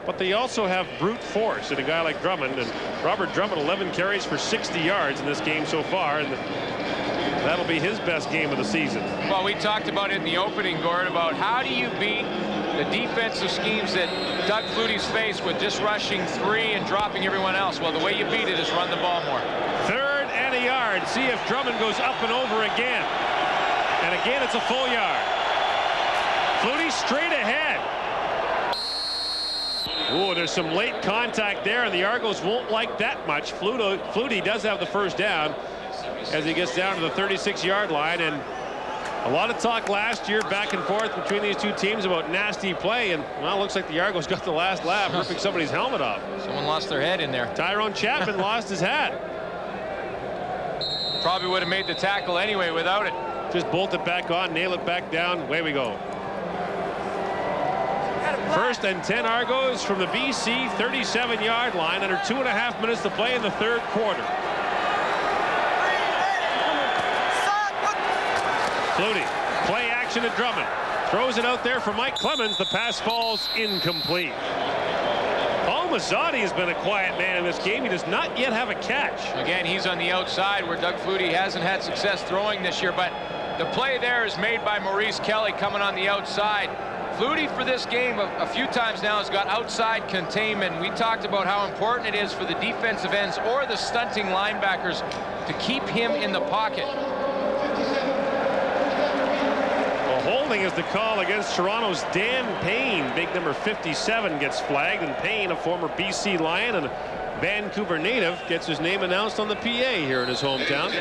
but they also have brute force in a guy like Drummond. And Robert Drummond, 11 carries for 60 yards in this game so far, and that'll be his best game of the season. Well, we talked about it in the opening, Gord, about how do you beat the defensive schemes that Doug Flutie's faced with just rushing 3 and dropping everyone else. Well, the way you beat it is run the ball more. 3rd and a yard. See if Drummond goes up and over again. And again, it's a full yard. Flutie straight ahead. Oh, there's some late contact there, and the Argos won't like that much. Flutie does have the first down as he gets down to the 36-yard line. And a lot of talk last year back and forth between these two teams about nasty play, and well, it looks like the Argos got the last laugh, ripping somebody's helmet off. Someone lost their head in there. Tyrone Chapman lost his hat. Probably would have made the tackle anyway without it. Just bolt it back on, nail it back down, away we go. 1st and 10 Argos from the BC 37-yard line, under 2.5 minutes to play in the 3rd quarter. Flutie, play action to Drummond. Throws it out there for Mike Clemens. The pass falls incomplete. Paul Mazzotti has been a quiet man in this game. He does not yet have a catch. Again, he's on the outside where Doug Flutie hasn't had success throwing this year, but the play there is made by Maurice Kelly coming on the outside. Flutie for this game a few times now has got outside containment. We talked about how important it is for the defensive ends or the stunting linebackers to keep him in the pocket. A whole Holding is the call against Toronto's Dan Payne. Big number 57 gets flagged, and Payne, a former BC Lion and Vancouver native, gets his name announced on the PA here in his hometown.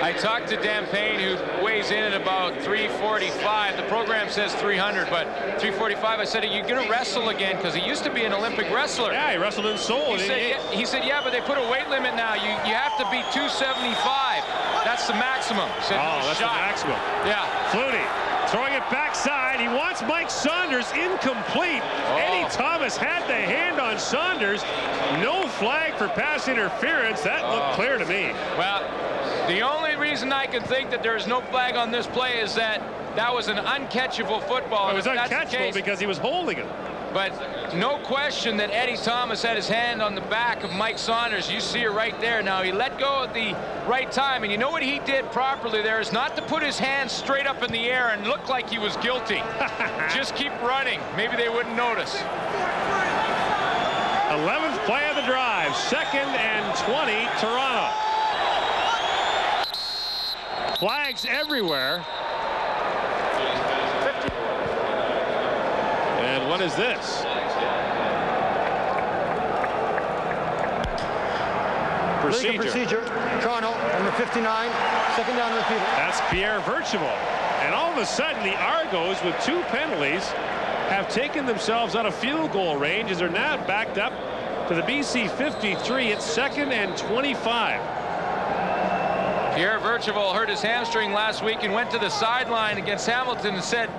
I talked to Dan Payne, who weighs in at about 345. The program says 300, but 345. I said, are you going to wrestle again? Because he used to be an Olympic wrestler. Yeah, he wrestled in Seoul. He said, yeah, but they put a weight limit now. You have to be 275. That's the maximum. He said, oh, that's shot. the maximum. Yeah. Flutie throwing it backside. He wants Mike Saunders incomplete. Eddie Thomas had the hand on Saunders. No flag for pass interference. That looked clear to me. Well, the only reason I can think that there is no flag on this play is that that was an uncatchable football. It was uncatchable because he was holding it. But no question that Eddie Thomas had his hand on the back of Mike Saunders. You see it right there. Now, he let go at the right time, and you know what he did properly there is not to put his hands straight up in the air and look like he was guilty. Just keep running. Maybe they wouldn't notice. 11th play of the drive. 2nd and 20, Toronto. Flags everywhere. And what is this? Procedure. Toronto, number 59, 2nd down repeater. That's Pierre Vercheval. And all of a sudden, the Argos, with 2 penalties, have taken themselves out of field goal range as they're now backed up to the BC 53. It's 2nd and 25. Pierre Vercheval hurt his hamstring last week and went to the sideline against Hamilton and said,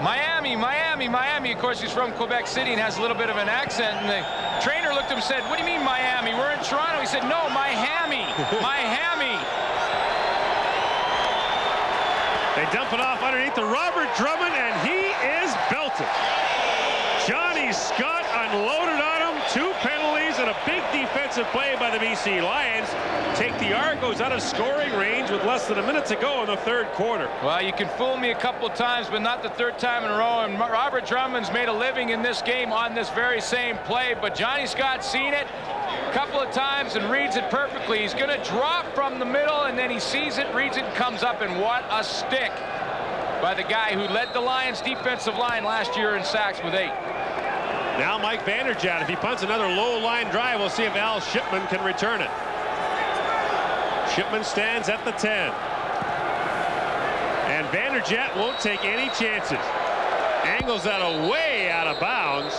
Miami, Miami, Miami. Of course, he's from Quebec City and has a little bit of an accent. And the trainer looked at him and said, what do you mean Miami? We're in Toronto. He said, no, Miami, Miami. They dump it off underneath to Robert Drummond, and he is belted. Johnny Scott unloaded on him. 2 penalties and a big defensive play by the BC Lions take the Argos out of scoring range with less than a minute to go in the 3rd quarter. Well, you can fool me a couple of times, but not the 3rd time in a row. And Robert Drummond's made a living in this game on this very same play, but Johnny Scott's seen it a couple of times and reads it perfectly. He's going to drop from the middle, and then he sees it, reads it, and comes up, and what a stick by the guy who led the Lions defensive line last year in sacks with 8. Now Mike Vanderjagt, if he punts another low line drive, we'll see if Al Shipman can return it. Shipman stands at the 10. And Vanderjagt won't take any chances. Angles that way out of bounds.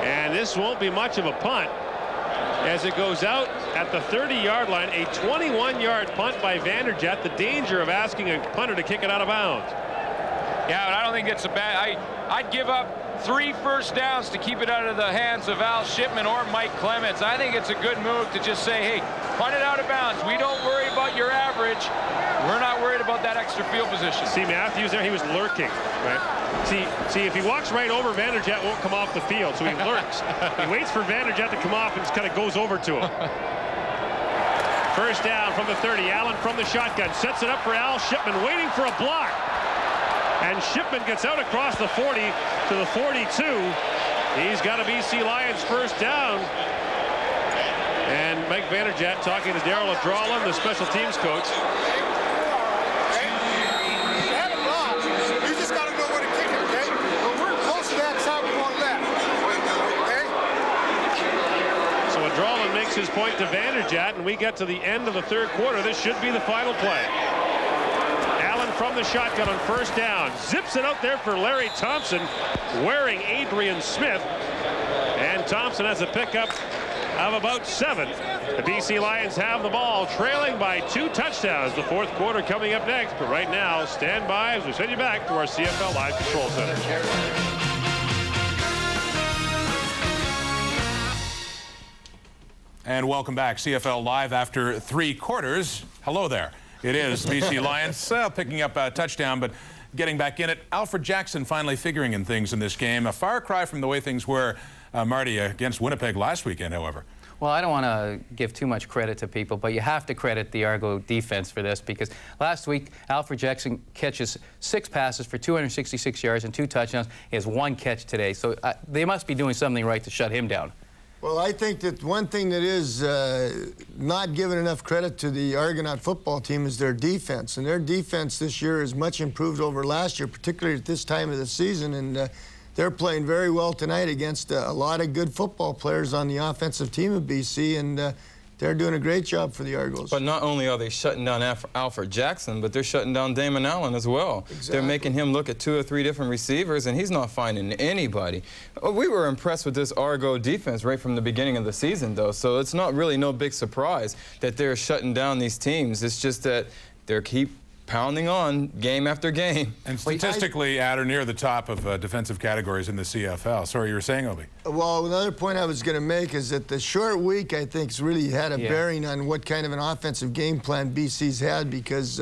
And this won't be much of a punt as it goes out at the 30-yard line. A 21-yard punt by Vanderjagt. The danger of asking a punter to kick it out of bounds. Yeah, but I don't think it's a bad. I'd give up 3 first downs to keep it out of the hands of Al Shipman or Mike Clements. I think it's a good move to just say, hey, punt it out of bounds. We don't worry about your average. We're not worried about that extra field position. See Matthews there, he was lurking, right? See, if he walks right over, Vanderjagt won't come off the field, so he lurks. He waits for Vanderjagt to come off and just kind of goes over to him. First down from the 30. Allen from the shotgun sets it up for Al Shipman, waiting for a block. And Shipman gets out across the 40 to the 42. He's got a BC Lions first down. And Mike Vanderjagt talking to Darryl Adrawlin, the special teams coach. You just got to know where to kick it, okay? But we're close to that side, we're going left. Okay? So Adrawlin makes his point to Vanderjagt, and we get to the end of the 3rd quarter. This should be the final play. From the shotgun on first down, zips it out there for Larry Thompson, wearing Adrian Smith, and Thompson has a pickup of about 7. The BC Lions have the ball, trailing by 2 touchdowns. The 4th quarter coming up next, but right now, stand by as we send you back to our CFL Live Control Center. And welcome back, CFL Live after 3 quarters. Hello there. It is BC Lions picking up a touchdown, but getting back in it. Alfred Jackson finally figuring in things in this game. A far cry from the way things were, Marty, against Winnipeg last weekend, however. Well, I don't want to give too much credit to people, but you have to credit the Argo defense for this, because last week, Alfred Jackson catches 6 passes for 266 yards and 2 touchdowns. He has 1 catch today, so they must be doing something right to shut him down. Well, I think that one thing that is not given enough credit to the Argonaut football team is their defense. And their defense this year is much improved over last year, particularly at this time of the season. And they're playing very well tonight against a lot of good football players on the offensive team of BC. And they're doing a great job for the Argos. But not only are they shutting down Alfred Jackson, but they're shutting down Damon Allen as well. Exactly. They're making him look at 2 or 3 different receivers, and he's not finding anybody. We were impressed with this Argo defense right from the beginning of the season, though, so it's not really no big surprise that they're shutting down these teams. It's just that they keep pounding on game after game. And statistically at or near the top of defensive categories in the CFL. Sorry, you were saying, Obi? Well, another point I was going to make is that the short week, I think, has really had a bearing on what kind of an offensive game plan BC's had, because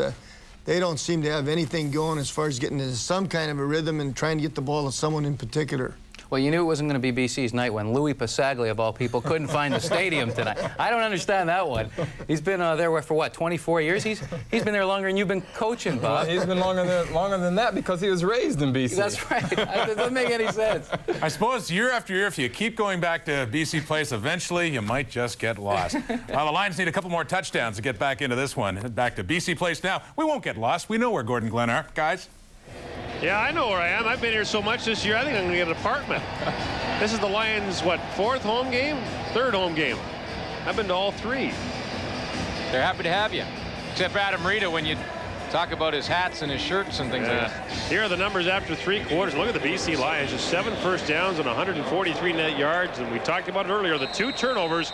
they don't seem to have anything going as far as getting into some kind of a rhythm and trying to get the ball to someone in particular. Well, you knew it wasn't going to be BC's night when Louis Pasaglia, of all people, couldn't find the stadium tonight. I don't understand that one. He's been there for, what, 24 years? He's been there longer than you've been coaching, Bob. Well, he's been longer than that because he was raised in BC. That's right. It doesn't make any sense. I suppose year after year, if you keep going back to BC Place, eventually you might just get lost. The Lions need a couple more touchdowns to get back into this one. Head back to BC Place now. We won't get lost. We know where Gordon Glenn are, guys. Yeah, I know where I am. I've been here so much this year, I think I'm going to get an apartment. This is the Lions, what, 4th home game? 3rd home game. I've been to all 3. They're happy to have you. Except for Adam Rita when you talk about his hats and his shirts and things like that. Here are the numbers after 3 quarters. Look at the BC Lions. Just 7 first downs and 143 net yards. And we talked about it earlier. The 2 turnovers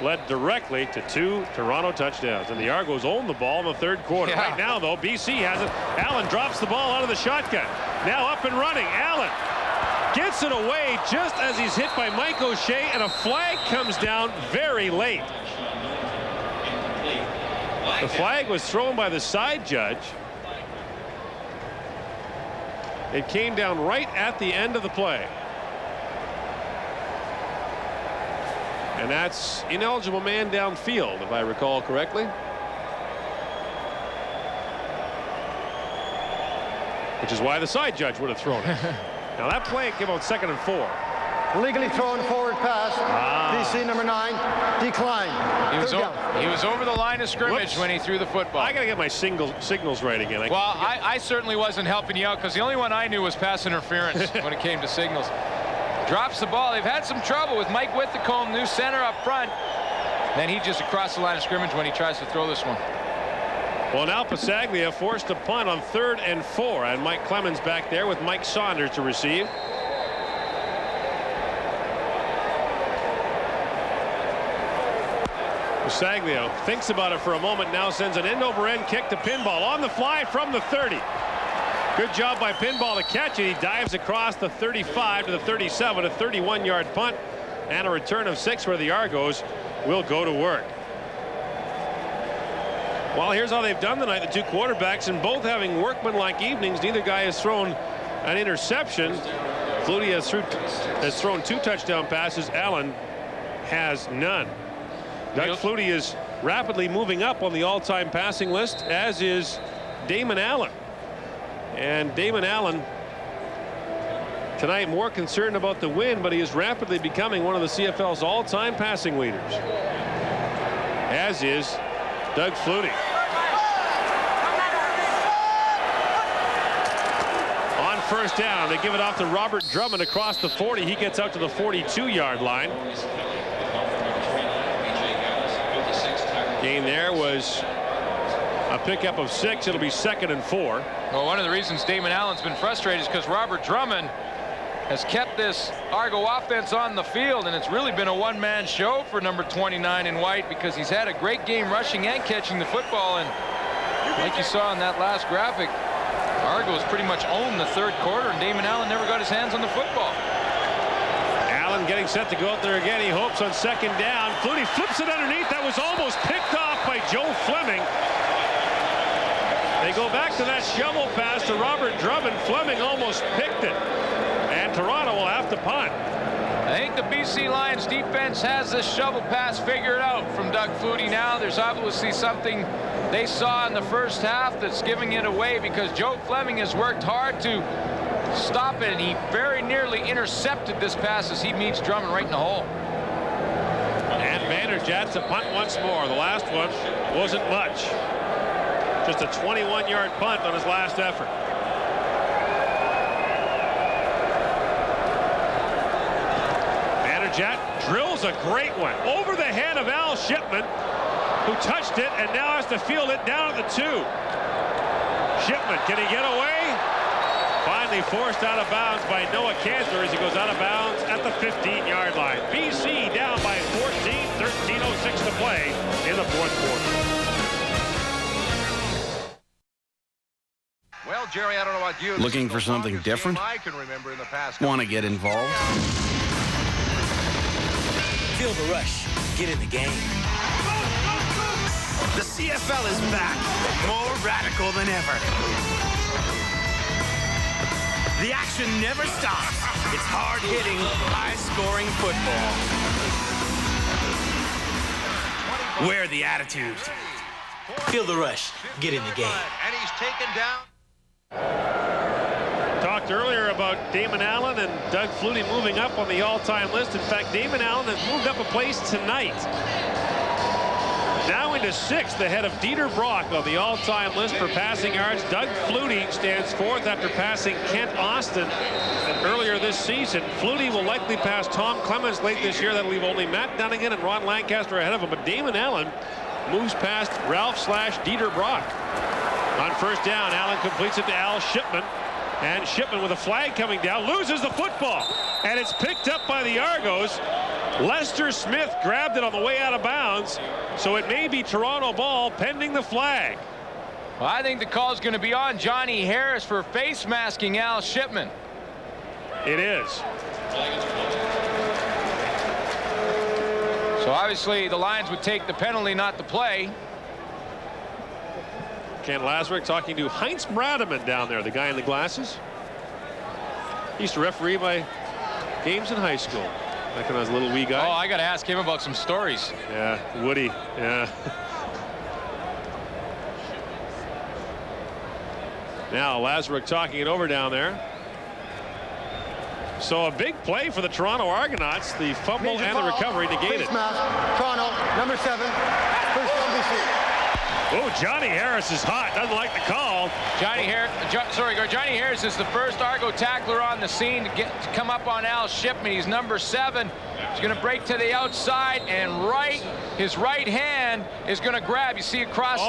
led directly to 2 Toronto touchdowns. And the Argos own the ball in the 3rd quarter. Yeah. Right now, though, BC has it. Allen drops the ball out of the shotgun. Now up and running. Allen gets it away just as he's hit by Mike O'Shea, and a flag comes down very late. The flag was thrown by the side judge. It came down right at the end of the play. And that's ineligible man downfield, if I recall correctly. Which is why the side judge would have thrown it. Now that play came out 2nd and 4. Legally thrown forward pass. BC number 9 declined. He was over the line of scrimmage when he threw the football. I got to get my signals right again. I certainly wasn't helping you out because the only one I knew was pass interference when it came to signals. Drops the ball. They've had some trouble with Mike Whitthacombe, new center up front. Then he just across the line of scrimmage when he tries to throw this one. Well, now Pasaglia forced a punt on 3rd and 4, and Mike Clemens back there with Mike Saunders to receive. Pasaglia thinks about it for a moment, now sends an end-over-end kick to Pinball on the fly from the 30. Good job by Pinball to catch it. He dives across the 35 to the 37, a 31-yard punt, and a return of 6 where the Argos will go to work. Well, here's how they've done tonight, the 2 quarterbacks, and both having workmanlike evenings. Neither guy has thrown an interception. Flutie has thrown 2 touchdown passes. Allen has none. Doug Flutie is rapidly moving up on the all-time passing list, as is Damon Allen. And Damon Allen tonight more concerned about the win, but he is rapidly becoming one of the CFL's all-time passing leaders, as is Doug Flutie. On 1st down, they give it off to Robert Drummond across the 40. He gets out to the 42-yard line. Gain there was a pickup of 6. It'll be 2nd and 4. Well, one of the reasons Damon Allen's been frustrated is because Robert Drummond has kept this Argo offense on the field, and it's really been a one-man show for number 29 in white, because he's had a great game rushing and catching the football. And like you saw in that last graphic, Argo's pretty much owned the 3rd quarter, and Damon Allen never got his hands on the football. Allen getting set to go out there again. He hopes on 2nd down. Flutie flips it underneath. That was almost picked off by Joe Fleming. They go back to that shovel pass to Robert Drummond. Fleming almost picked it. And Toronto will have to punt. I think the BC Lions defense has this shovel pass figured out from Doug Flutie now. There's obviously something they saw in the first half that's giving it away, because Joe Fleming has worked hard to stop it, and he very nearly intercepted this pass as he meets Drummond right in the hole. Bannerjat to punt once more. The last one wasn't much. Just a 21-yard punt on his last effort. Bannerjat drills a great one over the head of Al Shipman, who touched it and now has to field it down at the 2. Shipman, can he get away? Finally forced out of bounds by Noah Cantor as he goes out of bounds at the 15-yard line. BC down by 14, 13:06 to play in the fourth quarter. Well, Jerry, I don't know about you. Looking for something different? I can remember in the past. Want to get involved? Feel the rush. Get in the game. The CFL is back, more radical than ever. The action never stops. It's hard-hitting, high-scoring football. Where the attitude? Feel the rush. Get in the game. And he's taken down. Talked earlier about Damon Allen and Doug Flutie moving up on the all-time list. In fact, Damon Allen has moved up a place tonight. Now into 6th ahead of Dieter Brock on the all-time list for passing yards. Doug Flutie stands 4th after passing Kent Austin earlier this season. Flutie will likely pass Tom Clemens late this year. That'll leave only Matt Dunnigan and Ron Lancaster ahead of him. But Damon Allen moves past Ralph/Dieter Brock. On first down, Allen completes it to Al Shipman. And Shipman, with a flag coming down, loses the football. And it's picked up by the Argos. Lester Smith grabbed it on the way out of bounds. So it may be Toronto ball pending the flag. Well, I think the call is going to be on Johnny Harris for face masking Al Shipman. It is. So obviously the Lions would take the penalty, not the play. Ken Lazarick talking to Heinz Brademan down there, the guy in the glasses. He used to referee my games in high school, back when I was a little wee guy. Oh, I got to ask him about some stories. Yeah, Woody, yeah. Now Lazarick talking it over down there. So a big play for the Toronto Argonauts. The fumble and the recovery negated. Toronto, number 7, first down BC. Oh, Johnny Harris is hot. Doesn't like the call. Johnny Harris is the first Argo tackler on the scene to come up on Al Shipman. He's number 7. He's going to break to the outside, and his right hand is going to grab. You see across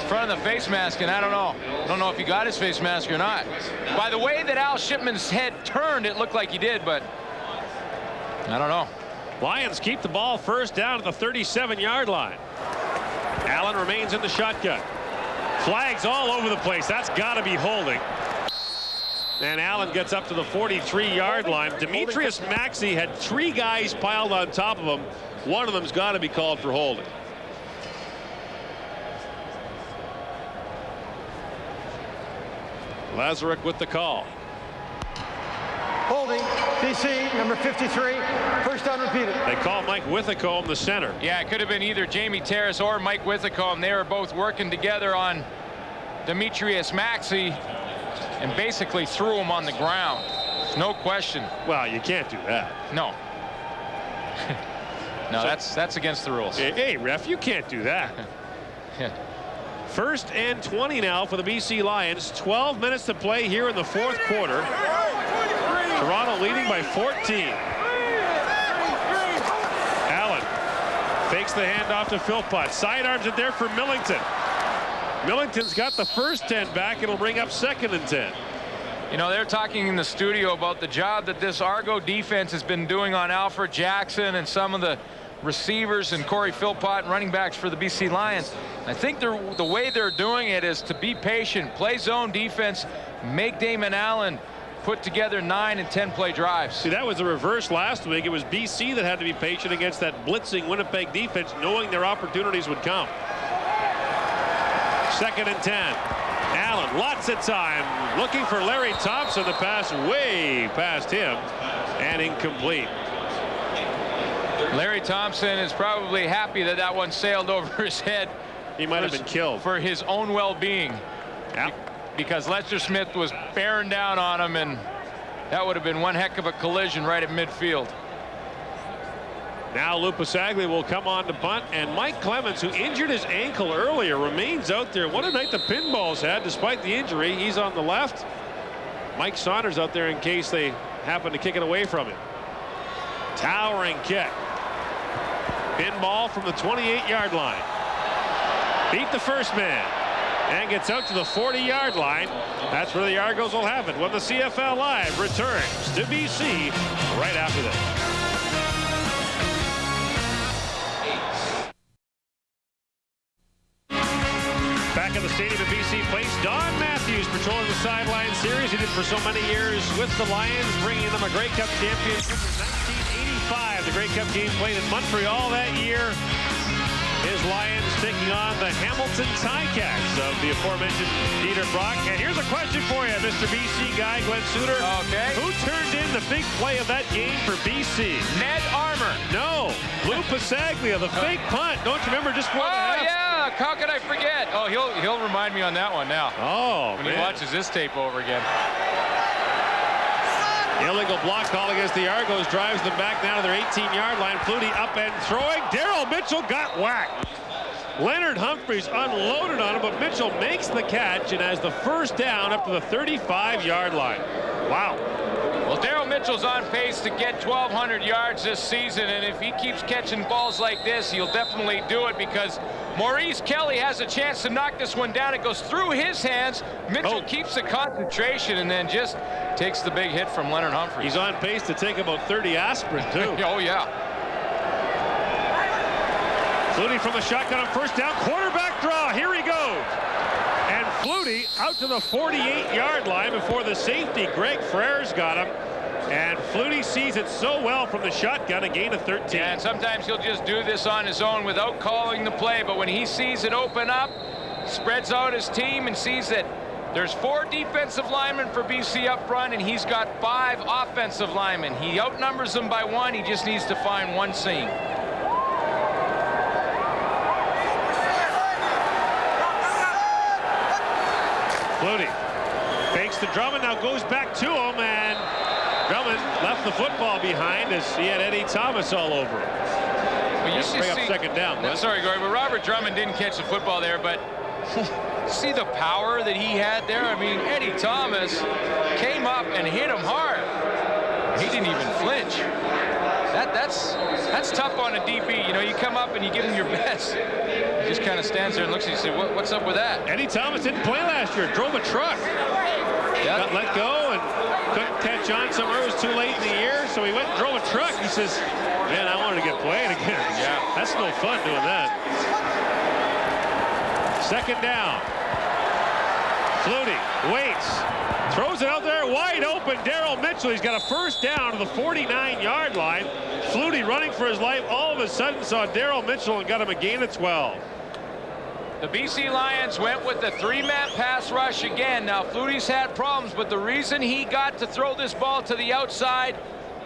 front of the face mask, and I don't know if he got his face mask or not. By the way that Al Shipman's head turned, it looked like he did, but I don't know. Lions keep the ball first down at the 37-yard line. Allen remains in the shotgun. Flags all over the place. That's got to be holding. And Allen gets up to the 43-yard line. Demetrius Maxey had 3 guys piled on top of him. One of them's got to be called for holding. Lazarick with the call. Holding, BC, number 53, first down repeated. They call Mike Withacombe the center. Yeah, it could have been either Jamie Terrace or Mike Withacombe. They were both working together on Demetrius Maxey and basically threw him on the ground. No question. Well, you can't do that. No. No, that's against the rules. Hey, ref, you can't do that. First and 20 now for the BC Lions. 12 minutes to play here in the fourth quarter. Toronto leading by 14. Allen fakes the handoff to Philpott. Sidearms it there for Millington. Millington's got the first 10 back. It'll bring up 2nd and 10. You know, they're talking in the studio about the job that this Argo defense has been doing on Alfred Jackson and some of the receivers and Corey Philpott and running backs for the BC Lions. I think the way they're doing it is to be patient, play zone defense, make Damon Allen put together 9 and 10 play drives. See, that was the reverse last week. It was BC that had to be patient against that blitzing Winnipeg defense, knowing their opportunities would come. 2nd and 10. Allen, lots of time, looking for Larry Thompson. The pass way past him and incomplete. Larry Thompson is probably happy that that one sailed over his head. He might have been killed. For his own well-being. Yeah. Because Lester Smith was bearing down on him, and that would have been one heck of a collision right at midfield. Now Lou Pasaglia will come on to punt, and Mike Clemens, who injured his ankle earlier, remains out there. What a night the Pinballs had despite the injury. He's on the left. Mike Saunders out there in case they happen to kick it away from him. Towering kick. Pinball from the 28-yard line. Beat the first man and gets out to the 40-yard line. That's where the Argos will have it when the CFL Live returns to BC right after this. Back at the stadium in BC Place, Don Matthews patrolling the sideline series. He did for so many years with the Lions, bringing them a Grey Cup championship in 1985. The Grey Cup game played in Montreal that year. His Lions taking on the Hamilton Ticats of the aforementioned Dieter Brock. And here's a question for you, Mr. BC guy, Glenn Suter. Okay. Who turned in the big play of that game for BC? Ned Armour. No. Lou Pasaglia, the fake punt. Don't you remember just before the half? Yeah. How could I forget? Oh, he'll remind me on that one now. Oh, when he watches this tape over again. Illegal block call against the Argos drives them back down to their 18-yard line. Flutie up and throwing. Daryl Mitchell got whacked. Leonard Humphreys unloaded on him, but Mitchell makes the catch and has the first down up to the 35-yard line. Wow. Well, Daryl Mitchell's on pace to get 1,200 yards this season, and if he keeps catching balls like this, he'll definitely do it because Maurice Kelly has a chance to knock this one down. It goes through his hands. Mitchell keeps the concentration and then just takes the big hit from Leonard Humphreys. He's on pace to take about 30 aspirin, too. Oh, yeah. Flutie from the shotgun on first down. Quarterback draw. Here he goes. And Flutie out to the 48-yard line before the safety, Greg Frere's got him. And Flutie sees it so well from the shotgun, a gain of 13. Yeah, and sometimes he'll just do this on his own without calling the play. But when he sees it open up, spreads out his team and sees that there's 4 defensive linemen for BC up front, and he's got 5 offensive linemen. He outnumbers them by 1. He just needs to find one seam. Flutie fakes to Drummond, now goes back to him, and Drummond left the football behind as he had Eddie Thomas all over him. Well, you bring up second down. No, sorry, Gordon, but Robert Drummond didn't catch the football there, but see the power that he had there? I mean, Eddie Thomas came up and hit him hard. He didn't even flinch. That's tough on a DB. You know, you come up and you give him your best. He just kind of stands there and looks at you and says, what's up with that? Eddie Thomas didn't play last year. Drove a truck. Got let go and couldn't catch on somewhere. It was too late in the year, so he went and drove a truck. He says, man, I wanted to get playing again. Yeah. That's no fun doing that. Second down. Flutie waits. Throws it out there wide open. Daryl Mitchell. He's got a first down to the 49-yard line. Flutie running for his life. All of a sudden saw Daryl Mitchell and got him a gain of 12. The BC Lions went with the 3-man pass rush again. Now, Flutie's had problems, but the reason he got to throw this ball to the outside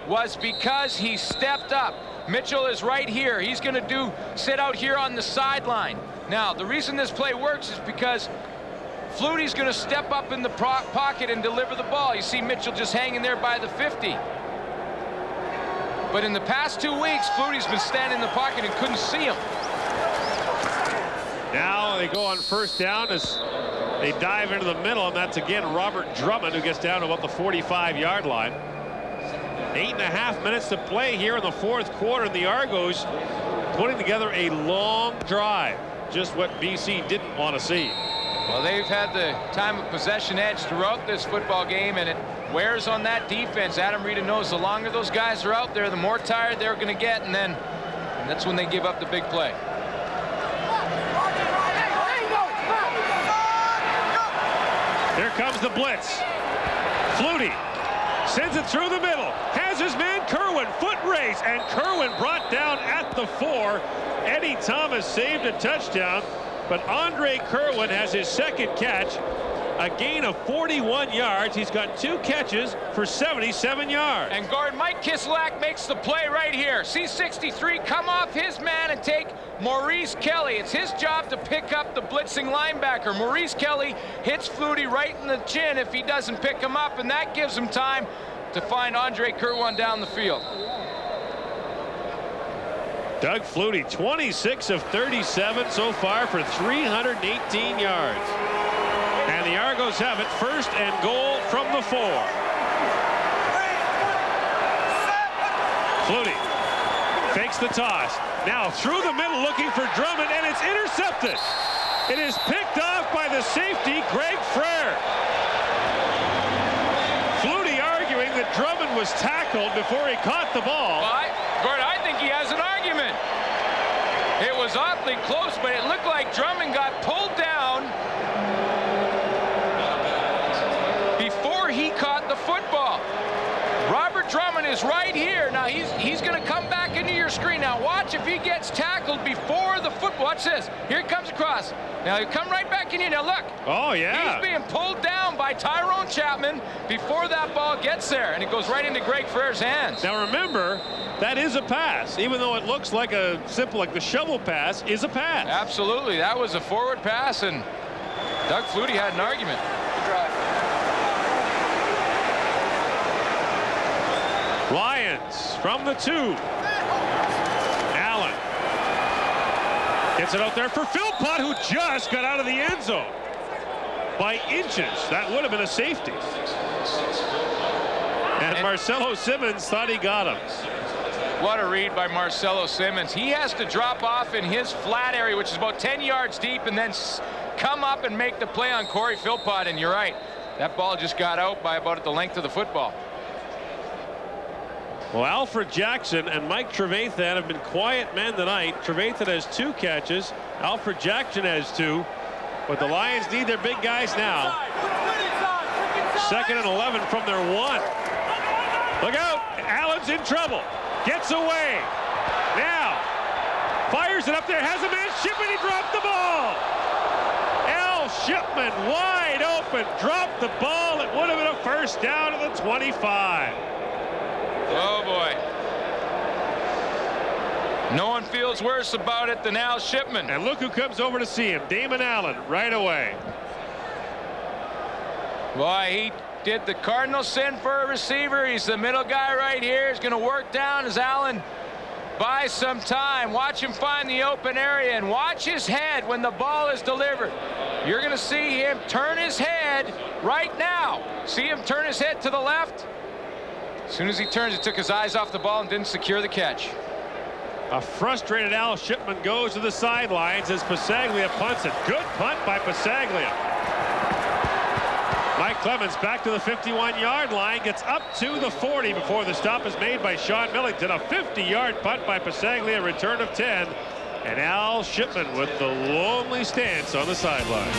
was because he stepped up. Mitchell is right here. He's going to sit out here on the sideline. Now, the reason this play works is because Flutie's going to step up in the pocket and deliver the ball. You see Mitchell just hanging there by the 50. But in the past 2 weeks, Flutie's been standing in the pocket and couldn't see him. Now they go on first down as they dive into the middle, and that's again Robert Drummond who gets down to about the 45-yard line. 8.5 minutes to play here in the fourth quarter, and the Argos putting together a long drive. Just what BC didn't want to see. Well, they've had the time of possession edge throughout this football game, and it wears on that defense. Adam Rita knows the longer those guys are out there, the more tired they're going to get, and that's when they give up the big play. Here comes the blitz. Flutie sends it through the middle. Has his man Kerwin. Foot race, and Kerwin brought down at the 4. Eddie Thomas saved a touchdown, but Andre Kerwin has his second catch. A gain of 41 yards. He's got 2 catches for 77 yards. And guard Mike Kislak makes the play right here. C63 come off his man and take Maurice Kelly. It's his job to pick up the blitzing linebacker. Maurice Kelly hits Flutie right in the chin if he doesn't pick him up, and that gives him time to find Andre Kerwin down the field. Doug Flutie, 26 of 37 so far for 318 yards. And the Argos have it, first and goal from the 4. Flutie fakes the toss. Now through the middle looking for Drummond, and it's intercepted. It is picked off by the safety, Greg Frere. Flutie arguing that Drummond was tackled before he caught the ball. Well, Gordon, I think he has an argument. It was awfully close, but it looked like Drummond got pulled down before he caught the football. Robert Drummond is right here. Now he's going to come back into your screen. Now watch if he gets tackled before the football. Watch this. Here he comes across. Now he'll come right back in here. Now look. Oh, yeah. He's being pulled down by Tyrone Chapman before that ball gets there, and it goes right into Greg Frere's hands. Now remember, that is a pass. Even though it looks like a simple, like the shovel pass, is a pass. Absolutely. That was a forward pass, and Doug Flutie had an argument. Good drive. Lions from the 2. Allen gets it out there for Philpott, who just got out of the end zone by inches. That would have been a safety. And Marcelo Simmons thought he got him. What a read by Marcelo Simmons. He has to drop off in his flat area, which is about 10 yards deep, and then come up and make the play on Corey Philpott. And you're right, that ball just got out by about the length of the football. Well, Alfred Jackson and Mike Trevathan have been quiet men tonight. Trevathan has 2 catches. Alfred Jackson has 2. But the Lions need their big guys now. 2nd and 11 from their 1. Look out. Allen's in trouble. Gets away. Now fires it up there. Has a man. Shipman. He dropped the ball. Al Shipman wide open. Dropped the ball. It would have been a first down at the 25. Oh, boy. No one feels worse about it than Al Shipman. And look who comes over to see him. Damon Allen right away. Boy, he did the cardinal sin for a receiver. He's the middle guy right here. He's going to work down as Allen buys some time. Watch him find the open area and watch his head when the ball is delivered. You're going to see him turn his head right now. See him turn his head to the left? As soon as he turns, he took his eyes off the ball and didn't secure the catch. A frustrated Al Shipman goes to the sidelines as Passaglia punts it. Good punt by Passaglia. Mike Clemens back to the 51-yard line, gets up to the 40 before the stop is made by Sean Millington. A 50-yard punt by Passaglia, return of 10. And Al Shipman with the lonely stance on the sideline.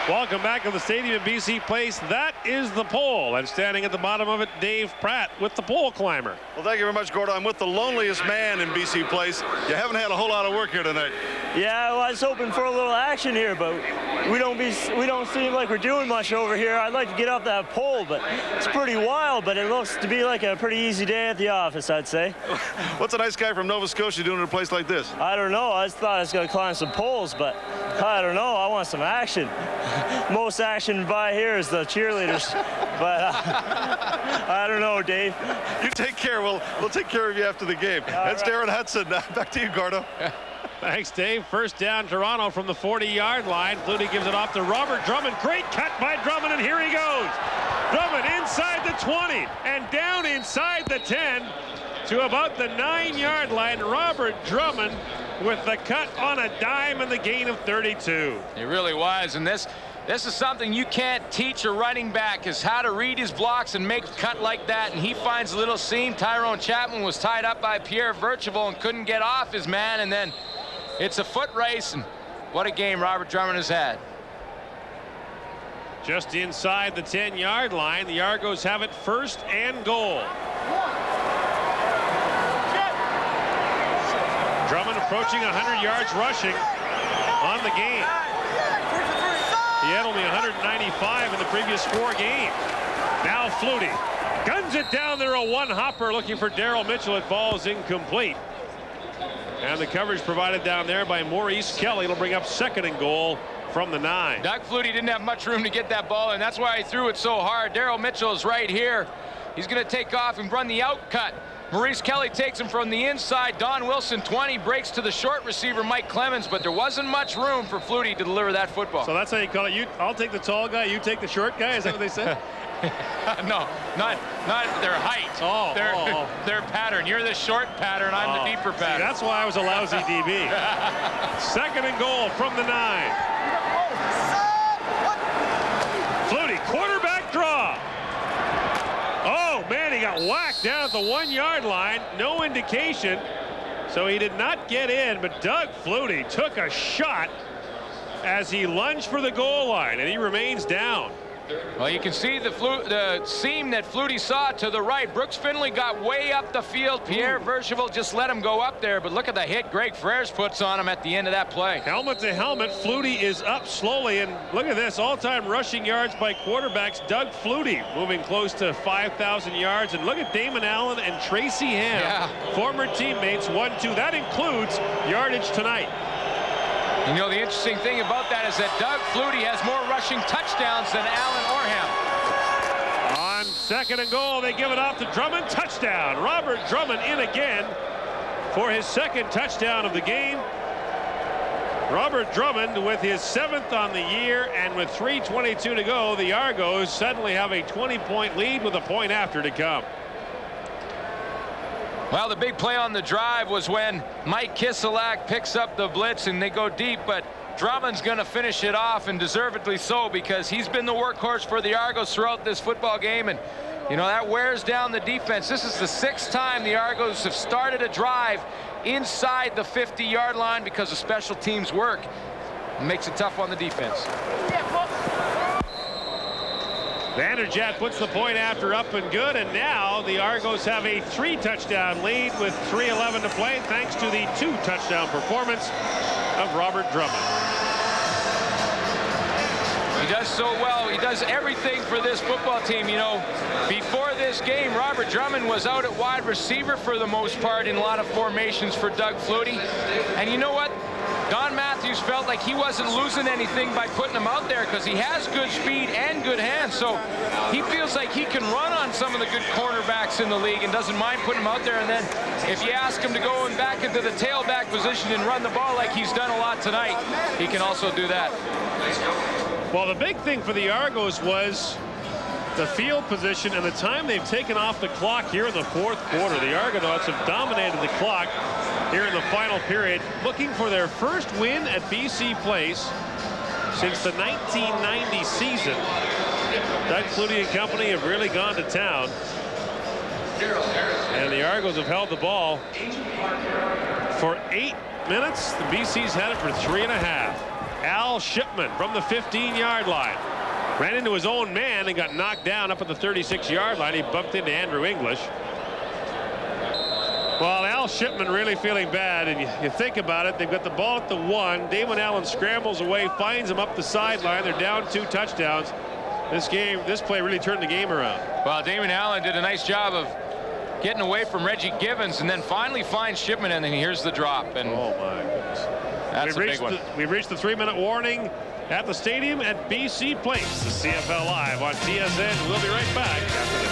Welcome back to the stadium in BC Place. That is the pole, and standing at the bottom of it, Dave Pratt with the pole climber. Well, thank you very much, Gordon. I'm with the loneliest man in BC Place. You haven't had a whole lot of work here tonight. Yeah, well, I was hoping for a little action here, but we don't seem like we're doing much over here. I'd like to get up that pole, but it's pretty wild, but it looks to be like a pretty easy day at the office, I'd say. What's a nice guy from Nova Scotia doing in a place like this? I don't know. I just thought I was going to climb some poles, but I don't know. I want some action. Most action by here is the cheerleaders, but I don't know, Dave. You take care. We'll take care of you after the game. That's right. Darren Hudson. Back to you, Gordo. Thanks, Dave. First down, Toronto from the 40-yard line. Flutie gives it off to Robert Drummond. Great cut by Drummond, and here he goes. Drummond inside the 20 and down inside the 10 to about the 9-yard line. Robert Drummond with the cut on a dime and the gain of 32. It really was, and this is something you can't teach a running back, is how to read his blocks and make a cut like that. And he finds a little seam. Tyrone Chapman was tied up by Pierre Virtuval and couldn't get off his man, and then it's a foot race, and what a game Robert Drummond has had. Just inside the 10-yard line, the Argos have it first and goal. Drummond approaching 100 yards rushing on the game. He had only 195 in the previous 4 games. Now Flutie guns it down there, a one-hopper looking for Daryl Mitchell. It falls incomplete. And the coverage provided down there by Maurice Kelly. It'll bring up second and goal from the 9. Doug Flutie didn't have much room to get that ball, and that's why he threw it so hard. Daryl Mitchell is right here. He's going to take off and run the out cut. Maurice Kelly takes him from the inside. Don Wilson, 20, breaks to the short receiver, Mike Clemens, but there wasn't much room for Flutie to deliver that football. So that's how you call it. I'll take the tall guy, you take the short guy? Is that what they said? No, not their height. Their pattern. You're the short pattern, I'm the deeper pattern. See, that's why I was a lousy DB. 2nd and goal from the 9. Flutie, quarterback draw. Oh, man, he got whacked down at the 1-yard line. No indication. So he did not get in, but Doug Flutie took a shot as he lunged for the goal line, and he remains down. Well, you can see the seam that Flutie saw to the right. Brooks Finley got way up the field. Pierre Verchevel just let him go up there, but look at the hit Greg Frères puts on him at the end of that play. Helmet to helmet, Flutie is up slowly, and look at this, all-time rushing yards by quarterbacks. Doug Flutie moving close to 5,000 yards, and look at Damon Allen and Tracy Ham, former teammates, 1-2. That includes yardage tonight. You know, the interesting thing about that is that Doug Flutie has more rushing touchdowns than Allen or Ham. On 2nd and goal, they give it off to Drummond. Touchdown. Robert Drummond in again for his 2nd touchdown of the game. Robert Drummond with his 7th on the year, and with 3:22 to go, the Argos suddenly have a 20-point lead with a point after to come. Well, the big play on the drive was when Mike Kiselak picks up the blitz and they go deep, but Drummond's going to finish it off, and deservedly so, because he's been the workhorse for the Argos throughout this football game, and you know that wears down the defense. This is the 6th time the Argos have started a drive inside the 50-yard line because of special teams work. It makes it tough on the defense. Vanderjagt puts the point after up and good, and now the Argos have a 3-touchdown lead with 3:11 to play, thanks to the 2-touchdown performance of Robert Drummond. He does so well. He does everything for this football team. You know, before this game, Robert Drummond was out at wide receiver for the most part in a lot of formations for Doug Flutie. And you know what? Don Matthews felt like he wasn't losing anything by putting him out there because he has good speed and good hands. So he feels like he can run on some of the good cornerbacks in the league and doesn't mind putting him out there. And then if you ask him to go back into the tailback position and run the ball like he's done a lot tonight, he can also do that. Well, the big thing for the Argos was the field position and the time they've taken off the clock here in the 4th quarter. The Argonauts have dominated the clock here in the final period, looking for their first win at BC Place since the 1990 season. Doug Flutie and company have really gone to town, and the Argos have held the ball for 8 minutes. The BC's had it for 3.5. Al Shipman from the 15-yard line ran into his own man and got knocked down up at the 36-yard line. He bumped into Andrew English. Well, Al Shipman really feeling bad, and you think about it, they've got the ball at the 1. Damon Allen scrambles away, finds him up the sideline. They're down 2 touchdowns. This play really turned the game around. Well, Damon Allen did a nice job of getting away from Reggie Givens and then finally finds Shipman, and then here's the drop. And oh, my goodness. That's a big one. We've reached the 3-minute warning at the stadium at BC Place. The CFL Live on TSN. We'll be right back after this.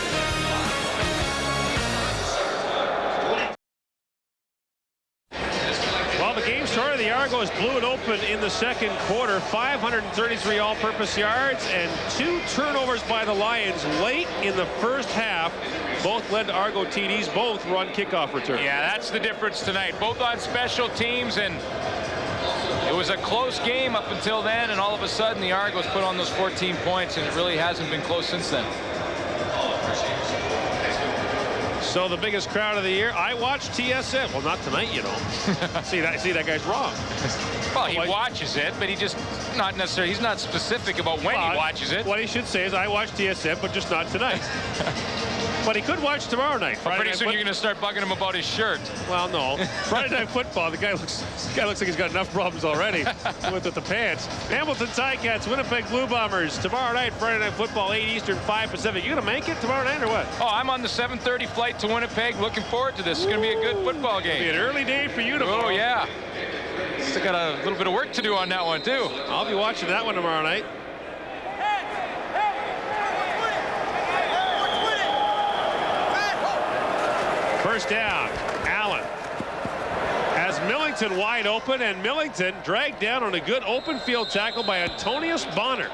Well, the game started. The Argos blew it open in the 2nd quarter. 533 all-purpose yards and 2 turnovers by the Lions late in the 1st half. Both led to Argo TDs. Both were on kickoff return. Yeah, that's the difference tonight. Both on special teams, and it was a close game up until then, and all of a sudden the Argos put on those 14 points, and it really hasn't been close since then. So the biggest crowd of the year. I watched TSN. Well, not tonight, you know. see that guy's wrong. Well, he watches it, but he just not necessarily. He's not specific about when he watches it. What he should say is, I watch TSN, but just not tonight. But he could watch tomorrow night. Well, pretty soon you're going to start bugging him about his shirt. Well, no. Friday Night Football, the guy looks like he's got enough problems already with the pants. Hamilton Ticats, Winnipeg Blue Bombers. Tomorrow night, Friday Night Football, 8 Eastern, 5 Pacific. You going to make it tomorrow night or what? Oh, I'm on the 7:30 flight to Winnipeg. Looking forward to this. It's going to be a good football game. It'll be an early day for you tomorrow. Oh, yeah. Still got a little bit of work to do on that one, too. I'll be watching that one tomorrow night. First down, Allen has Millington wide open, and Millington dragged down on a good open field tackle by Antonius Bonner.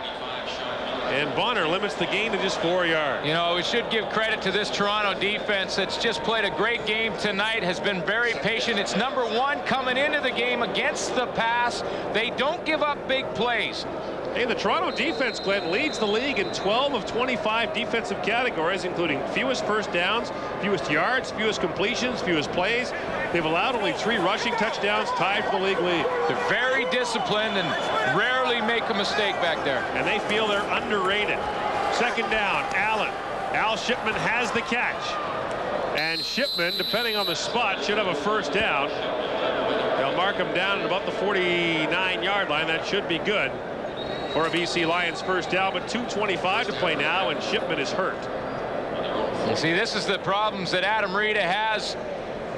And Bonner limits the gain to just 4 yards. You know, we should give credit to this Toronto defense that's just played a great game tonight, has been very patient. It's #1 coming into the game against the pass. They don't give up big plays. Hey, the Toronto defense, Glenn, leads the league in 12 of 25 defensive categories, including fewest first downs, fewest yards, fewest completions, fewest plays. They've allowed only 3 rushing touchdowns, tied for the league lead. They're very disciplined and rarely make a mistake back there. And they feel they're underrated. Second down, Allen. Al Shipman has the catch. And Shipman, depending on the spot, should have a first down. They'll mark him down at about the 49-yard line. That should be good for a BC Lions first down, but 2:25 to play now, and Shipman is hurt. You see, this is the problems that Adam Rita has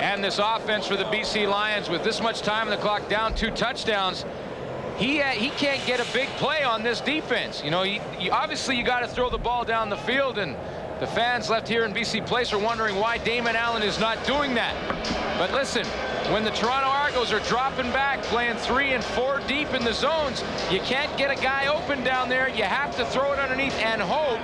and this offense for the BC Lions with this much time on the clock, down 2 touchdowns. He can't get a big play on this defense. You know, obviously you got to throw the ball down the field, and the fans left here in BC Place are wondering why Damon Allen is not doing that. But listen, when the Toronto Argos are dropping back, playing 3 and 4 deep in the zones, you can't get a guy open down there. You have to throw it underneath and hope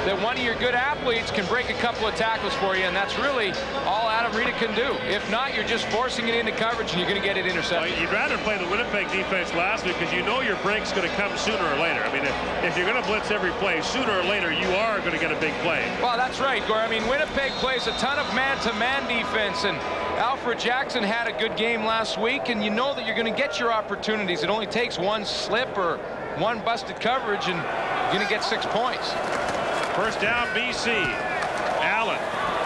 that one of your good athletes can break a couple of tackles for you, and that's really all Adam Rita can do. If not, you're just forcing it into coverage, and you're going to get it intercepted. Well, you'd rather play the Winnipeg defense last week because you know your break's going to come sooner or later. I mean, if you're going to blitz every play, sooner or later you are going to get a big play. Well, that's right, Gore. I mean, Winnipeg plays a ton of man-to-man defense, and Alfred Jackson had a good game last week, and you know that you're going to get your opportunities. It only takes one slip or one busted coverage, and you're going to get 6 points. First down, BC. Allen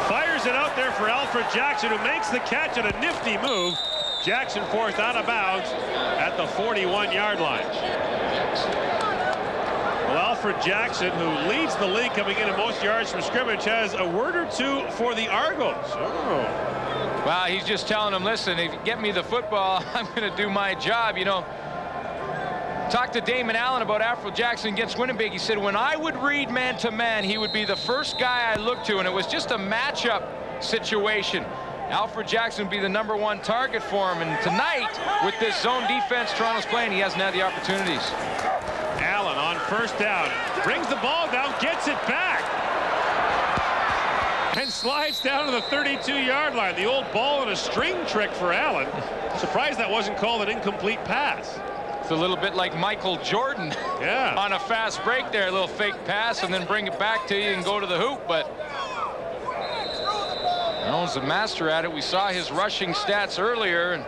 fires it out there for Alfred Jackson, who makes the catch at a nifty move. Jackson forced out of bounds at the 41-yard line. Well, Alfred Jackson, who leads the league coming in at most yards from scrimmage, has a word or two for the Argos. Oh. Well, he's just telling them, listen, if you get me the football, I'm going to do my job. You know, talked to Damon Allen about Alfred Jackson against Winnipeg. He said, when I would read man-to-man, he would be the first guy I looked to, and it was just a matchup situation. Alfred Jackson would be the #1 target for him, and tonight, with this zone defense Toronto's playing, he hasn't had the opportunities. Allen on first down, brings the ball down, gets it back, and slides down to the 32-yard line. The old ball and a string trick for Allen. Surprised that wasn't called an incomplete pass. It's a little bit like Michael Jordan. Yeah. On a fast break there, a little fake pass, and then bring it back to you and go to the hoop. But Allen's a master at it. We saw his rushing stats earlier, and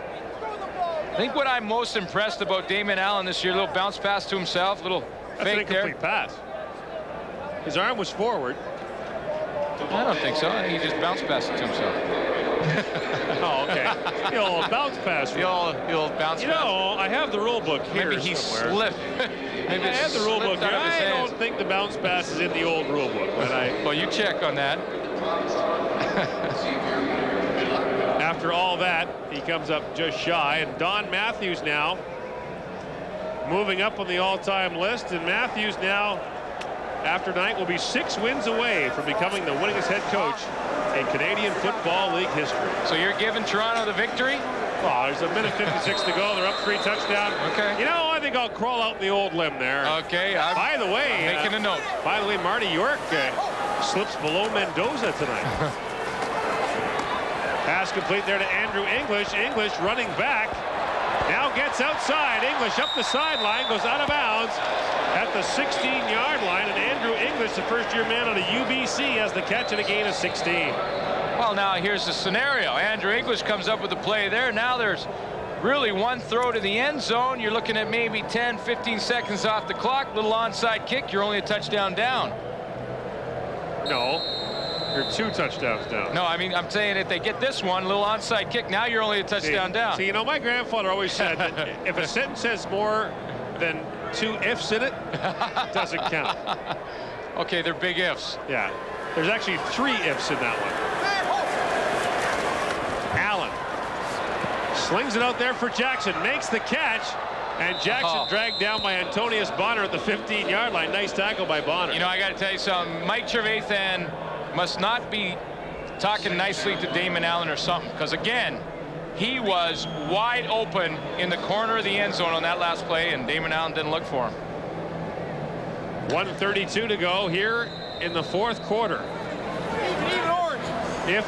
I think what I'm most impressed about Damon Allen this year, a little bounce pass to himself, little That's fake an incomplete pass. His arm was forward. I don't think so. I think he just bounced past it to himself. Oh, okay. The old bounce pass. The old bounce pass. You know, I have the rule book here. Maybe he somewhere. slipped. Maybe I have the rule book here. I don't think the bounce pass is in the old rule book. But well, you check on that. After all that, he comes up just shy. And Don Matthews now moving up on the all-time list. And Matthews now, after tonight, will be 6 wins away from becoming the winningest head coach in Canadian Football League history. So you're giving Toronto the victory? Well, there's 1:56 to go. They're up 3 touchdowns. Okay. You know, I think I'll crawl out the old limb there. Okay. By the way, making a note. By the way, Marty York slips below Mendoza tonight. Pass complete there to Andrew English. English running back. Now gets outside. English up the sideline, goes out of bounds at the 16-yard line. And Andrew English, the first-year man on a UBC, has the catch and a gain of 16. Well, now here's the scenario. Andrew English comes up with the play there. Now there's really one throw to the end zone. You're looking at maybe 10, 15 seconds off the clock. Little onside kick. You're only a touchdown down. No. You're 2 touchdowns down. No, I mean, I'm saying if they get this one, little onside kick, now you're only a touchdown down. See, you know, my grandfather always said that if a sentence has more than 2 ifs in it, it doesn't count. Okay, they're big ifs. Yeah. There's actually 3 ifs in that one. Allen Slings it out there for Jackson. Makes the catch. And Jackson dragged down by Antonius Bonner at the 15-yard line. Nice tackle by Bonner. You know, I got to tell you something. Mike Trevathan must not be talking nicely to Damon Allen or something. Because, again, he was wide open in the corner of the end zone on that last play, and Damon Allen didn't look for him. 1:32 to go here in the fourth quarter. Even orange. If.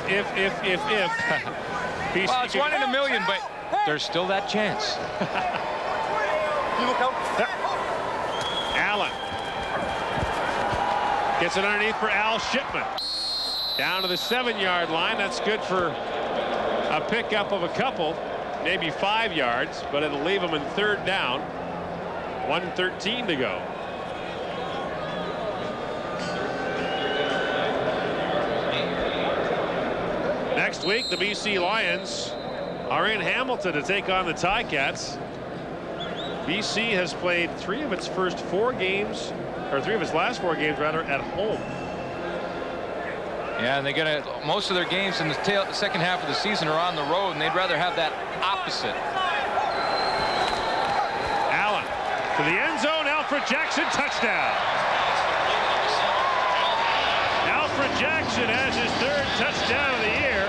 Well, it's 1 in a million, but there's still that chance. Allen gets it underneath for Al Shipman. Down to the 7-yard line. That's good for a pickup of a couple, maybe 5 yards, but it'll leave him in 3rd down. 1:13 to go. Next week, the BC Lions are in Hamilton to take on the Ticats. BC has played 3 of its first 4 games, or 3 of its last 4 games rather, at home. Yeah, and they got most of their games in the second half of the season are on the road, and they'd rather have that opposite. Allen to the end zone. Alfred Jackson, touchdown. Alfred Jackson has his 3rd touchdown of the year.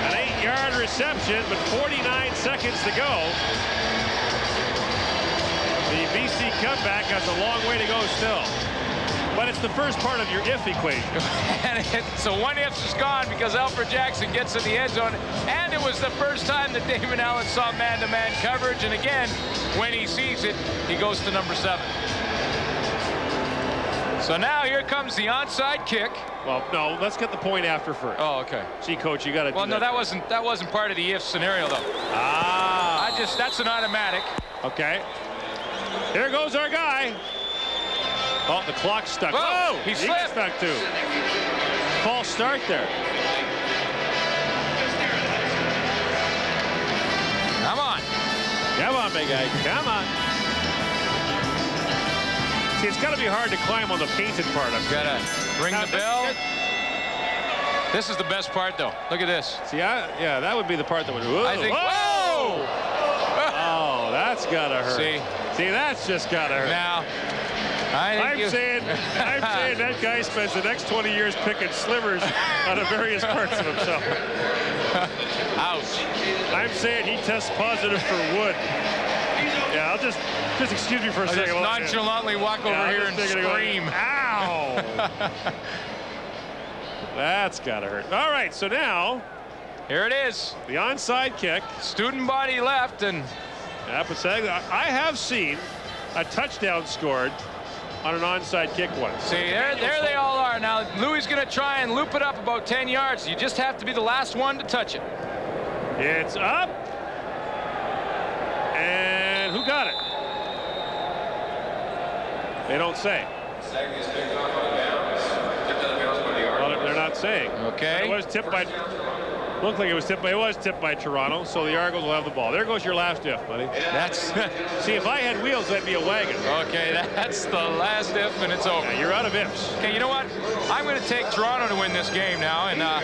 An 8-yard reception, but 49 seconds to go. The BC comeback has a long way to go still. But it's the first part of your if equation. So 1 if is gone because Alfred Jackson gets in the end zone. And it was the first time that Damon Allen saw man-to-man coverage. And again, when he sees it, he goes to number 7. So now here comes the onside kick. Well, no, let's get the point after first. Oh, okay. See, Coach, you got to. Well, no, that wasn't part of the if scenario, though. Ah. That's an automatic. Okay. Here goes our guy. Oh, the clock's stuck. Whoa, he slipped. Stuck too. False start there. Come on. Come on, big guy. Come on. See, it's got to be hard to climb on the painted part. I've got to ring the bell. This is the best part, though. Look at this. See, yeah, that would be the part that would. Whoa, I think. Whoa! Oh, that's got to hurt. See, that's just got to hurt. Now, I'm saying that guy spends the next 20 years picking slivers out of various parts of himself. Ouch. I'm saying he tests positive for wood. Yeah, I'll just excuse me for a second. Just nonchalantly walk over here and scream. Ow! That's gotta hurt. All right, so now here it is. The onside kick. Student body left, and I have seen a touchdown scored on an onside kick once. See, there they all are. Now, Louis going to try and loop it up about 10 yards. You just have to be the last one to touch it. It's up. And who got it? They don't say. Well, they're not saying. Okay. It was tipped by. Looked like it was tipped by Toronto, so the Argos will have the ball. There goes your last if, buddy. That's. See, if I had wheels, that'd be a wagon. Okay, that's the last if, and it's over. Yeah, you're out of ifs. Okay, you know what? I'm going to take Toronto to win this game now, and. Are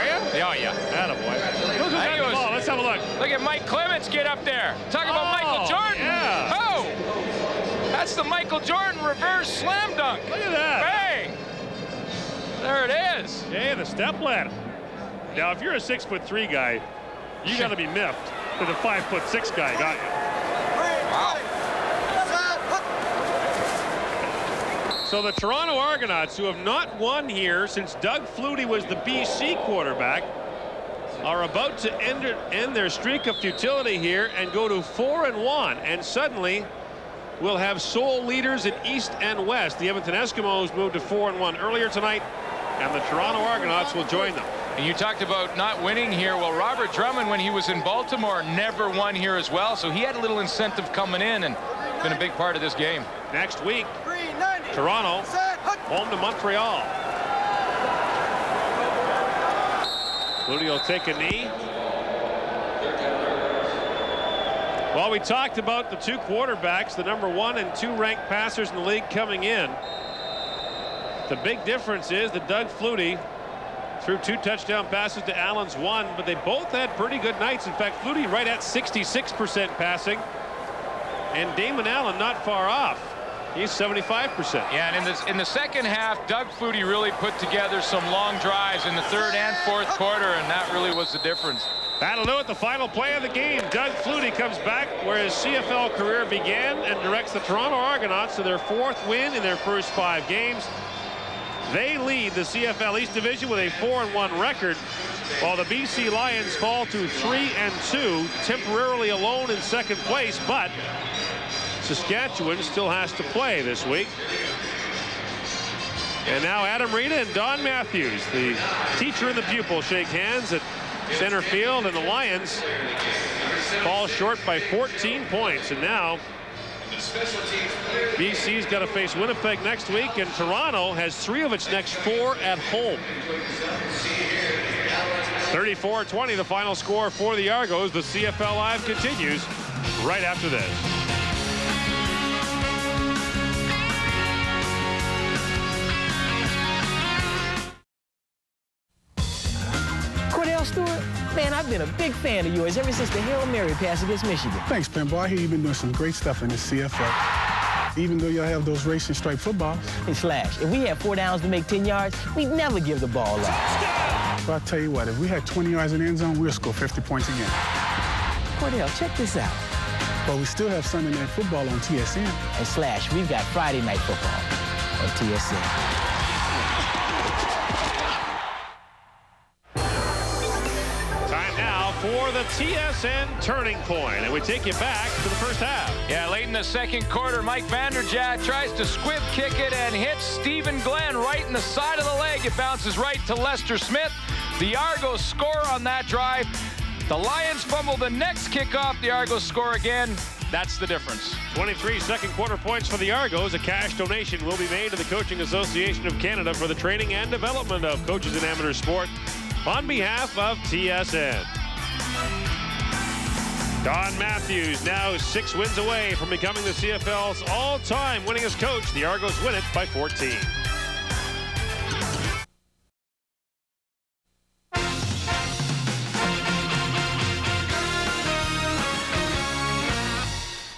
you? Oh yeah. Attaboy. Who's got the ball? Let's have a look. Look at Mike Clements get up there. Talk about Michael Jordan. Yeah. Oh, that's the Michael Jordan reverse slam dunk. Look at that. Bang. There it is. Okay, the step ladder. Now, if you're a 6'3" guy, you got to be miffed that a 5'6" guy got you. Wow. So the Toronto Argonauts, who have not won here since Doug Flutie was the BC quarterback, are about to end their streak of futility here and go to 4-1, and suddenly we'll have sole leaders at East and West. The Edmonton Eskimos moved to 4-1 earlier tonight, and the Toronto Argonauts will join them. And you talked about not winning here. Well, Robert Drummond, when he was in Baltimore, never won here as well, so he had a little incentive coming in and been a big part of this game. Next week, Toronto home to Montreal. Flutie will take a knee. Well, we talked about the 2 quarterbacks, the number 1 and 2 ranked passers in the league coming in. The big difference is that Doug Flutie Threw 2 touchdown passes to Allen's 1, but they both had pretty good nights. In fact, Flutie right at 66% passing, and Damon Allen not far off. He's 75%. Yeah, and in the second half, Doug Flutie really put together some long drives in the third and fourth quarter, and that really was the difference. That'll do it. The final play of the game. Doug Flutie comes back where his CFL career began and directs the Toronto Argonauts to their 4th win in their first 5 games. They lead the CFL East Division with a 4-1 record, while the BC Lions fall to 3-2, temporarily alone in second place, but Saskatchewan still has to play this week. And now Adam Rita and Don Matthews, the teacher and the pupil, shake hands at center field, and the Lions fall short by 14 points. And now BC's got to face Winnipeg next week, and Toronto has 3 of its next 4 at home. 34-20, the final score for the Argos. The CFL Live continues right after this. Stewart, man, I've been a big fan of yours ever since the Hail Mary pass against Michigan. Thanks, Pimbo. I hear you've been doing some great stuff in the CFL. Even though y'all have those racing stripe footballs. Hey, Slash, if we had 4 downs to make 10 yards, we'd never give the ball up. Well, I'll tell you what, if we had 20 yards in the end zone, we'll score 50 points again. Cordell, check this out. But we still have Sunday Night Football on TSN. And Slash, we've got Friday Night Football on TSN. For the TSN Turning Point, and we take you back to the first half. Yeah, late in the second quarter, Mike Vanderjagt tries to squib kick it and hits Stephen Glenn right in the side of the leg. It bounces right to Lester Smith. The Argos score on that drive. The Lions fumble the next kickoff. The Argos score again. That's the difference. 23 second quarter points for the Argos. A cash donation will be made to the Coaching Association of Canada for the training and development of coaches in amateur sport on behalf of TSN. Don Matthews now 6 wins away from becoming the CFL's all-time winningest coach. The Argos win it by 14.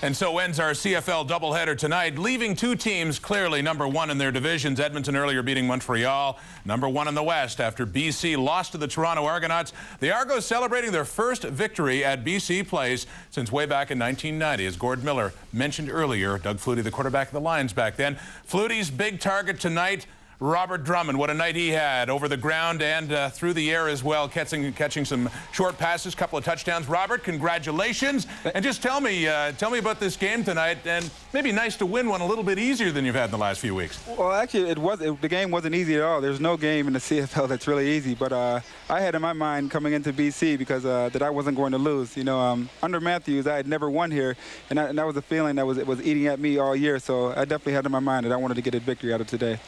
And so ends our CFL doubleheader tonight, leaving 2 teams clearly number 1 in their divisions. Edmonton earlier beating Montreal, number 1 in the West after BC lost to the Toronto Argonauts. The Argos celebrating their first victory at BC Place since way back in 1990. As Gord Miller mentioned earlier, Doug Flutie, the quarterback of the Lions back then. Flutie's big target tonight, Robert Drummond. What a night he had over the ground and through the air as well, catching some short passes, couple of touchdowns. Robert, congratulations. And just tell me about this game tonight, and maybe nice to win one a little bit easier than you've had in the last few weeks. Well, actually, the game wasn't easy at all. There's no game in the CFL that's really easy, but I had in my mind coming into BC because that I wasn't going to lose. You know, under Matthews, I had never won here, and that was a feeling that was eating at me all year, so I definitely had in my mind that I wanted to get a victory out of today.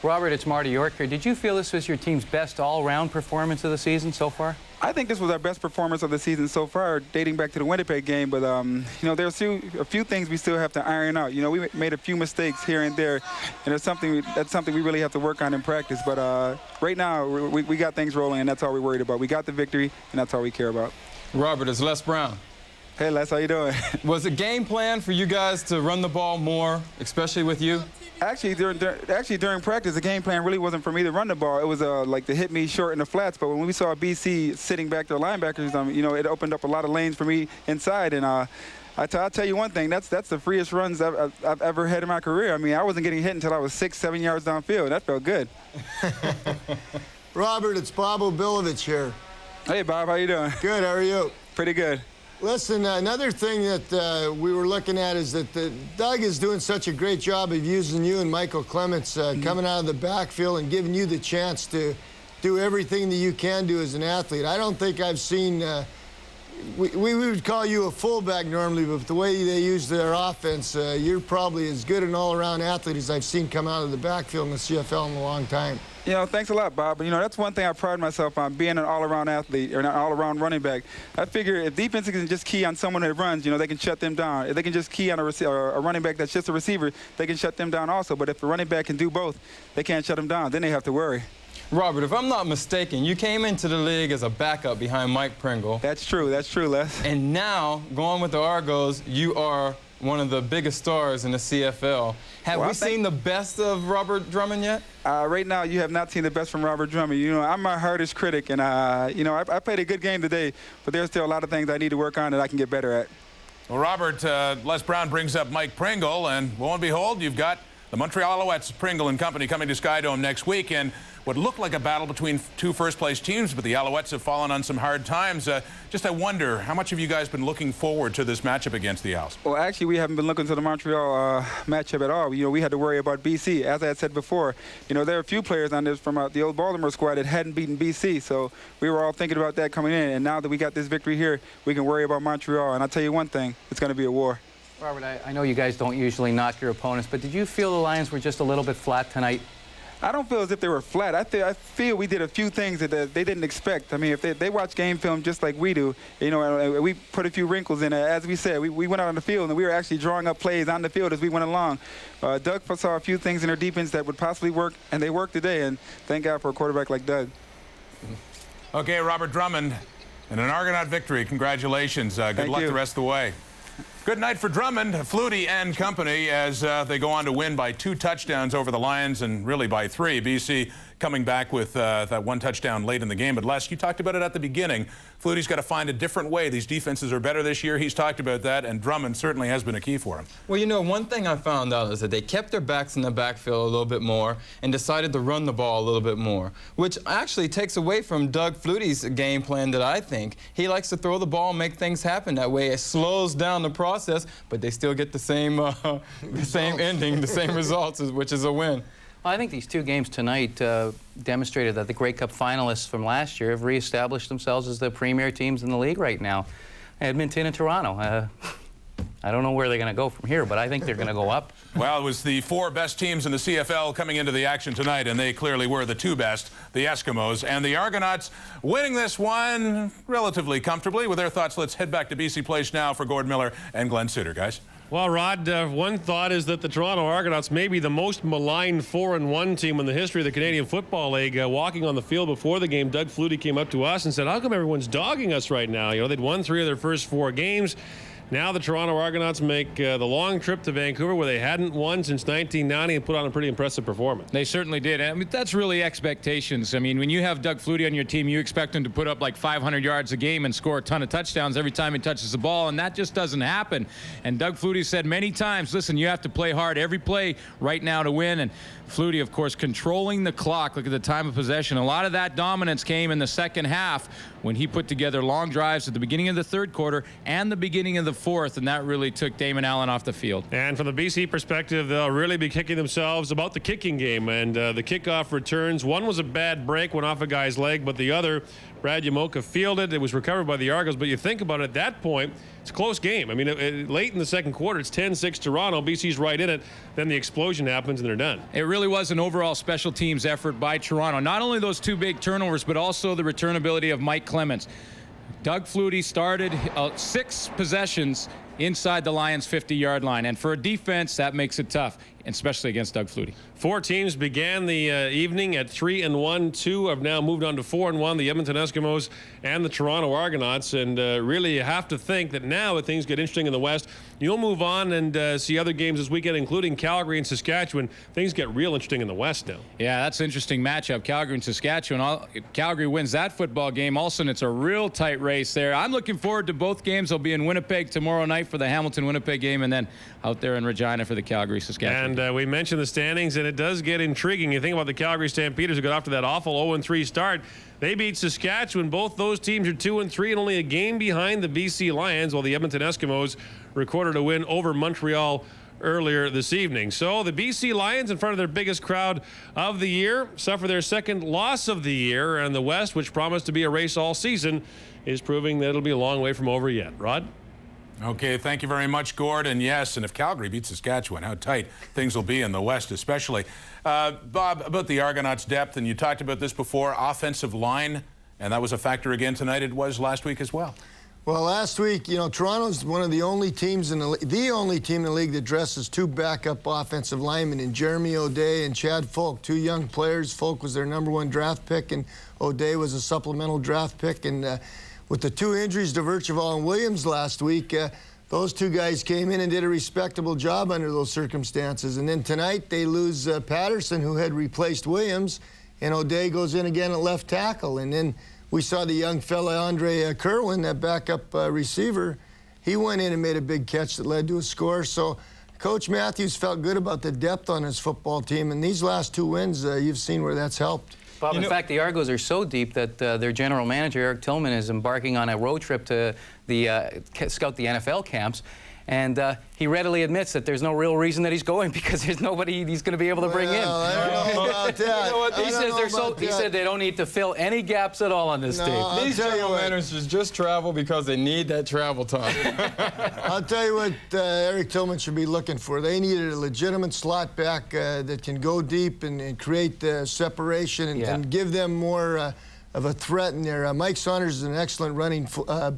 Robert, it's Marty York here. Did you feel this was your team's best all-round performance of the season so far? I think this was our best performance of the season so far, dating back to the Winnipeg game. But, you know, there's a few things we still have to iron out. You know, we made a few mistakes here and there, and that's something we really have to work on in practice. But right now, we got things rolling, and that's all we're worried about. We got the victory, and that's all we care about. Robert, it's Les Brown. Hey, Les, how you doing? Was the game plan for you guys to run the ball more, especially with you? Actually, during practice, the game plan really wasn't for me to run the ball. It was like to hit me short in the flats. But when we saw BC sitting back their linebackers, you know, it opened up a lot of lanes for me inside. And I'll tell you one thing, that's the freest runs I've ever had in my career. I mean, I wasn't getting hit until I was 6-7 yards downfield. That felt good. Robert, it's Bob Obilovich here. Hey, Bob, how you doing? Good, how are you? Pretty good. Listen, another thing that we were looking at is that Doug is doing such a great job of using you and Michael Clements coming out of the backfield and giving you the chance to do everything that you can do as an athlete. I don't think I've seen, we would call you a fullback normally, but the way they use their offense, you're probably as good an all-around athlete as I've seen come out of the backfield in the CFL in a long time. You know, thanks a lot, Bob. You know, that's one thing I pride myself on, being an all-around athlete or an all-around running back. I figure if defense can just key on someone that runs, you know, they can shut them down. If they can just key on a running back that's just a receiver, they can shut them down also. But if a running back can do both, they can't shut them down. Then they have to worry. Robert, if I'm not mistaken, you came into the league as a backup behind Mike Pringle. That's true, Les. And now, going with the Argos, you are one of the biggest stars in the CFL. Have we seen the best of Robert Drummond yet? Right now, you have not seen the best from Robert Drummond. You know, I'm my hardest critic, and, you know, I played a good game today, but there's still a lot of things I need to work on that I can get better at. Well, Robert, Les Brown brings up Mike Pringle, and lo and behold, you've got the Montreal Alouettes, Pringle and company, coming to Skydome next week, and what looked like a battle between two first-place teams, but the Alouettes have fallen on some hard times. I wonder, how much have you guys been looking forward to this matchup against the Owls? Well, actually, we haven't been looking to the Montreal matchup at all. You know, we had to worry about BC. As I had said before, you know, there are a few players on this from the old Baltimore squad that hadn't beaten BC, so we were all thinking about that coming in, and now that we got this victory here, we can worry about Montreal, and I'll tell you one thing, it's going to be a war. Robert, I know you guys don't usually knock your opponents, but did you feel the Lions were just a little bit flat tonight? I don't feel as if they were flat. I feel we did a few things that they didn't expect. I mean, if they watch game film just like we do, you know, we put a few wrinkles in. As we said, we went out on the field, and we were actually drawing up plays on the field as we went along. Doug saw a few things in their defense that would possibly work, and they worked today, and thank God for a quarterback like Doug. Okay, Robert Drummond, and an Argonaut victory. Congratulations. Good luck the rest of the way. Good night for Drummond, Flutie, and company as they go on to win by 2 touchdowns over the Lions, and really by 3. BC coming back with that 1 touchdown late in the game. But Les, you talked about it at the beginning. Flutie's got to find a different way. These defenses are better this year. He's talked about that, and Drummond certainly has been a key for him. Well, you know, one thing I found out is that they kept their backs in the backfield a little bit more and decided to run the ball a little bit more, which actually takes away from Doug Flutie's game plan that I think. He likes to throw the ball and make things happen. That way it slows down the process, but they still get the same ending, the same results, which is a win. Well, I think these 2 games tonight demonstrated that the Grey Cup finalists from last year have reestablished themselves as the premier teams in the league right now. Edmonton and Toronto. I don't know where they're going to go from here, but I think they're going to go up. Well, it was the 4 best teams in the CFL coming into the action tonight, and they clearly were the 2 best, the Eskimos and the Argonauts, winning this one relatively comfortably. With their thoughts, let's head back to BC Place now for Gord Miller and Glenn Suter, guys. Well, Rod, one thought is that the Toronto Argonauts may be the most maligned 4-1 team in the history of the Canadian Football League. Walking on the field before the game, Doug Flutie came up to us and said, how come everyone's dogging us right now? You know, they'd won 3 of their first 4 games. Now the Toronto Argonauts make the long trip to Vancouver, where they hadn't won since 1990, and put on a pretty impressive performance. They certainly did. I mean, that's really expectations. I mean, when you have Doug Flutie on your team, you expect him to put up like 500 yards a game and score a ton of touchdowns every time he touches the ball, and that just doesn't happen. And Doug Flutie said many times, listen, you have to play hard every play right now to win. And Flutie, of course, controlling the clock. Look at the time of possession. A lot of that dominance came in the second half when he put together long drives at the beginning of the 3rd quarter and the beginning of the 4th, and that really took Damon Allen off the field. And from the BC perspective, they'll really be kicking themselves about the kicking game and the kickoff returns. One was a bad break, went off a guy's leg, but the other, Brad Yamoka fielded. It was recovered by the Argos, but you think about it, at that point, it's a close game. I mean, late in the 2nd quarter, it's 10-6 Toronto. BC's right in it. Then the explosion happens, and they're done. It really was an overall special teams effort by Toronto. Not only those 2 big turnovers, but also the return ability of Mike Clemens. Doug Flutie started 6 possessions inside the Lions' 50-yard line, and for a defense, that makes it tough, especially against Doug Flutie. 4 teams began the evening at 3-1. 2 have now moved on to 4-1, the Edmonton Eskimos and the Toronto Argonauts. And really, you have to think that now that things get interesting in the West, you'll move on and see other games this weekend, including Calgary and Saskatchewan. Things get real interesting in the West now. Yeah, that's an interesting matchup, Calgary and Saskatchewan. If Calgary wins that football game, all of a sudden it's a real tight race there. I'm looking forward to both games. I'll be in Winnipeg tomorrow night for the Hamilton-Winnipeg game, and then out there in Regina for the Calgary-Saskatchewan. And we mentioned the standings, and it does get intriguing. You think about the Calgary Stampeders who got off to that awful 0-3 start. They beat Saskatchewan. Both those teams are 2-3 and only a game behind the BC Lions, while the Edmonton Eskimos recorded a win over Montreal earlier this evening. So the BC Lions, in front of their biggest crowd of the year, suffer their 2nd loss of the year, and the West, which promised to be a race all season, is proving that it'll be a long way from over yet. Rod? Okay, thank you very much, Gord. And yes, and if Calgary beats Saskatchewan, how tight things will be in the West especially. Bob, about the Argonauts' depth, and you talked about this before, offensive line, and that was a factor again tonight. It was last week as well. Well, last week, you know, Toronto's one of the only teams in the only team in the league that dresses two backup offensive linemen in Jeremy O'Day and Chad Folk, two young players. Folk was their #1 draft pick, and O'Day was a supplemental draft pick. And with the two injuries to Virtual and Williams last week, those two guys came in and did a respectable job under those circumstances. And then tonight they lose Patterson, who had replaced Williams, and O'Day goes in again at left tackle. And then we saw the young fella, Andre Kerwin, that backup receiver. He went in and made a big catch that led to a score. So Coach Matthews felt good about the depth on his football team. And these last two wins, you've seen where that's helped. Bob, in fact, the Argos are so deep that their general manager, Eric Tillman, is embarking on a road trip to scout the NFL camps. And he readily admits that there's no real reason that he's going because there's nobody he's going to be able to bring in. I don't know about that. You know what? He said they don't need to fill any gaps at all on this team. These general managers just travel because they need that travel time. I'll tell you what Eric Tillman should be looking for. They needed a legitimate slot back that can go deep and create separation and give them more of a threat in there. Mike Saunders is an excellent running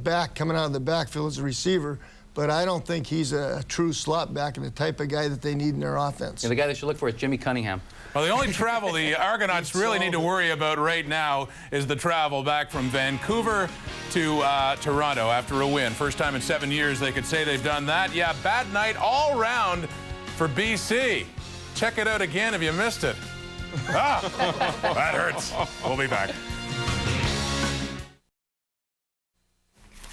back coming out of the backfield as a receiver. But I don't think he's a true slot back and the type of guy that they need in their offense. The guy they should look for is Jimmy Cunningham. Well, the only travel the Argonauts really need to worry about right now is the travel back from Vancouver to Toronto after a win. First time in 7 years they could say they've done that. Yeah, bad night all round for BC. Check it out again if you missed it. That hurts. We'll be back.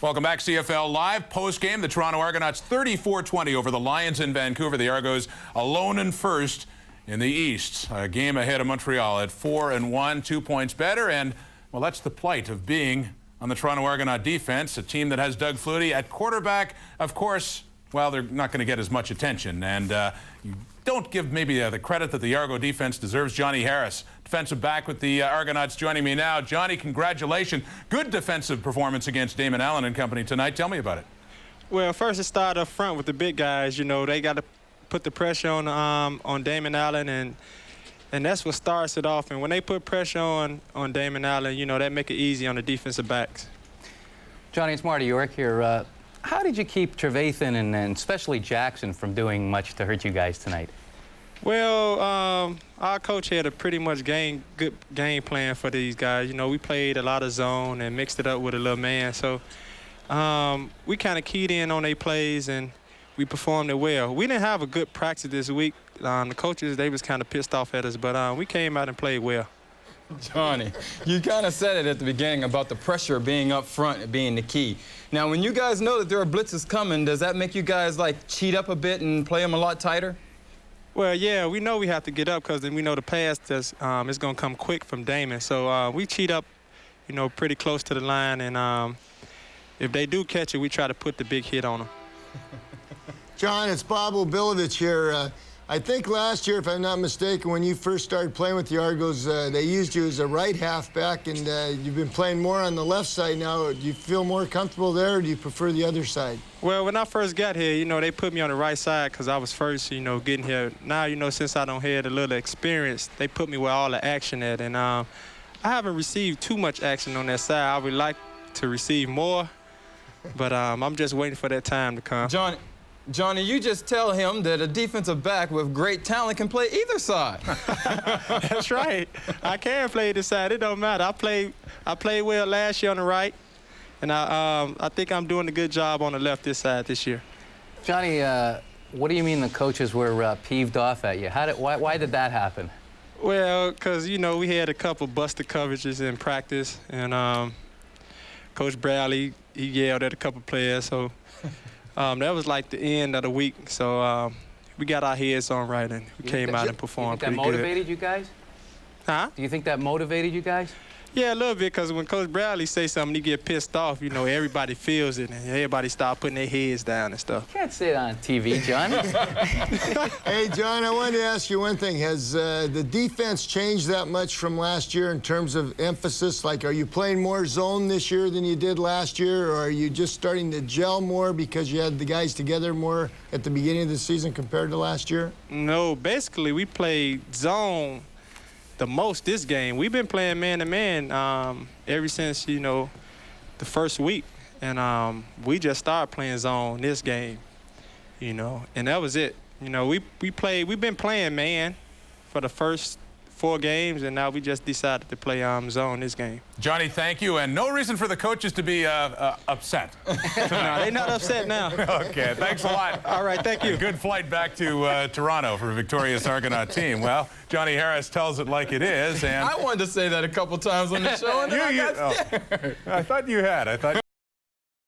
Welcome back, CFL Live. Post-game, the Toronto Argonauts 34-20 over the Lions in Vancouver. The Argos alone in first in the East. A game ahead of Montreal at 4-1, 2 points better. And, well, that's the plight of being on the Toronto Argonaut defense, a team that has Doug Flutie at quarterback. Of course, well, they're not going to get as much attention. And you don't give maybe the credit that the Argo defense deserves. Johnny Harris, defensive back with the Argonauts, joining me now. Johnny, congratulations. Good defensive performance against Damon Allen and company tonight. Tell me about it. Well, first it started up front with the big guys. You know, they got to put the pressure on Damon Allen, and that's what starts it off. And when they put pressure on Damon Allen, you know, that make it easy on the defensive backs. Johnny, it's Marty York here. How did you keep Trevathan and especially Jackson from doing much to hurt you guys tonight? Well, our coach had a pretty much good game plan for these guys. You know, we played a lot of zone and mixed it up with a little man. So we kind of keyed in on their plays and we performed it well. We didn't have a good practice this week. The coaches, they was kind of pissed off at us, but we came out and played well. Johnny, you kind of said it at the beginning about the pressure being up front and being the key. Now, when you guys know that there are blitzes coming, does that make you guys, like, cheat up a bit and play them a lot tighter? Well, yeah, we know we have to get up because then we know the pass is going to come quick from Damon. So we cheat up, you know, pretty close to the line. And if they do catch it, we try to put the big hit on them. John, it's Bob Obilovich here. I think last year, if I'm not mistaken, when you first started playing with the Argos, they used you as a right halfback, and you've been playing more on the left side now. Do you feel more comfortable there, or do you prefer the other side? Well, when I first got here, you know, they put me on the right side because I was first, you know, getting here. Now, you know, since I don't have a little experience, they put me where all the action at, and I haven't received too much action on that side. I would like to receive more, but I'm just waiting for that time to come. Johnny, you just tell him that a defensive back with great talent can play either side. That's right. I can play either side. It don't matter. I played well last year on the right, and I think I'm doing a good job on the left this side this year. Johnny, what do you mean the coaches were peeved off at you? Why did that happen? Well, because, you know, we had a couple busted coverages in practice, and Coach Bradley, he yelled at a couple players, so that was like the end of the week. So we got our heads on right, and we came out and performed pretty good. Do you think that motivated you guys? Huh? Do you think that motivated you guys? Yeah, a little bit, because when Coach Bradley say something, he get pissed off. You know, everybody feels it, and everybody start putting their heads down and stuff. You can't say it on TV, John. Hey, John, I wanted to ask you one thing. Has the defense changed that much from last year in terms of emphasis? Like, are you playing more zone this year than you did last year, or are you just starting to gel more because you had the guys together more at the beginning of the season compared to last year? No, basically, we played zone the most this game. We've been playing man-to-man ever since, you know, the first week. and we just started playing zone this game, you know, and that was it. You know, we've been playing man for the first 4 games, and now we just decided to play zone this game. Johnny, thank you, and no reason for the coaches to be upset. No, they're not upset now. Okay, thanks a lot. All right, thank you. A good flight back to Toronto for a victorious Argonaut team. Well, Johnny Harris tells it like it is, and I wanted to say that a couple times on the show, and then I got scared. I thought you had.